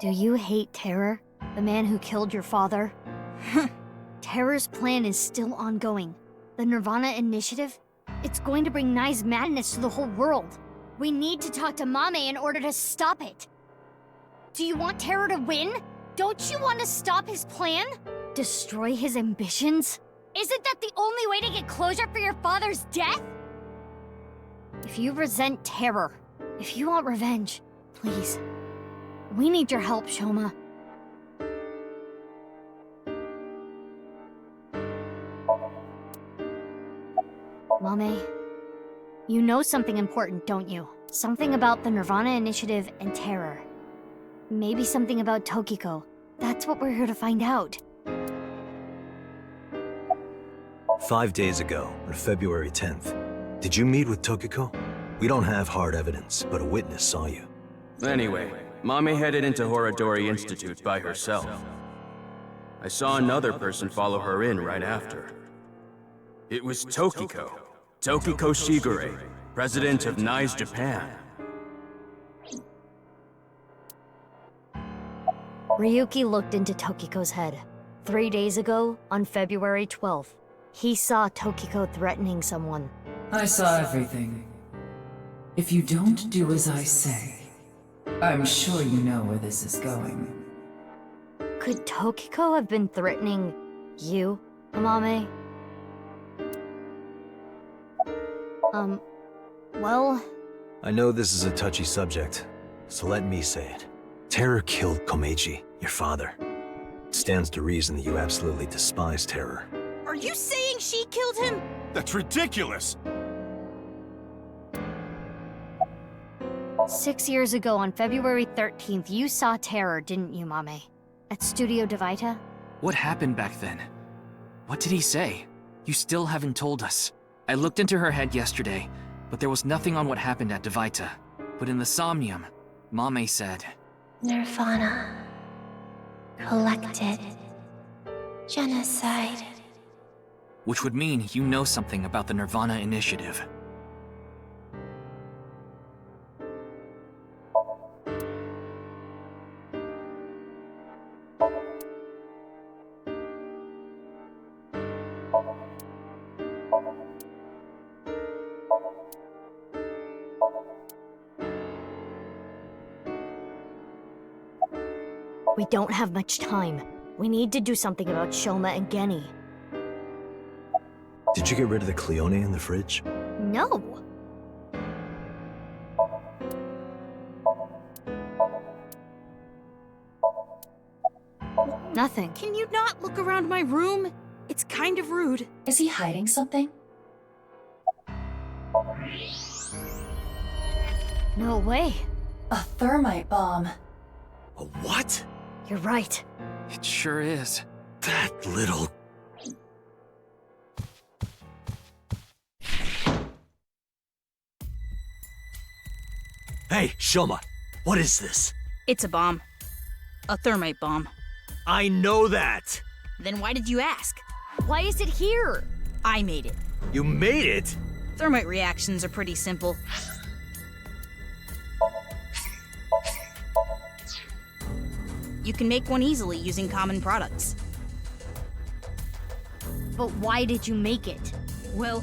Do you hate Terror? The man who killed your father? Terror's plan is still ongoing. The Nirvana initiative? It's going to bring Nai's madness to the whole world. We need to talk to Mame in order to stop it. Do you want Terror to win? Don't you want to stop his plan? Destroy his ambitions? Isn't that the only way to get closure for your father's death? If you resent Terror, if you want revenge, please. We need your help, Shoma. Mame, you know something important, don't you? Something about the Nirvana Initiative and Terror. Maybe something about Tokiko. That's what we're here to find out. 5 days ago, on February 10th, did you meet with Tokiko? We don't have hard evidence, but a witness saw you. Anyway, Mame headed into Horadori Institute by herself. I saw another person follow her in right after. It was Tokiko. Tokiko Shigure, president of Nai's Japan. Ryuki looked into Tokiko's head. 3 days ago, on February 12th, he saw Tokiko threatening someone. I saw everything. If you don't do as I say, I'm sure you know where this is going. Could Tokiko have been threatening you, Amame? Well... I know this is a touchy subject, so let me say it. Terror killed Komeiji, your father. It stands to reason that you absolutely despise Terror. Are you saying she killed him? That's ridiculous! 6 years ago on February 13th, you saw Terror, didn't you, Mame? At Studio Devita? What happened back then? What did he say? You still haven't told us. I looked into her head yesterday, but there was nothing on what happened at Devita. But in the Somnium, Mame said... Nirvana. Collected. Genocide. Which would mean you know something about the Nirvana initiative. We don't have much time. We need to do something about Shoma and Genny. Did you get rid of the Cleone in the fridge? No! Nothing. Can you not look around my room? It's kind of rude. Is he hiding something? No way. A thermite bomb. A what? You're right. It sure is. That little... Hey, Shoma, what is this? It's a bomb. A thermite bomb. I know that! Then why did you ask? Why is it here? I made it. You made it? Thermite reactions are pretty simple. You can make one easily using common products. But why did you make it? Well,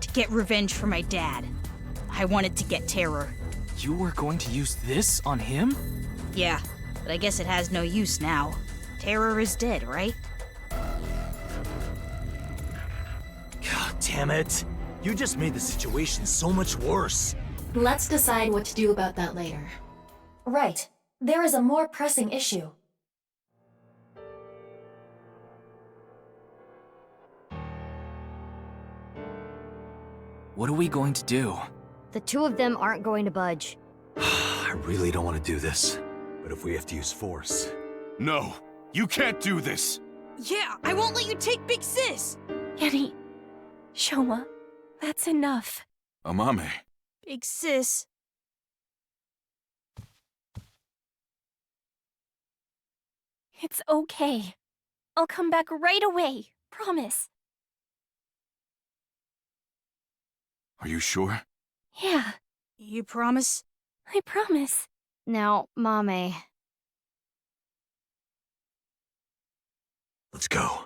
to get revenge for my dad. I wanted to get Terror. You were going to use this on him? Yeah, but I guess it has no use now. Terror is dead, right? God damn it. You just made the situation so much worse. Let's decide what to do about that later. Right. There is a more pressing issue. What are we going to do? The two of them aren't going to budge. I really don't want to do this, but if we have to use force... No, you can't do this! Yeah, I won't let you take Big Sis! Genny. Shoma. That's enough. Amame. Big Sis. It's okay. I'll come back right away. Promise. Are you sure? Yeah, You promise? I promise. Now, Mame. Let's go.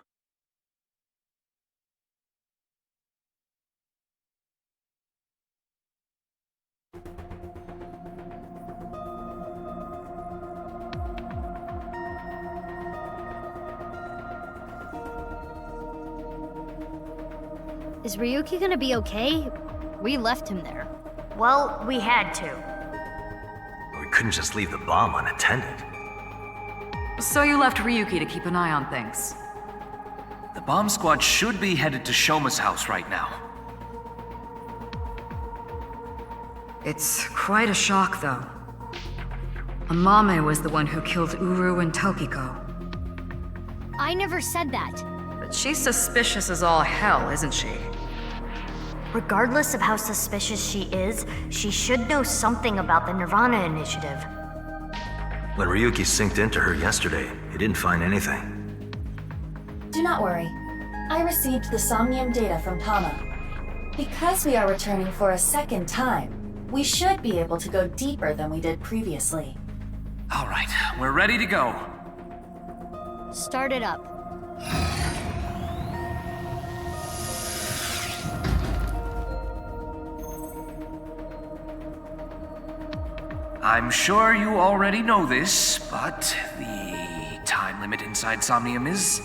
Is Ryuki gonna be okay? We left him there. Well, we had to. We couldn't just leave the bomb unattended. So you left Ryuki to keep an eye on things. The bomb squad should be headed to Shoma's house right now. It's quite a shock, though. Amame was the one who killed Uru and Tokiko. I never said that. But she's suspicious as all hell, isn't she? Regardless of how suspicious she is, she should know something about the Nirvana initiative. When Ryuki synced into her yesterday, he didn't find anything. Do not worry. I received the Somnium data from Tama. Because we are returning for a second time, we should be able to go deeper than we did previously. All right, we're ready to go. Start it up. I'm sure you already know this, but the time limit inside Somnium is...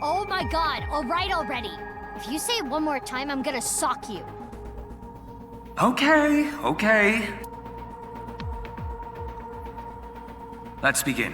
Oh my god, alright already. If you say it one more time, I'm gonna sock you. Okay. Let's begin.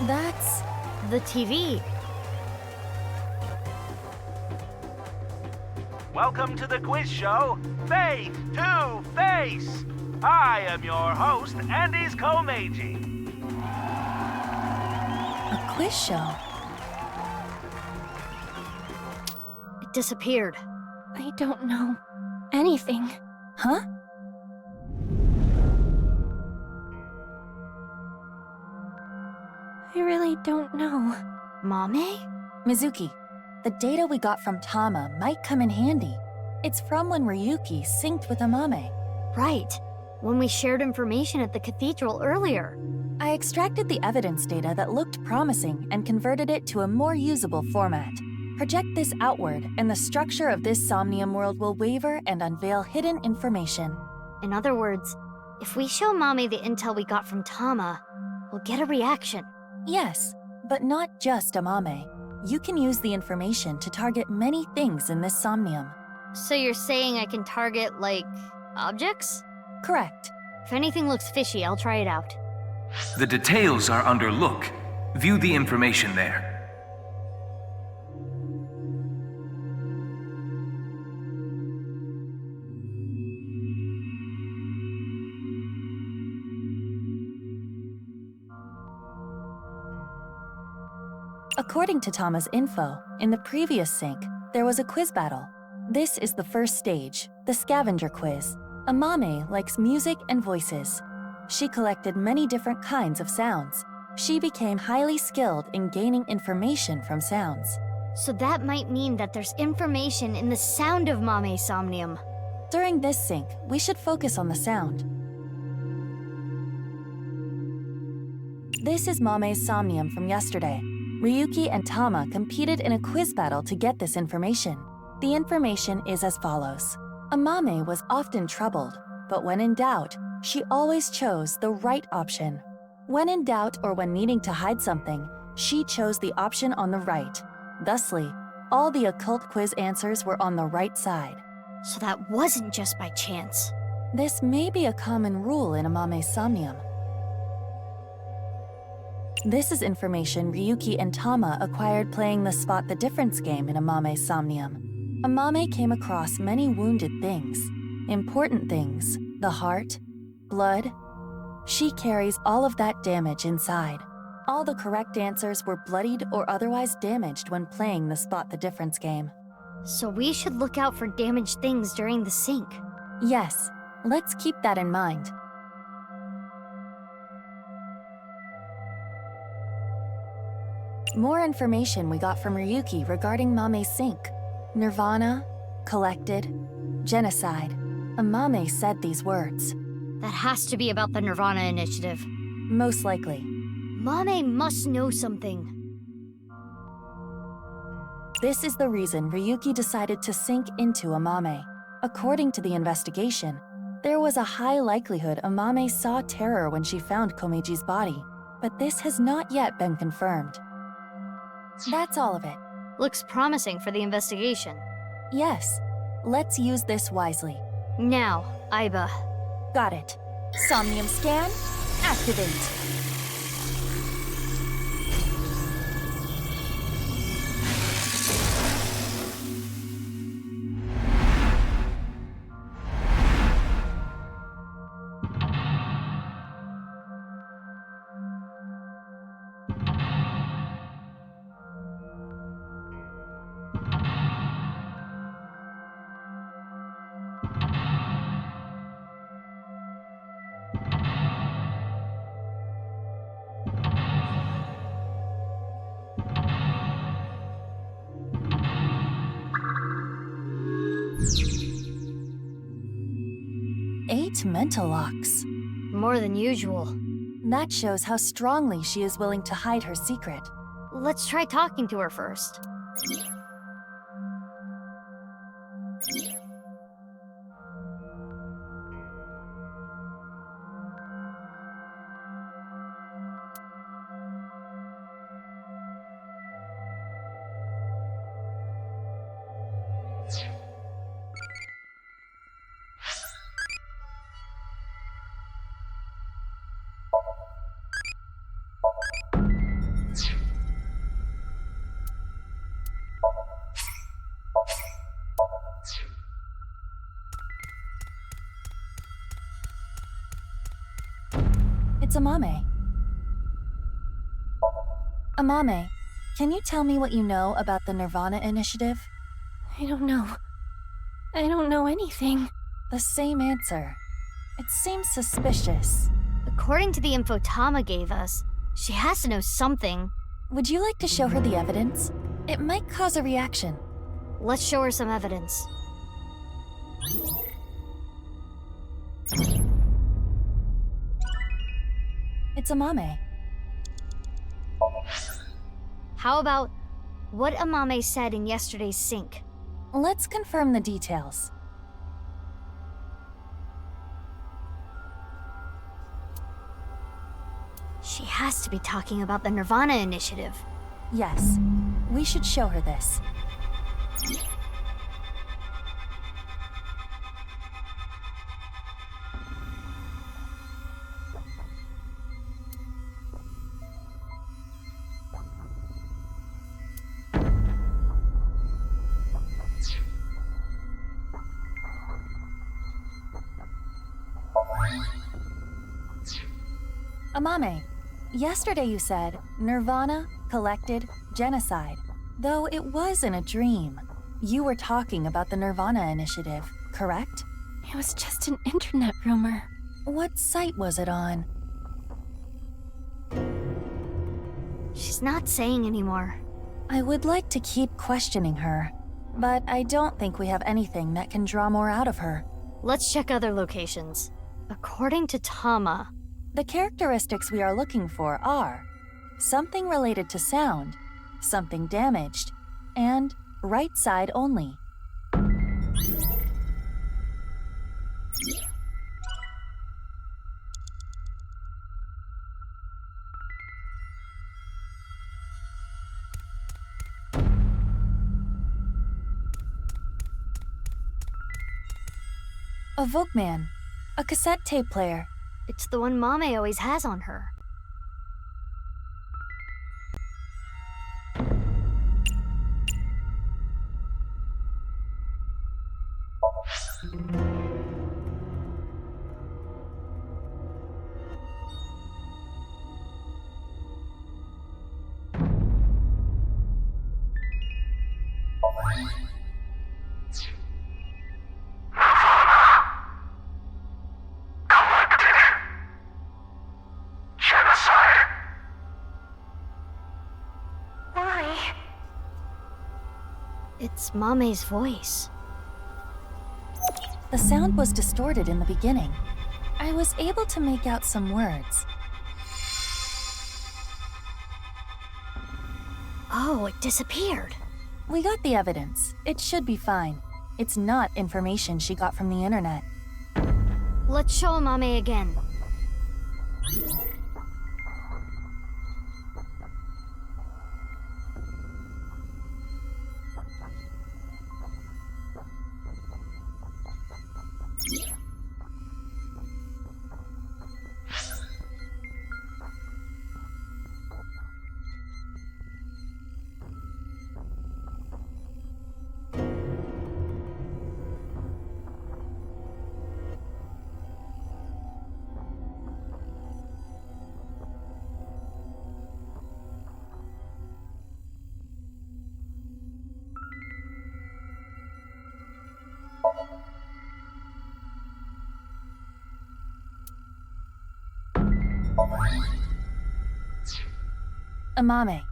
That's the TV. Welcome to the quiz show, Face to Face. I am your host, Andy's Komeiji. a quiz show. It disappeared. I don't know anything. Huh? I really don't know. Mame? Mizuki, the data we got from Tama might come in handy. It's from when Ryuki synced with Amame. Right. When we shared information at the cathedral earlier. I extracted the evidence data that looked promising and converted it to a more usable format. Project this outward, and the structure of this Somnium world will waver and unveil hidden information. In other words, if we show Mame the intel we got from Tama, we'll get a reaction. Yes, but not just Amame. You can use the information to target many things in this Somnium. So you're saying I can target, like, objects? Correct. If anything looks fishy, I'll try it out. The details are under look. View the information there. According to Tama's info, in the previous sync, there was a quiz battle. This is the first stage, the scavenger quiz. Amame likes music and voices. She collected many different kinds of sounds. She became highly skilled in gaining information from sounds. So that might mean that there's information in the sound of Mame's Somnium. During this sync, we should focus on the sound. This is Mame's Somnium from yesterday. Ryuki and Tama competed in a quiz battle to get this information. The information is as follows. Amame was often troubled, but when in doubt, she always chose the right option. When in doubt or when needing to hide something, she chose the option on the right. Thusly, all the occult quiz answers were on the right side. So that wasn't just by chance. This may be a common rule in Amame's Somnium. This is information Ryuki and Tama acquired playing the Spot the Difference game in Amame's Somnium. Amame came across many wounded things, important things, the heart, blood. She carries all of that damage inside. All the correct answers were bloodied or otherwise damaged when playing the Spot the Difference game. So we should look out for damaged things during the sync. Yes, let's keep that in mind. More information we got from Ryuki regarding Mame's sync. Nirvana, collected, genocide. Amame said these words. That has to be about the Nirvana initiative. Most likely. Mame must know something. This is the reason Ryuki decided to sink into Amame. According to the investigation, there was a high likelihood Amame saw terror when she found Komeiji's body, but this has not yet been confirmed. That's all of it. Looks promising for the investigation. Yes. Let's use this wisely. Now, Aiba. Got it. Somnium scan, activate. Mental locks. More than usual. That shows how strongly she is willing to hide her secret. Let's try talking to her first. It's Amame. Amame, can you tell me what you know about the Nirvana initiative? I don't know. I don't know anything. The same answer. It seems suspicious. According to the info Tama gave us, she has to know something. Would you like to show her the evidence? It might cause a reaction. Let's show her some evidence. It's Amame. How about what Amame said in yesterday's sync? Let's confirm the details. She has to be talking about the Nirvana initiative. Yes, we should show her this. Amame, yesterday you said Nirvana, collected, genocide. Though it was in a dream. You were talking about the Nirvana initiative, correct? It was just an internet rumor. What site was it on? She's not saying anymore. I would like to keep questioning her, but I don't think we have anything that can draw more out of her. Let's check other locations. According to Tama, the characteristics we are looking for are something related to sound, something damaged, and right side only. A Volkman, a cassette tape player. It's the one Mame always has on her. It's Mame's voice. The sound was distorted in the beginning. I was able to make out some words. Oh, it disappeared. We got the evidence. It should be fine. It's not information she got from the internet. Let's show Mame again. Amame,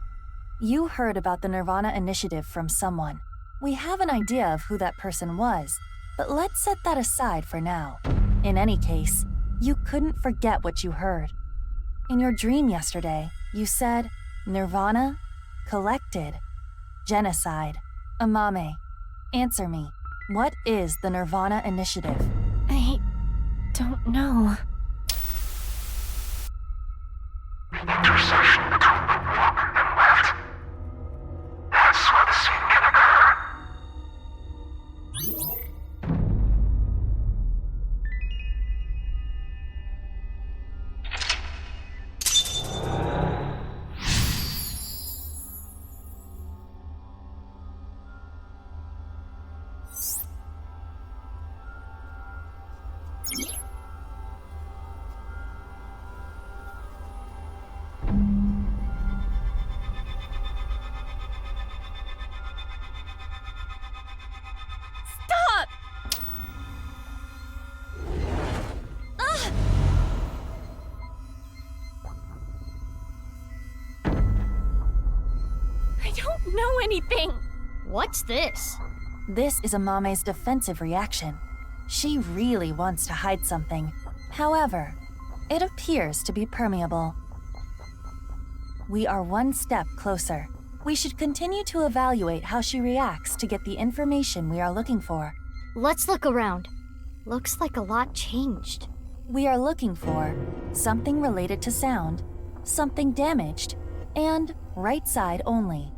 you heard about the Nirvana initiative from someone. We have an idea of who that person was, but let's set that aside for now. In any case, you couldn't forget what you heard. In your dream yesterday, you said, Nirvana, collected, genocide. Amame, answer me. What is the Nirvana initiative? I don't know. Intersection between the warp and left. That's where the scene can occur. anything! What's this? This is Amame's defensive reaction. She really wants to hide something. However, it appears to be permeable. We are one step closer. We should continue to evaluate how she reacts to get the information we are looking for. Let's look around. Looks like a lot changed. We are looking for something related to sound, something damaged, and right side only.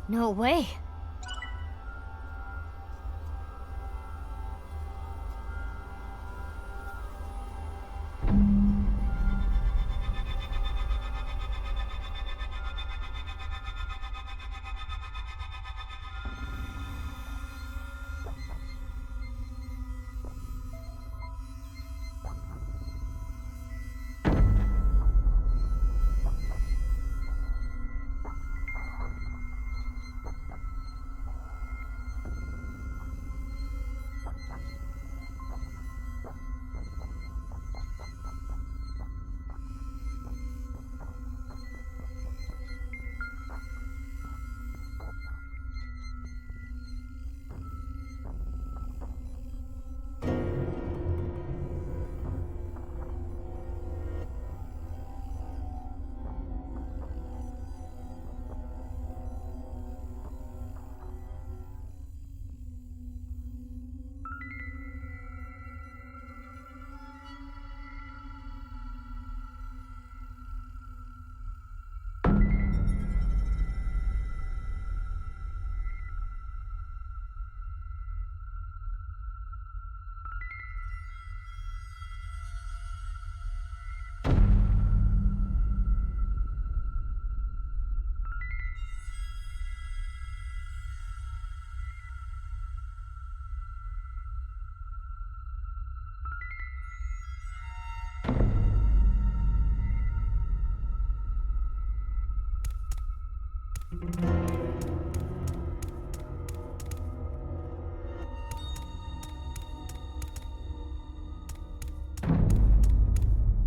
No way.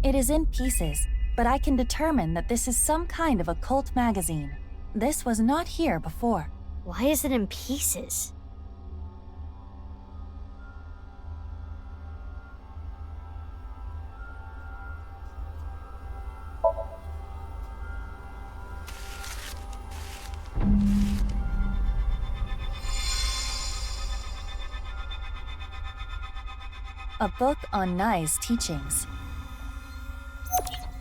It is in pieces, but I can determine that this is some kind of occult magazine. This was not here before. Why is it in pieces? A book on Nai's teachings.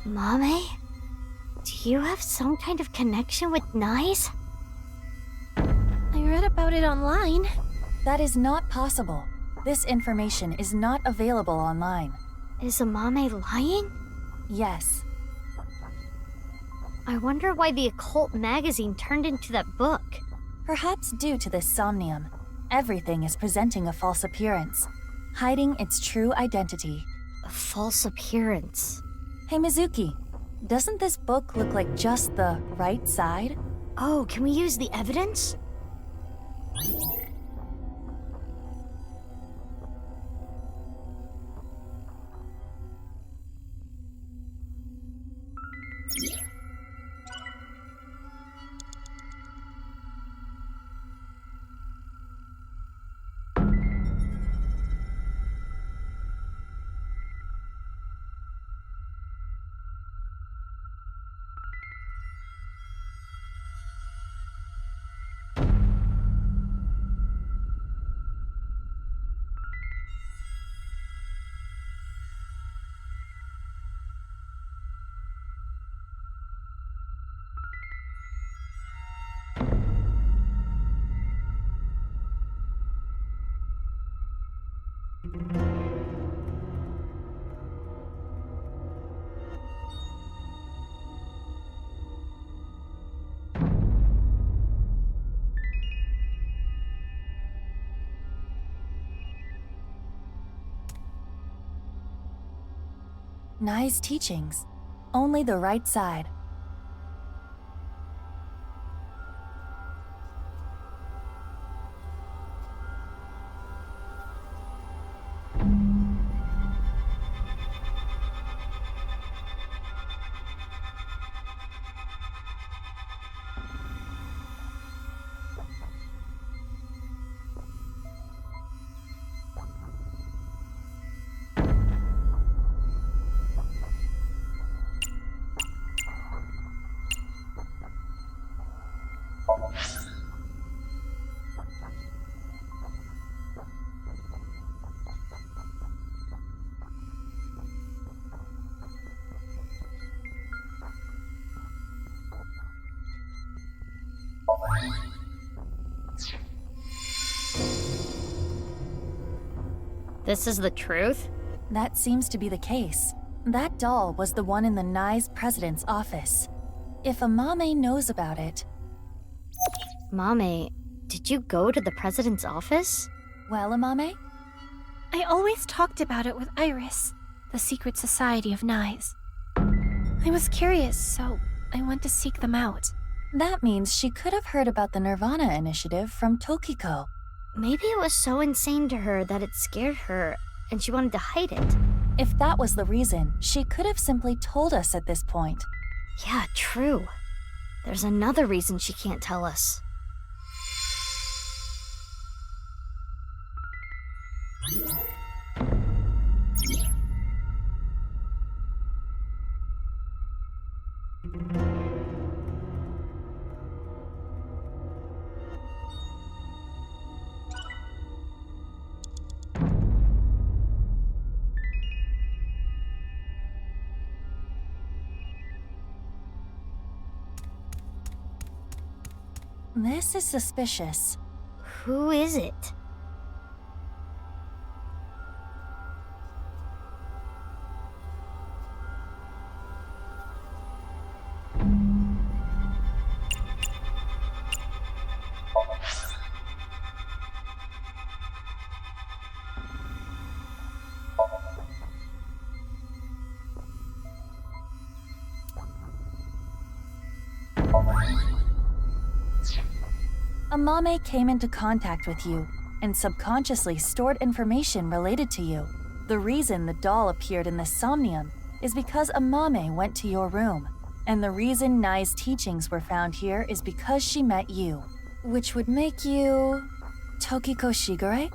Mame? Do you have some kind of connection with Nai's? I read about it online. That is not possible. This information is not available online. Is Amame lying? Yes. I wonder why the occult magazine turned into that book. Perhaps due to this Somnium, everything is presenting a false appearance, hiding its true identity. A false appearance? Hey Mizuki, doesn't this book look like just the right side? Oh, can we use the evidence? Nice teachings. Only the right side. This is the truth? That seems to be the case. That doll was the one in the Nye's president's office. If Amame knows about it... Mame, did you go to the president's office? Well, Amame? I always talked about it with Iris, the secret society of Nyes. I was curious, so I went to seek them out. That means she could have heard about the Nirvana initiative from Tokiko. Maybe it was so insane to her that it scared her, and she wanted to hide it. If that was the reason, she could have simply told us at this point. Yeah, true. There's another reason she can't tell us. This is suspicious. Who is it? Amame came into contact with you and subconsciously stored information related to you. The reason the doll appeared in the Somnium is because Amame went to your room, and the reason Nye's teachings were found here is because she met you, which would make you... Tokiko Shigure?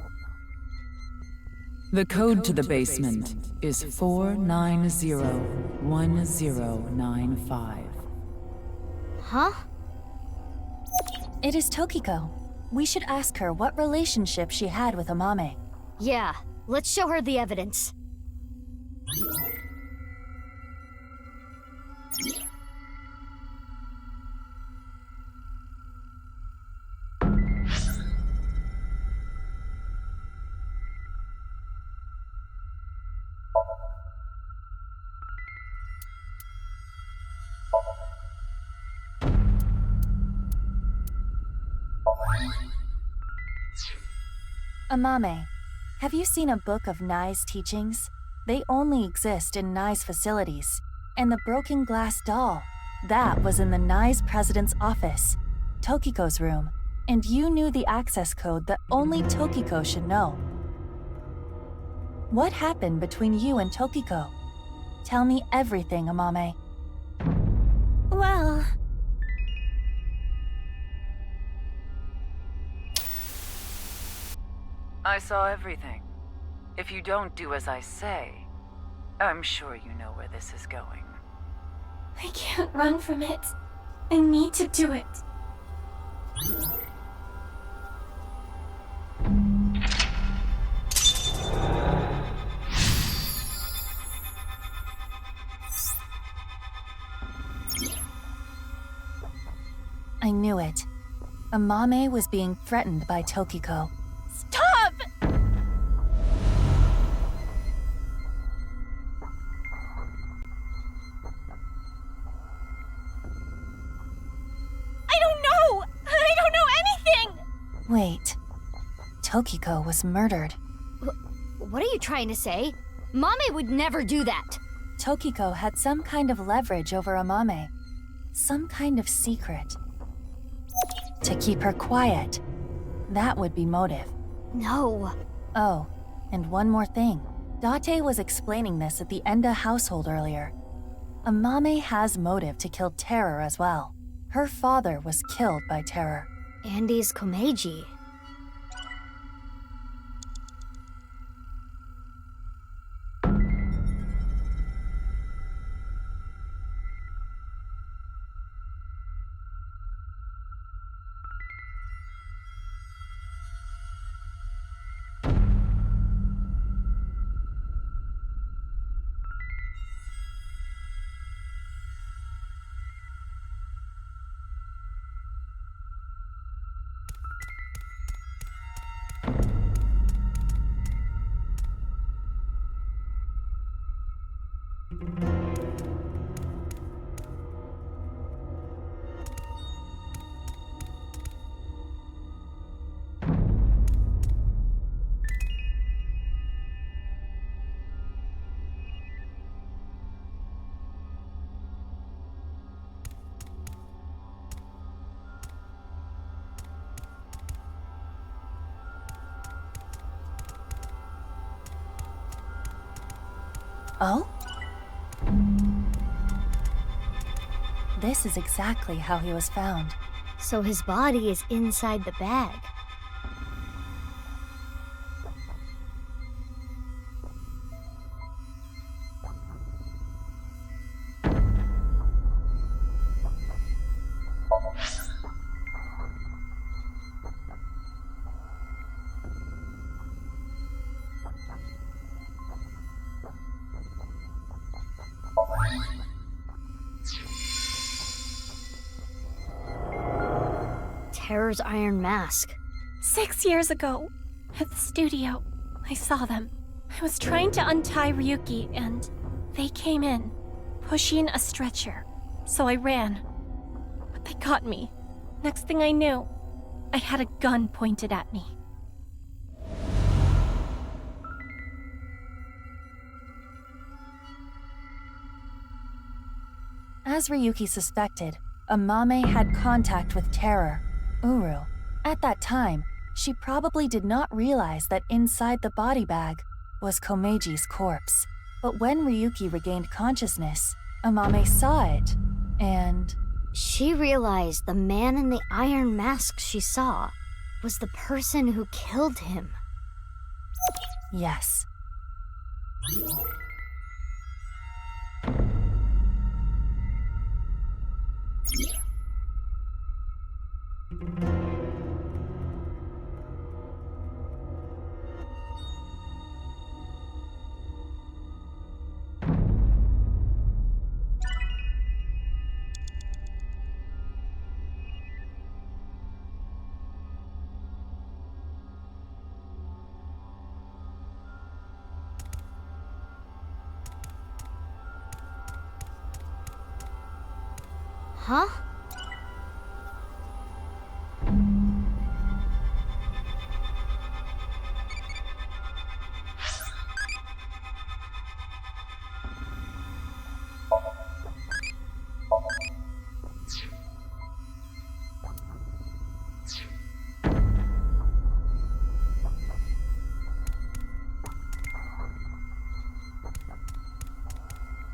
The code to the basement is 4901095. Huh? It is Tokiko. We should ask her what relationship she had with Amame. Yeah, let's show her the evidence. Amame, have you seen a book of Nye's teachings? They only exist in Nye's facilities. And the broken glass doll, that was in the Nye's president's office, Tokiko's room, and you knew the access code that only Tokiko should know. What happened between you and Tokiko? Tell me everything, Amame. Well... I saw everything. If you don't do as I say, I'm sure you know where this is going. I can't run from it. I need to do it. I knew it. Amame was being threatened by Tokiko. Stop! Tokiko was murdered. What are you trying to say? Mame would never do that. Tokiko had some kind of leverage over Amame. Some kind of secret. To keep her quiet. That would be motive. No. Oh, and one more thing. Date was explaining this at the Enda household earlier. Amame has motive to kill Terror as well. Her father was killed by Terror. Andy's Komeiji. Oh? This is exactly how he was found. So his body is inside the bag. Terror's iron mask. 6 years ago, at the studio, I saw them. I was trying to untie Ryuki, and they came in, pushing a stretcher. So I ran. But they got me. Next thing I knew, I had a gun pointed at me. As Ryuki suspected, Amame had contact with Terror, Uru. At that time, she probably did not realize that inside the body bag was Komeiji's corpse. But when Ryuki regained consciousness, Amame saw it, and... She realized the man in the iron mask she saw was the person who killed him. Yes. Huh?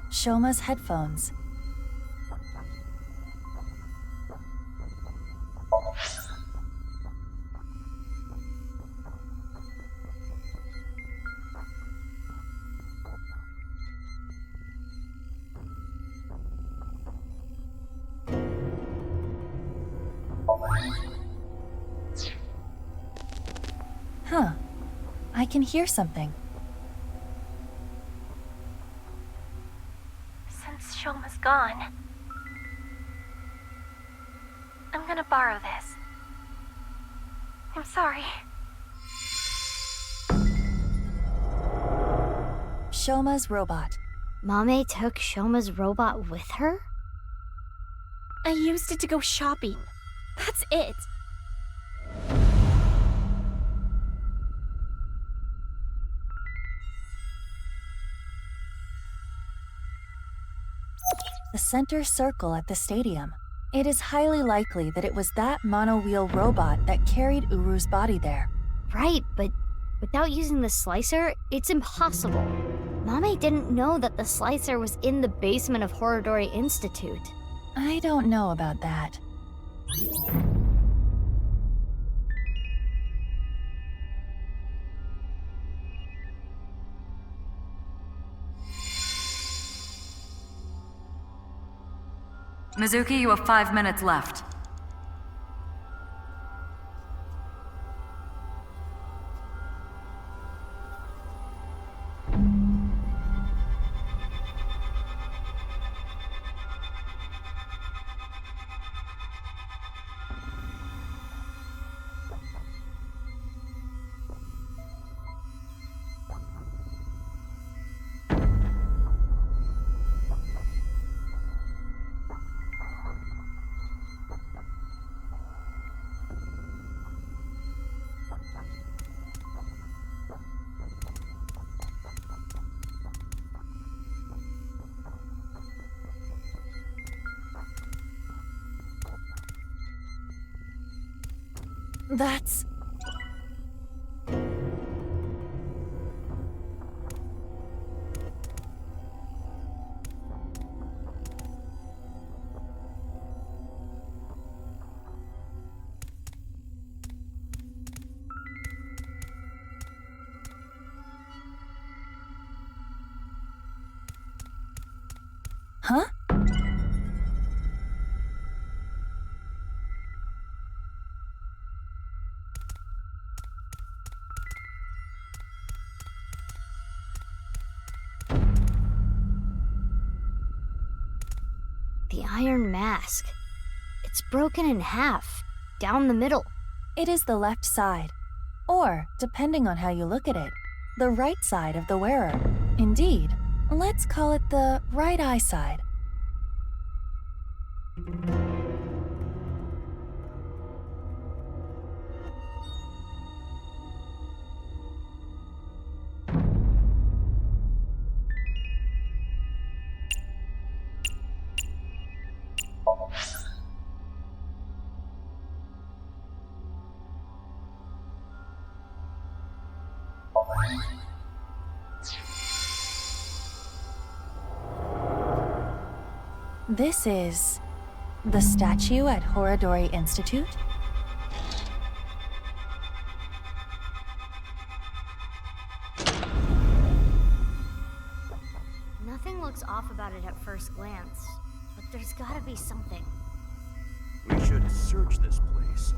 Shoma's headphones. Huh. I can hear something. Since Shoma's gone, I'm gonna borrow this. I'm sorry. Shoma's robot. Mame took Shoma's robot with her? I used it to go shopping. That's it. The center circle at the stadium. It is highly likely that it was that monowheel robot that carried Uru's body there. Right, but without using the slicer, it's impossible. Mame didn't know that the slicer was in the basement of Horodori Institute. I don't know about that. Mizuki, you have 5 minutes left. That's... Huh? The iron mask. It's broken in half, down the middle. It is the left side, or, depending on how you look at it, the right side of the wearer. Indeed, let's call it the right eye side. This is the statue at Horodori Institute? Nothing looks off about it at first glance, but there's gotta be something. We should search this place.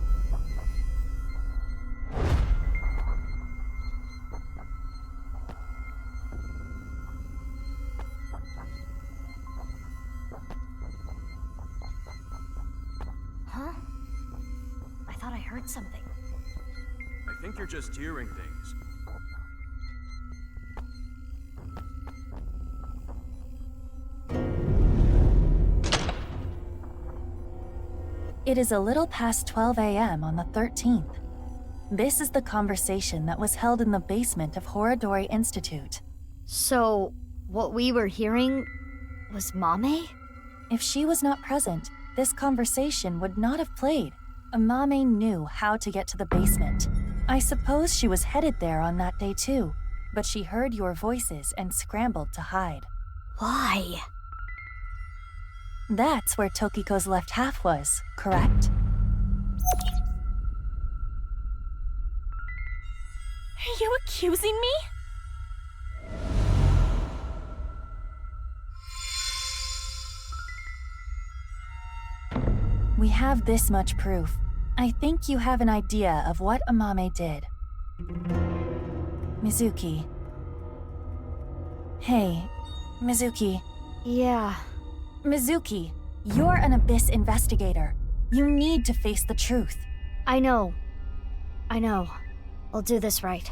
Huh? I thought I heard something. I think you're just hearing things. It is a little past 12 a.m. on the 13th. This is the conversation that was held in the basement of Horodori Institute. So, what we were hearing was Mame? If she was not present, this conversation would not have played. Mame knew how to get to the basement. I suppose she was headed there on that day too, but she heard your voices and scrambled to hide. Why? That's where Tokiko's left half was, correct? Are you accusing me? We have this much proof. I think you have an idea of what Amame did. Mizuki. Hey, Mizuki. Yeah. Mizuki, you're an Abyss investigator. You need to face the truth. I know. I'll do this right.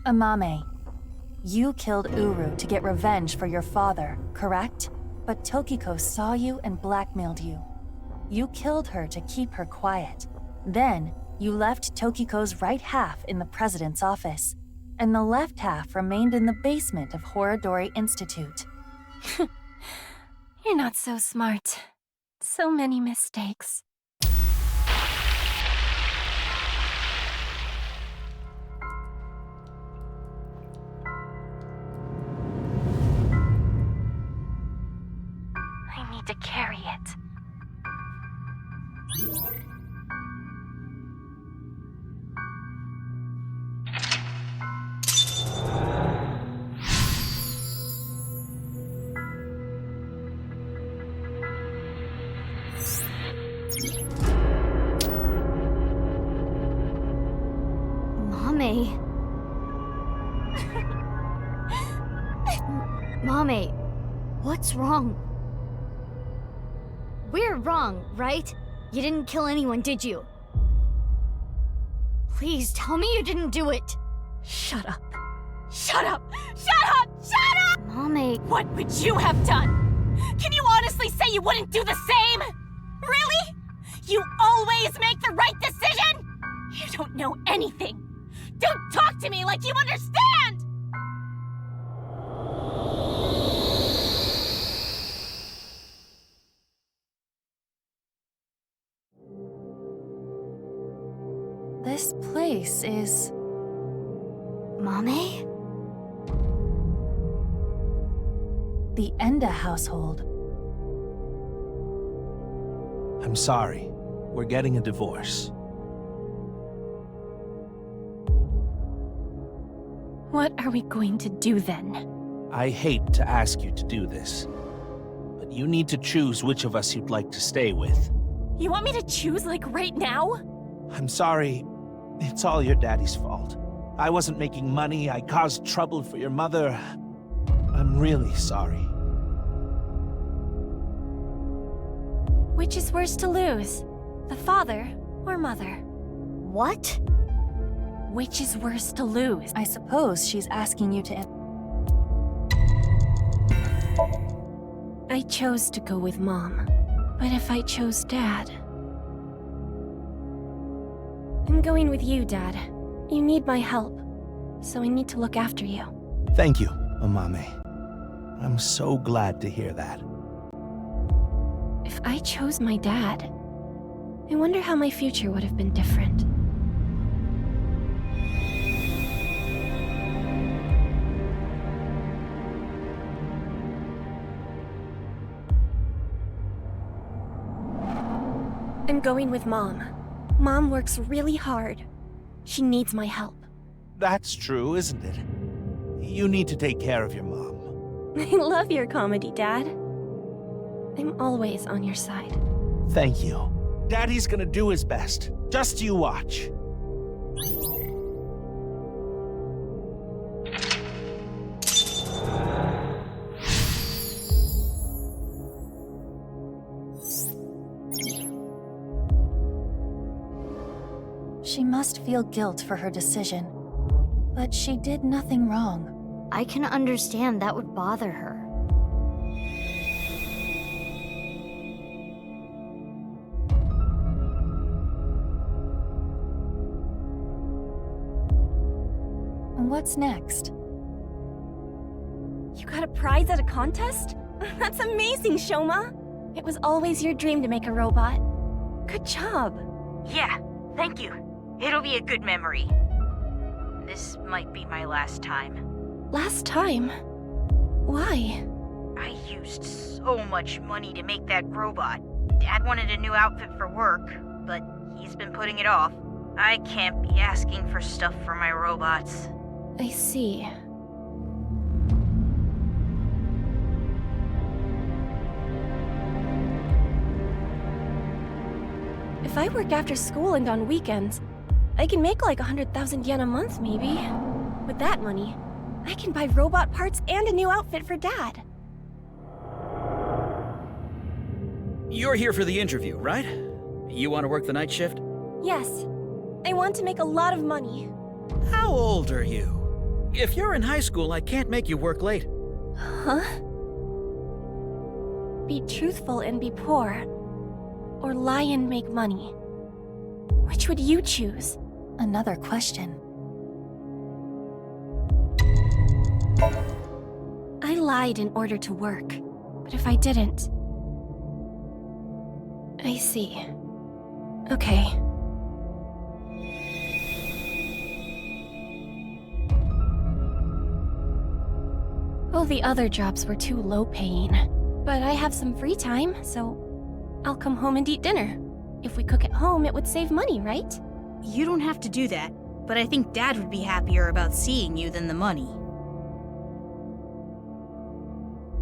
Amame, you killed Uru to get revenge for your father, correct? But Tokiko saw you and blackmailed you. You killed her to keep her quiet. Then, you left Tokiko's right half in the president's office, and the left half remained in the basement of Horodori Institute. You're not so smart. So many mistakes. I need to carry it. Mame. Mame, what's wrong? We're wrong, right? You didn't kill anyone, did you? Please tell me you didn't do it. Shut up. Shut up! Shut up! Shut up! Mame. What would you have done? Can you honestly say you wouldn't do the same? Really? You always make the right decision? You don't know anything. Don't talk to me like you understand! This place is... Mame? The Enda household. I'm sorry. We're getting a divorce. What are we going to do then? I hate to ask you to do this, but you need to choose which of us you'd like to stay with. You want me to choose like right now? I'm sorry. It's all your daddy's fault. I wasn't making money. I caused trouble for your mother. I'm really sorry. Which is worse to lose? The father or mother? What? Which is worse to lose? I suppose she's asking you to... I chose to go with Mom. But if I chose Dad... I'm going with you, Dad. You need my help. So I need to look after you. Thank you, Amame. I'm so glad to hear that. If I chose my dad, I wonder how my future would have been different. I'm going with Mom. Mom works really hard. She needs my help. That's true, isn't it? You need to take care of your mom. I love your comedy, Dad. I'm always on your side. Thank you. Daddy's gonna do his best. Just you watch. She must feel guilt for her decision. But she did nothing wrong. I can understand that would bother her. What's next? You got a prize at a contest? That's amazing, Shoma! It was always your dream to make a robot. Good job. Yeah, thank you. It'll be a good memory. This might be my last time. Last time? Why? I used so much money to make that robot. Dad wanted a new outfit for work, but he's been putting it off. I can't be asking for stuff for my robots. I see. If I work after school and on weekends, I can make like 100,000 yen a month, maybe. With that money, I can buy robot parts and a new outfit for Dad. You're here for the interview, right? You want to work the night shift? Yes. I want to make a lot of money. How old are you? If you're in high school, I can't make you work late. Huh? Be truthful and be poor. Or lie and make money. Which would you choose? Another question. I lied in order to work. But if I didn't... I see. Okay. All the other jobs were too low-paying. But I have some free time, so I'll come home and eat dinner. If we cook at home, it would save money, right? You don't have to do that, but I think Dad would be happier about seeing you than the money.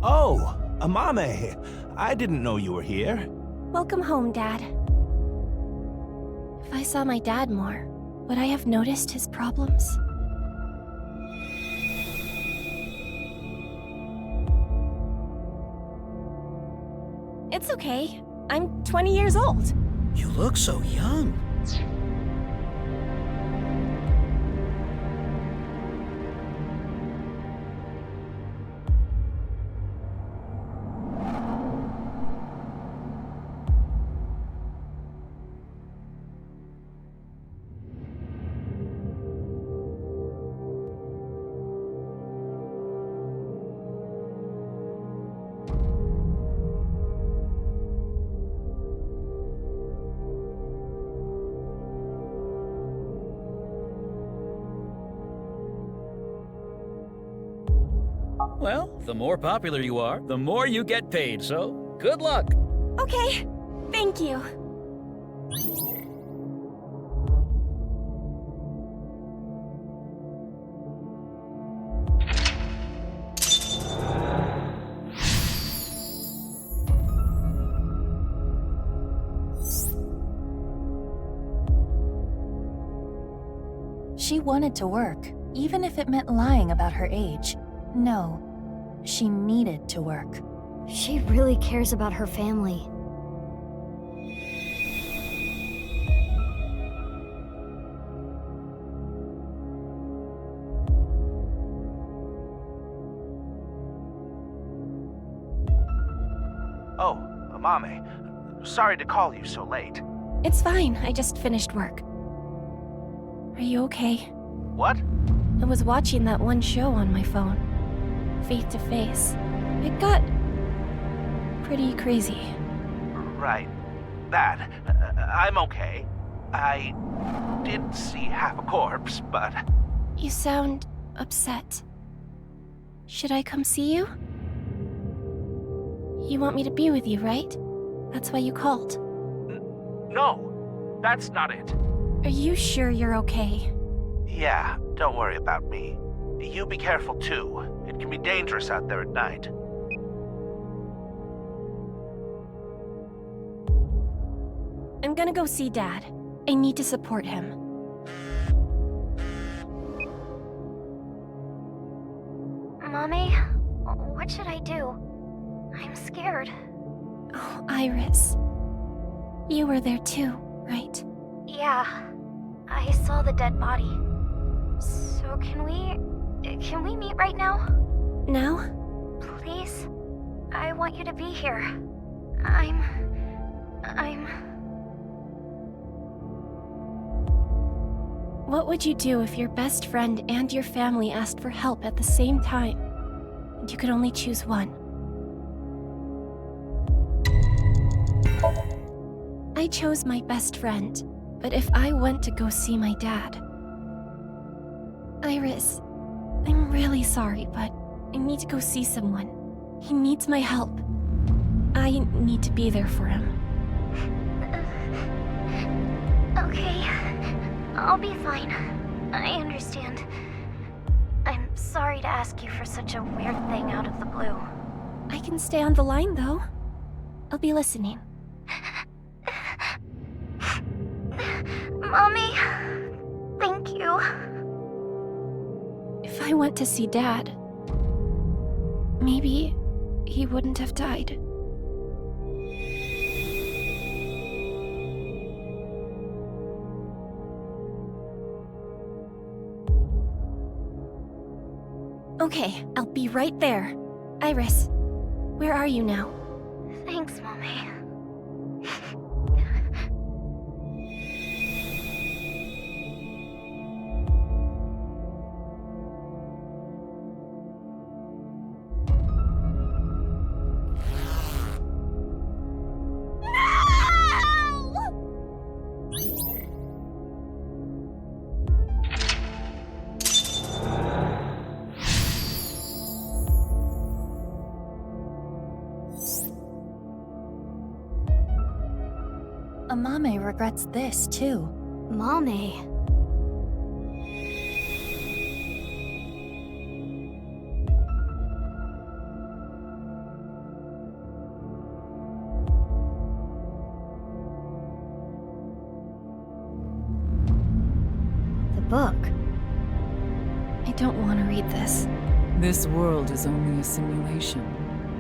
Oh, Amame. I didn't know you were here. Welcome home, Dad. If I saw my dad more, would I have noticed his problems? It's okay. I'm 20 years old. You look so young. Well, the more popular you are, the more you get paid, so good luck. Okay, thank you. She wanted to work, even if it meant lying about her age. No, she needed to work. She really cares about her family. Oh, Amame. Sorry to call you so late. It's fine, I just finished work. Are you okay? What? I was watching that one show on my phone. Face to Face. It got pretty crazy. Right. That. I'm okay. I did see half a corpse, but... You sound upset. Should I come see you? You want me to be with you, right? That's why you called. No, that's not it. Are you sure you're okay? Yeah, don't worry about me. You be careful too. It can be dangerous out there at night. I'm gonna go see Dad. I need to support him. Mommy, what should I do? I'm scared. Oh, Iris. You were there too, right? Yeah, I saw the dead body. So can we meet right now? Now? Please? I want you to be here. What would you do if your best friend and your family asked for help at the same time, and you could only choose one? I chose my best friend, but if I went to go see my dad... Iris, I'm really sorry, but I need to go see someone. He needs my help. I need to be there for him. Okay, I'll be fine. I understand. I'm sorry to ask you for such a weird thing out of the blue. I can stay on the line, though. I'll be listening. Mommy, thank you. If I went to see Dad, maybe he wouldn't have died. Okay, I'll be right there. Iris, where are you now? Thanks, Mommy. Amame regrets this, too. Mommy. The book. I don't want to read this. This world is only a simulation.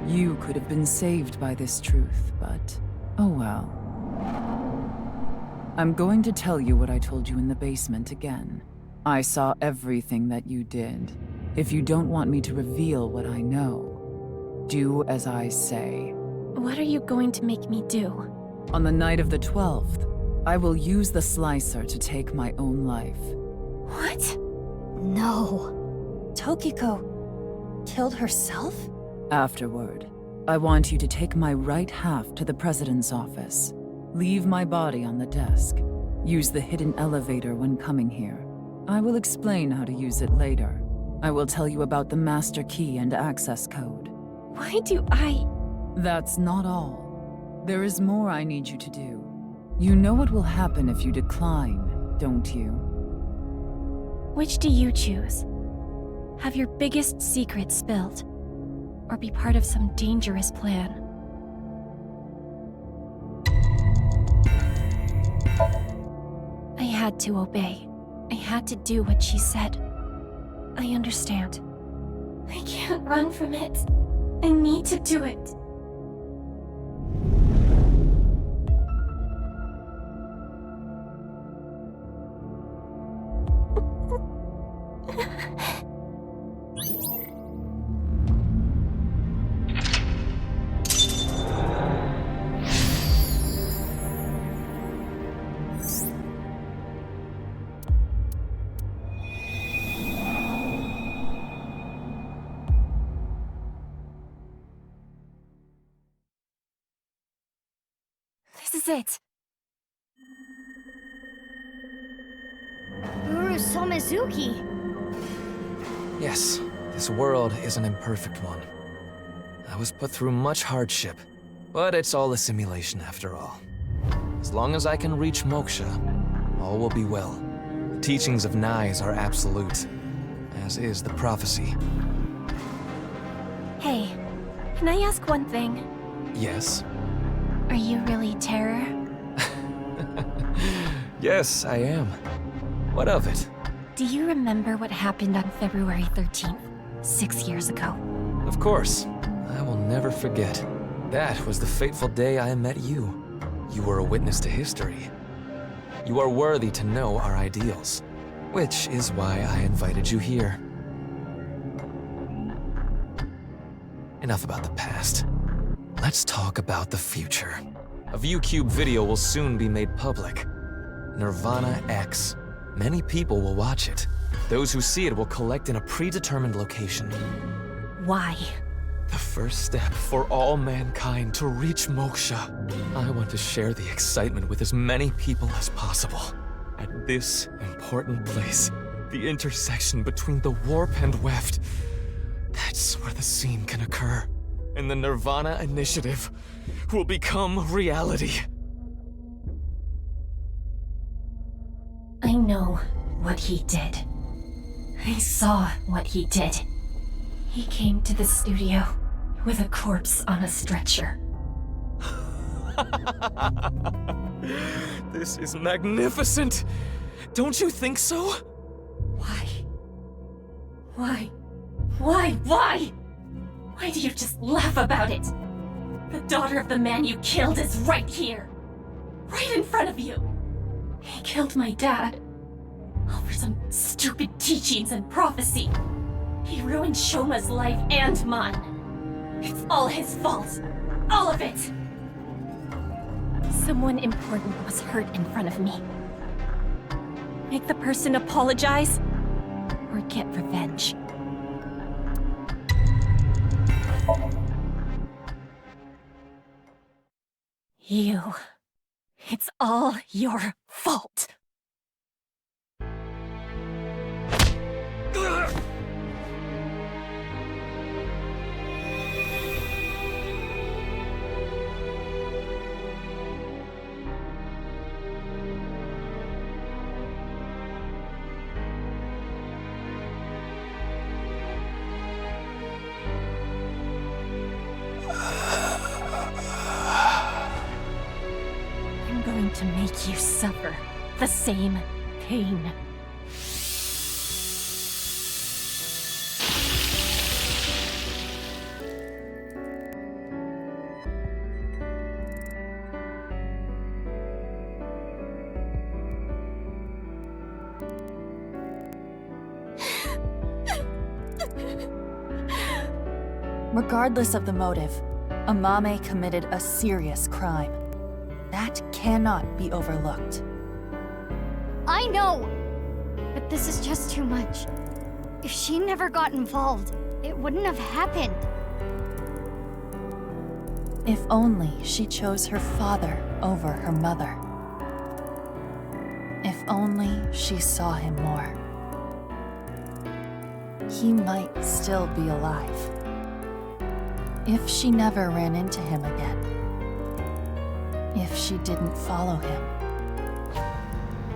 You could have been saved by this truth, but oh well. I'm going to tell you what I told you in the basement again. I saw everything that you did. If you don't want me to reveal what I know, do as I say. What are you going to make me do? On the night of the 12th, I will use the slicer to take my own life. What? No. Tokiko killed herself? Afterward, I want you to take my right half to the president's office. Leave my body on the desk. Use the hidden elevator when coming here. I will explain how to use it later. I will tell you about the master key and access code. Why do I... That's not all. There is more I need you to do. You know what will happen if you decline, don't you? Which do you choose? Have your biggest secret spilled? Or be part of some dangerous plan? I had to obey. I had to do what she said. I understand. I can't run from it. I need to do it. This is it. Uru Somizuki. Yes, this world is an imperfect one. I was put through much hardship, but it's all a simulation after all. As long as I can reach moksha, all will be well. The teachings of Nais are absolute, as is the prophecy. Hey, can I ask one thing? Yes? Are you really Terror? Yes, I am. What of it? Do you remember what happened on February 13th, 6 years ago? Of course. I will never forget. That was the fateful day I met you. You were a witness to history. You are worthy to know our ideals, which is why I invited you here. Enough about the past. Let's talk about the future. A ViewCube video will soon be made public. Nirvana X. Many people will watch it. Those who see it will collect in a predetermined location. Why? The first step for all mankind to reach moksha. I want to share the excitement with as many people as possible. At this important place, the intersection between the warp and weft, that's where the scene can occur. And the Nirvana initiative will become reality. I know what he did. I saw what he did. He came to the studio with a corpse on a stretcher. This is magnificent! Don't you think so? Why? Why? Why? Why? Why do you just laugh about it? The daughter of the man you killed is right here. Right in front of you. He killed my dad. All for some stupid teachings and prophecy. He ruined Shoma's life and mine. It's all his fault. All of it! Someone important was hurt in front of me. Make the person apologize, or get revenge. You. It's all your fault. I'm going to make you suffer the same pain. Regardless of the motive, Amame committed a serious crime. That cannot be overlooked. I know! But this is just too much. If she never got involved, it wouldn't have happened. If only she chose her father over her mother. If only she saw him more. He might still be alive. If she never ran into him again. If she didn't follow him.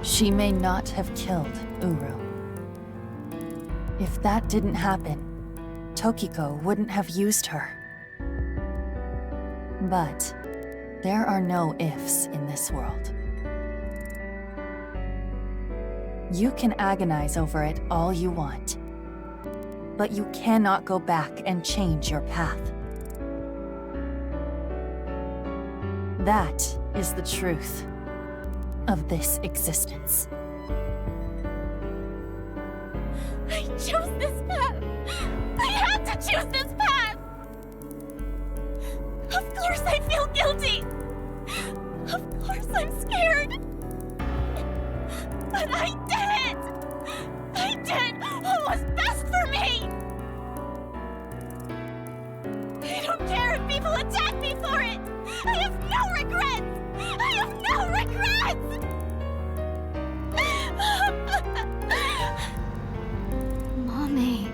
She may not have killed Uru. If that didn't happen, Tokiko wouldn't have used her. But there are no ifs in this world. You can agonize over it all you want, but you cannot go back and change your path. That is the truth of this existence. I chose this path! I had to choose this path! Of course I feel guilty! Of course I'm scared! But I did it! I did what was best for me! I don't care if people attack me for it! I have no regrets! I have no regrets! Mommy.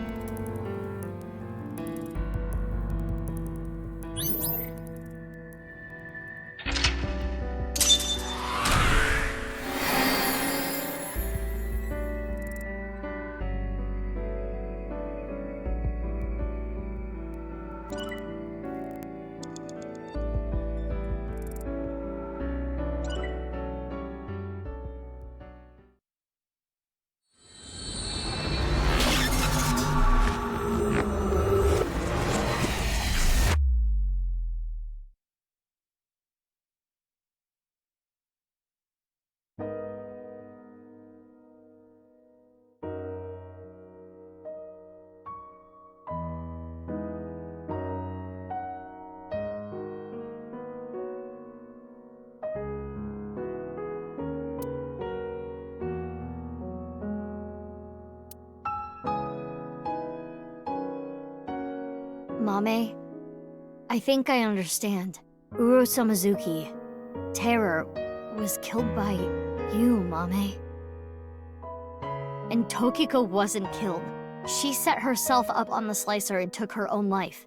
Mame, I think I understand. Uro Samazuki, Terror, was killed by you, Mame. And Tokiko wasn't killed. She set herself up on the slicer and took her own life.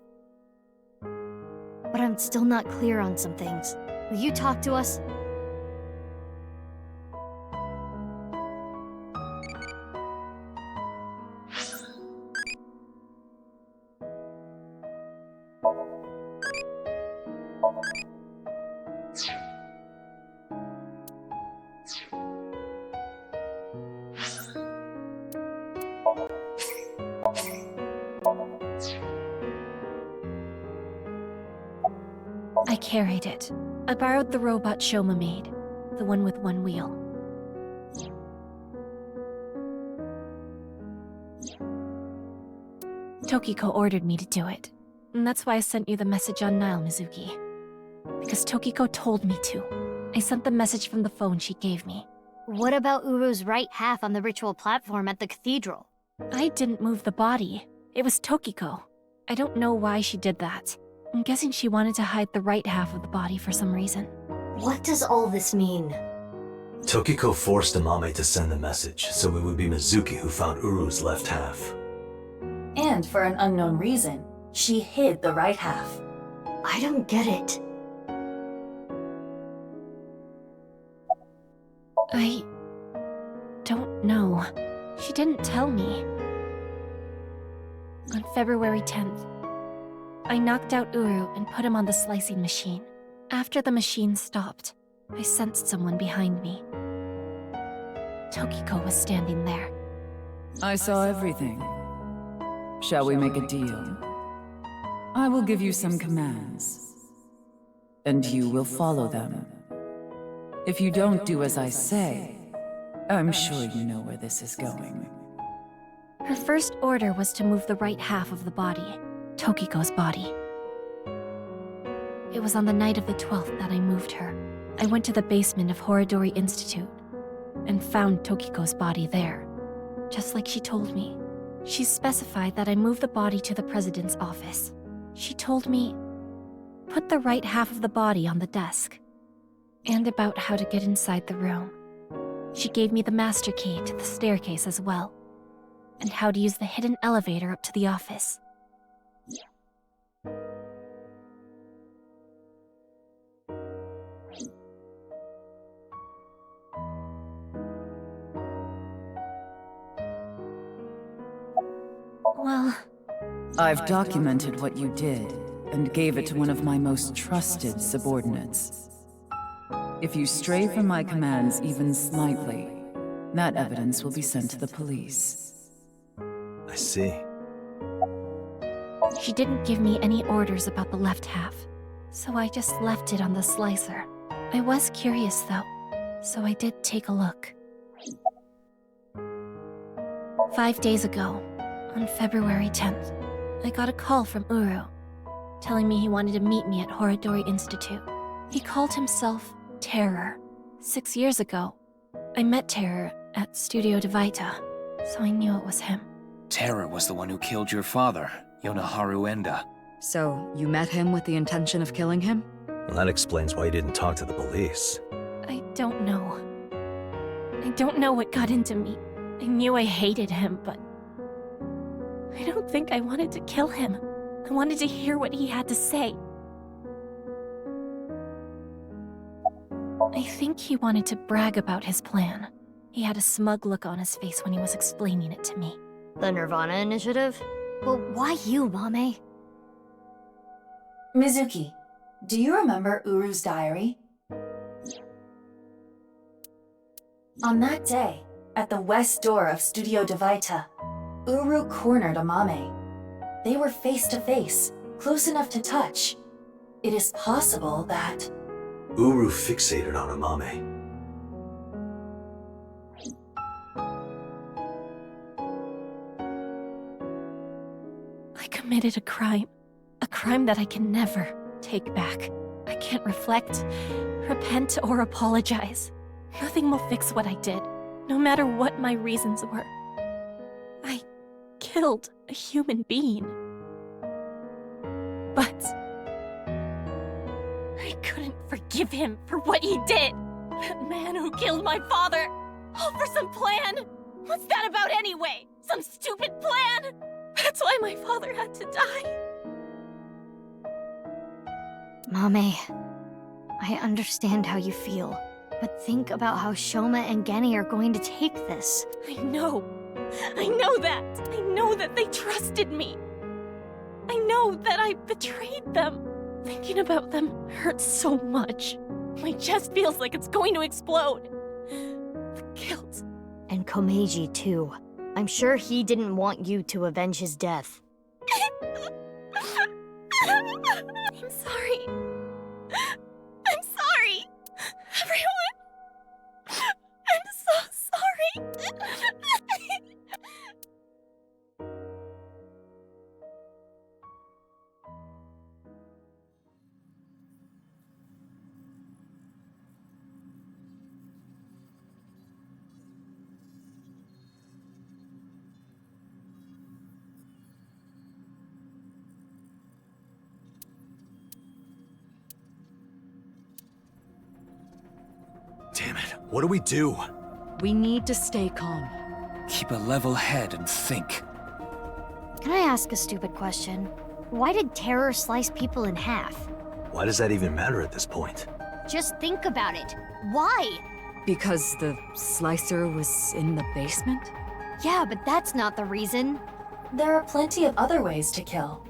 But I'm still not clear on some things. Will you talk to us? I carried it. I borrowed the robot Shoma made, the one with one wheel. Tokiko ordered me to do it. And that's why I sent you the message on Nile, Mizuki. Because Tokiko told me to. I sent the message from the phone she gave me. What about Uru's right half on the ritual platform at the cathedral? I didn't move the body. It was Tokiko. I don't know why she did that. I'm guessing she wanted to hide the right half of the body for some reason. What does all this mean? Tokiko forced Amame to send the message, so it would be Mizuki who found Uru's left half. And for an unknown reason, she hid the right half. I don't get it. I don't know. She didn't tell me. On February 10th, I knocked out Uru and put him on the slicing machine. After the machine stopped, I sensed someone behind me. Tokiko was standing there. I saw everything. Shall we make a deal? I will give you some commands, and you will follow them. If you don't do as I say, I'm sure you know where this is going. Her first order was to move the right half of the body, Tokiko's body. It was on the night of the 12th that I moved her. I went to the basement of Horodori Institute and found Tokiko's body there, just like she told me. She specified that I move the body to the president's office. She told me, put the right half of the body on the desk, and about how to get inside the room. She gave me the master key to the staircase as well, and how to use the hidden elevator up to the office. Well, I've documented what you did and gave it to one of my most trusted subordinates. If you stray from my commands even slightly, that evidence will be sent to the police. I see. She didn't give me any orders about the left half, so I just left it on the slicer. I was curious though, so I did take a look. 5 days ago, on February 10th, I got a call from Uru, telling me he wanted to meet me at Horodori Institute. He called himself Terror. 6 years ago, I met Terror at Studio de Vita, so I knew it was him. Terror was the one who killed your father, Yonaharu Enda. So, you met him with the intention of killing him? Well, that explains why you didn't talk to the police. I don't know. I don't know what got into me. I knew I hated him, but I don't think I wanted to kill him. I wanted to hear what he had to say. I think he wanted to brag about his plan. He had a smug look on his face when he was explaining it to me. The Nirvana initiative? Well, why you, Mame? Mizuki, do you remember Uru's diary? On that day, at the west door of Studio de Vita, Uru cornered Amame. They were face to face, close enough to touch. It is possible that... Uru fixated on Amame. I committed a crime that I can never take back. I can't reflect, repent, or apologize. Nothing will fix what I did, no matter what my reasons were. I killed a human being. But I couldn't forgive him for what he did. That man who killed my father, all for some plan. What's that about anyway? Some stupid plan? That's why my father had to die. Mame, I understand how you feel, but think about how Shoma and Genny are going to take this. I know that. I know that they trusted me. I know that I betrayed them. Thinking about them hurts so much. My chest feels like it's going to explode. The guilt. And Komeiji, too. I'm sure he didn't want you to avenge his death. I'm sorry. I'm sorry. Everyone. I'm so sorry. What do we do? We need to stay calm. Keep a level head and think. Can I ask a stupid question? Why did terror slice people in half? Why does that even matter at this point? Just think about it. Why? Because the slicer was in the basement? Yeah, but that's not the reason. There are plenty of other ways to kill.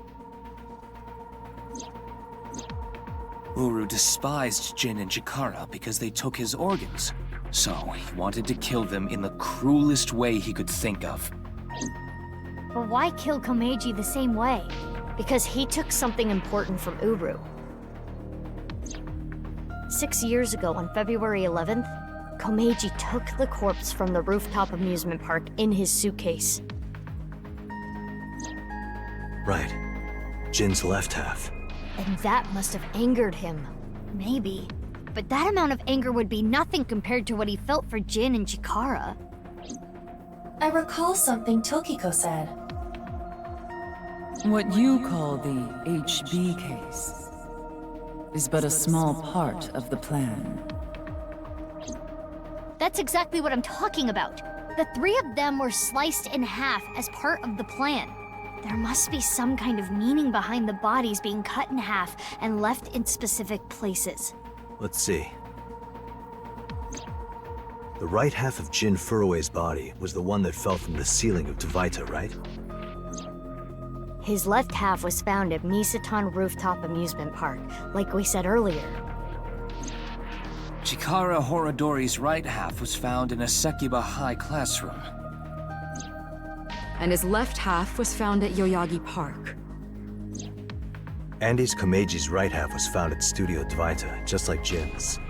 Uru despised Jin and Chikara because they took his organs. So he wanted to kill them in the cruelest way he could think of. But why kill Komeiji the same way? Because he took something important from Uru. 6 years ago, on February 11th, Komeiji took the corpse from the rooftop amusement park in his suitcase. Right. Jin's left half. And that must have angered him. Maybe. But that amount of anger would be nothing compared to what he felt for Jin and Chikara. I recall something Tokiko said. What you call the HB case is but a small part of the plan. That's exactly what I'm talking about. The three of them were sliced in half as part of the plan. There must be some kind of meaning behind the bodies being cut in half and left in specific places. Let's see. The right half of Jin Furue's body was the one that fell from the ceiling of Dvaita, right? His left half was found at Misatan Rooftop Amusement Park, like we said earlier. Chikara Horodori's right half was found in a Sekiba High classroom. And his left half was found at Yoyagi Park. Andy's Komeiji's right half was found at Studio Dvaita, just like Jin's.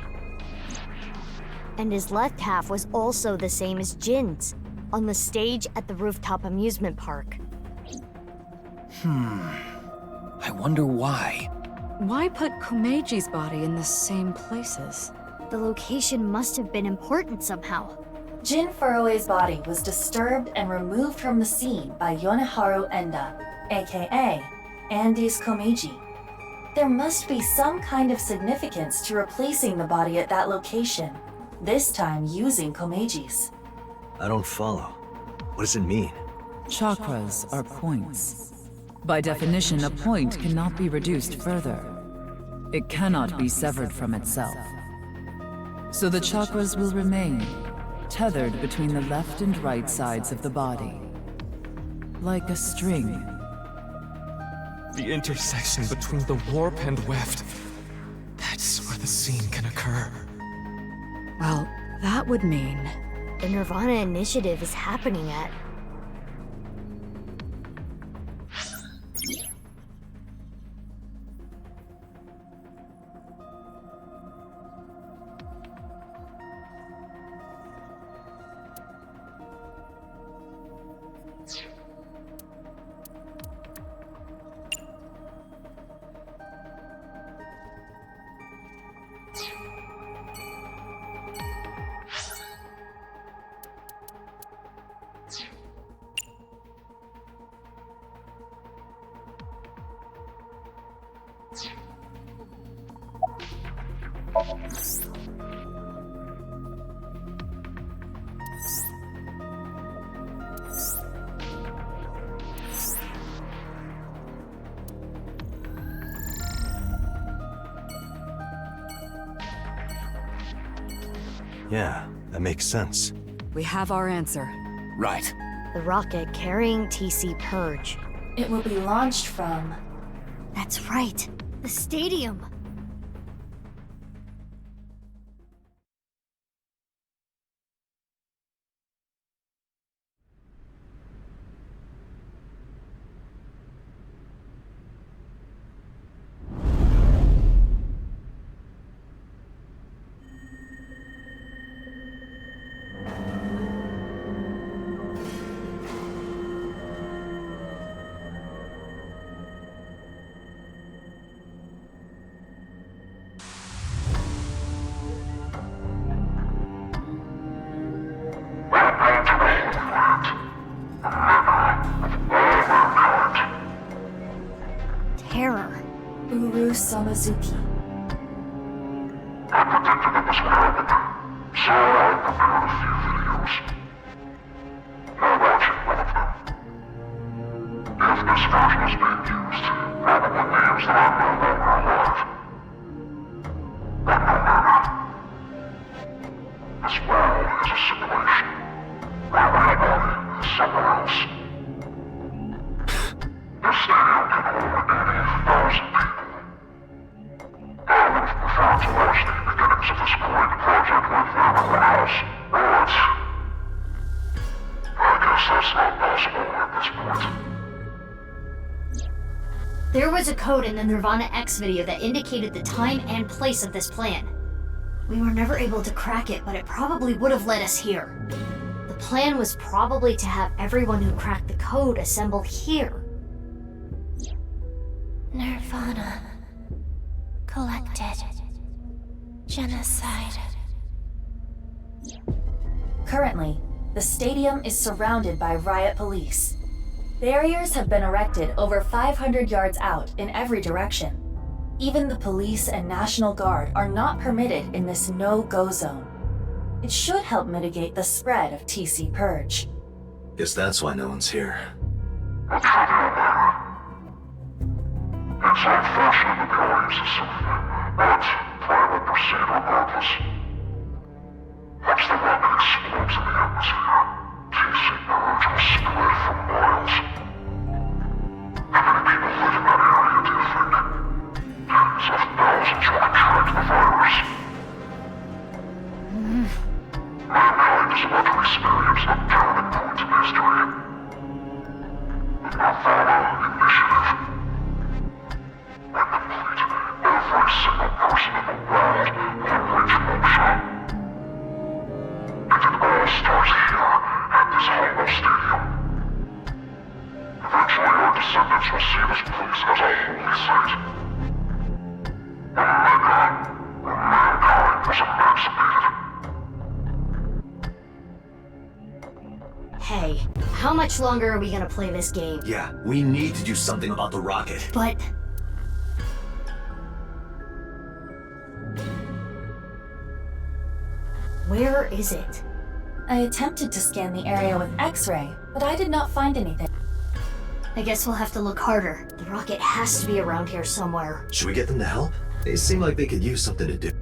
And his left half was also the same as Jin's, on the stage at the Rooftop Amusement Park. I wonder why. Why put Komeiji's body in the same places? The location must have been important somehow. Jin Furue's body was disturbed and removed from the scene by Yoneharu Enda, aka Andy's Komeiji. There must be some kind of significance to replacing the body at that location, this time using Komeiji's. I don't follow. What does it mean? Chakras are points. By definition, a point cannot be reduced further. It cannot be severed from itself. So the chakras will remain, tethered between the left and right sides of the body. Like a string. The intersection between the warp and weft. That's where the scene can occur. Well, that would mean... the Nirvana initiative is happening at... Yeah, that makes sense. We have our answer. Right. The rocket carrying TC Purge. It will be launched from... That's right, the stadium. Terror. Uru Samazuki. I predicted it was gonna happen. So There was a code in the Nirvana X video that indicated the time and place of this plan. We were never able to crack it, but it probably would have led us here. The plan was probably to have everyone who cracked the code assemble here. Nirvana. Collected. Genocide. Currently, the stadium is surrounded by riot police. Barriers have been erected over 500 yards out in every direction. Even the police and National Guard are not permitted in this no-go zone. It should help mitigate the spread of TC Purge. Guess that's why no one's here. It's unfortunate the believes is something, but plan will proceed regardless. Once the rocket explodes in the atmosphere, TC Purge will spread for miles. How many people live in that area, do you think? Tens of thousands will contract the virus. Mankind is about to experience a turning point in history. The Nirvana Initiative. When complete, every single person in the world will reach moksha. And it all starts here at this hollow stadium. Eventually, our descendants will see this place as a holy site. A mecca where mankind was emancipated. Hey, how much longer are we gonna play this game? Yeah, we need to do something about the rocket. But... where is it? I attempted to scan the area with X-ray, but I did not find anything. I guess we'll have to look harder. The rocket has to be around here somewhere. Should we get them to help? They seem like they could use something to do.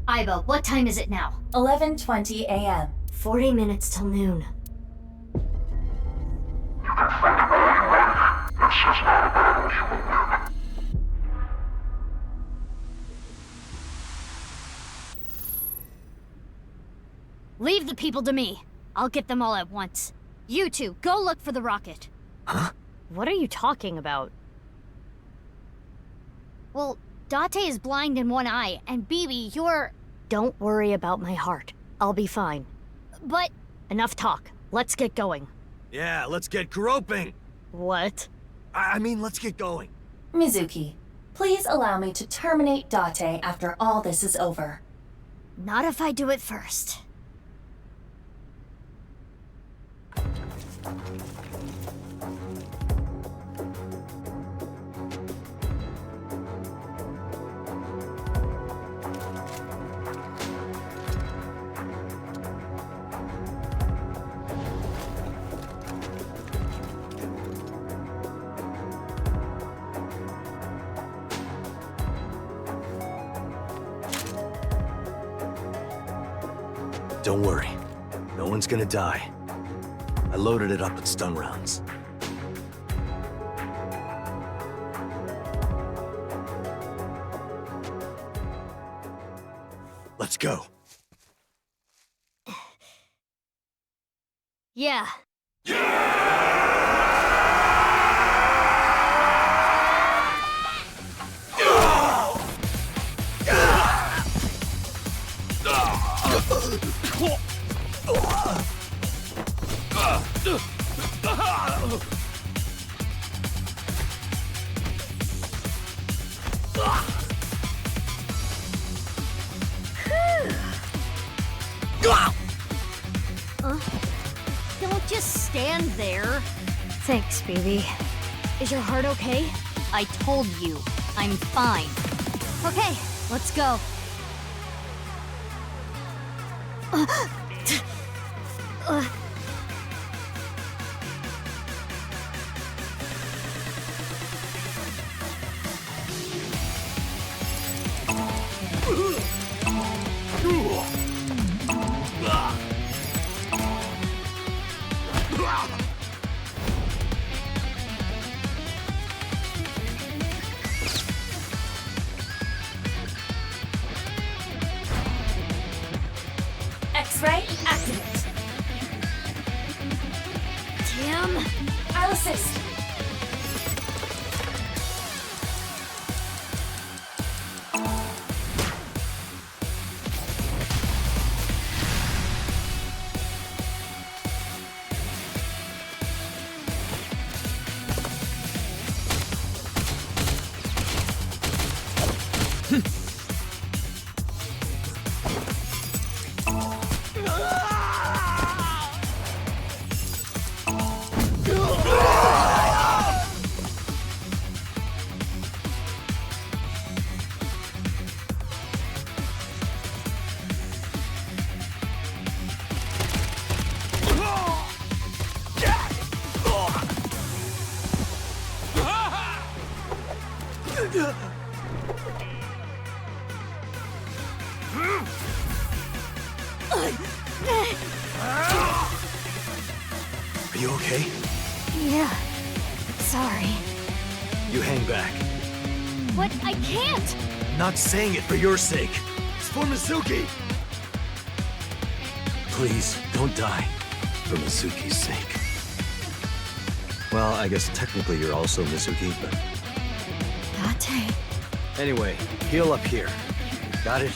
Iva, what time is it now? 11:20 a.m. 40 minutes till noon. You can fight all you like. This is not a battle you will win. Leave the people to me. I'll get them all at once. You two, go look for the rocket. Huh? What are you talking about? Well, Date is blind in one eye, and Bibi, you're... Don't worry about my heart. I'll be fine. But... enough talk. Let's get going. Yeah, let's get groping. What? I mean, let's get going. Mizuki, please allow me to terminate Date after all this is over. Not if I do it first. Don't worry. No one's gonna die. I loaded it up with stun rounds. Let's go. Yeah. Don't just stand there. Thanks, baby. Is your heart okay? I told you, I'm fine. Okay, let's go. X-ray activate. Damn. I'll assist. Are you okay? Yeah. Sorry. You hang back. But I can't! I'm not saying it for your sake. It's for Mizuki! Please, don't die. For Mizuki's sake. Well, I guess technically you're also Mizuki, but... Date. Anyway, heal up here. Got it?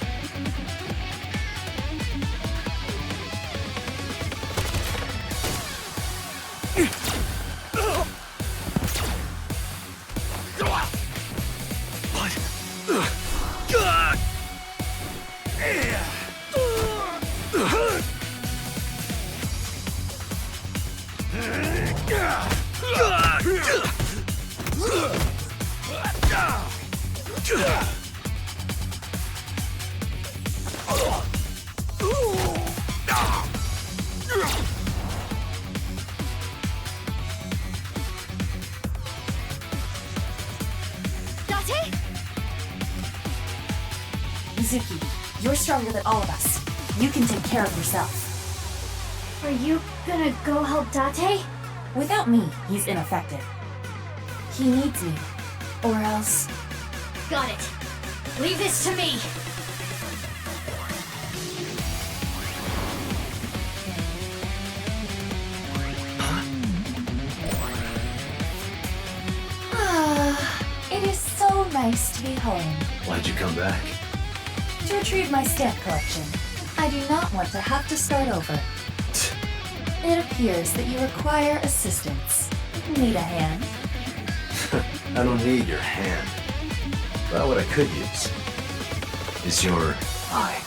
Mizuki, you're stronger than all of us. You can take care of yourself. Are you gonna go help Date? Without me, he's ineffective. He needs me. Or else... Got it. Leave this to me. It is so nice to be home. Why'd you come back? To retrieve my stamp collection. I do not want to have to start over. It appears that you require assistance. Need a hand? I don't need your hand. But what I could use is your eye.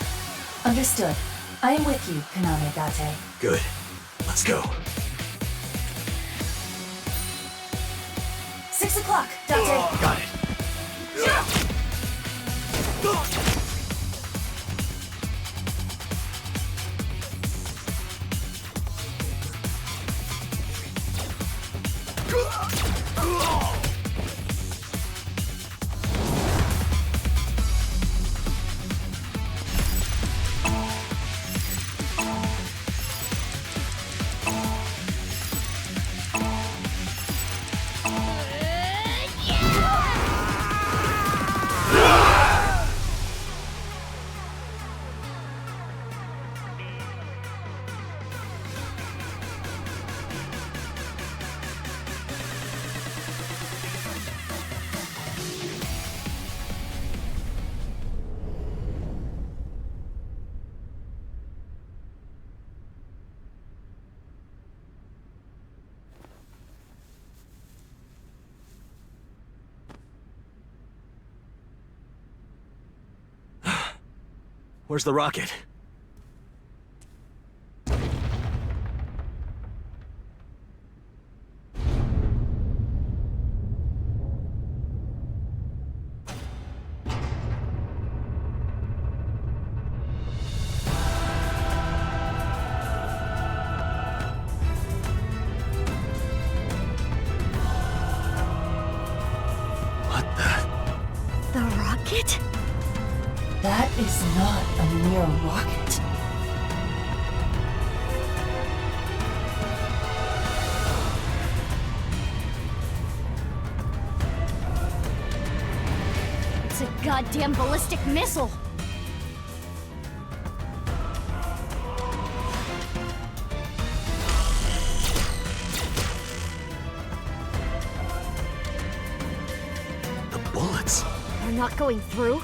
Understood. I am with you, Kaname Date. Good. Let's go. 6 o'clock, Date. Got it. Where's the rocket? The rocket? That is not a mere rocket. It's a goddamn ballistic missile. not going through?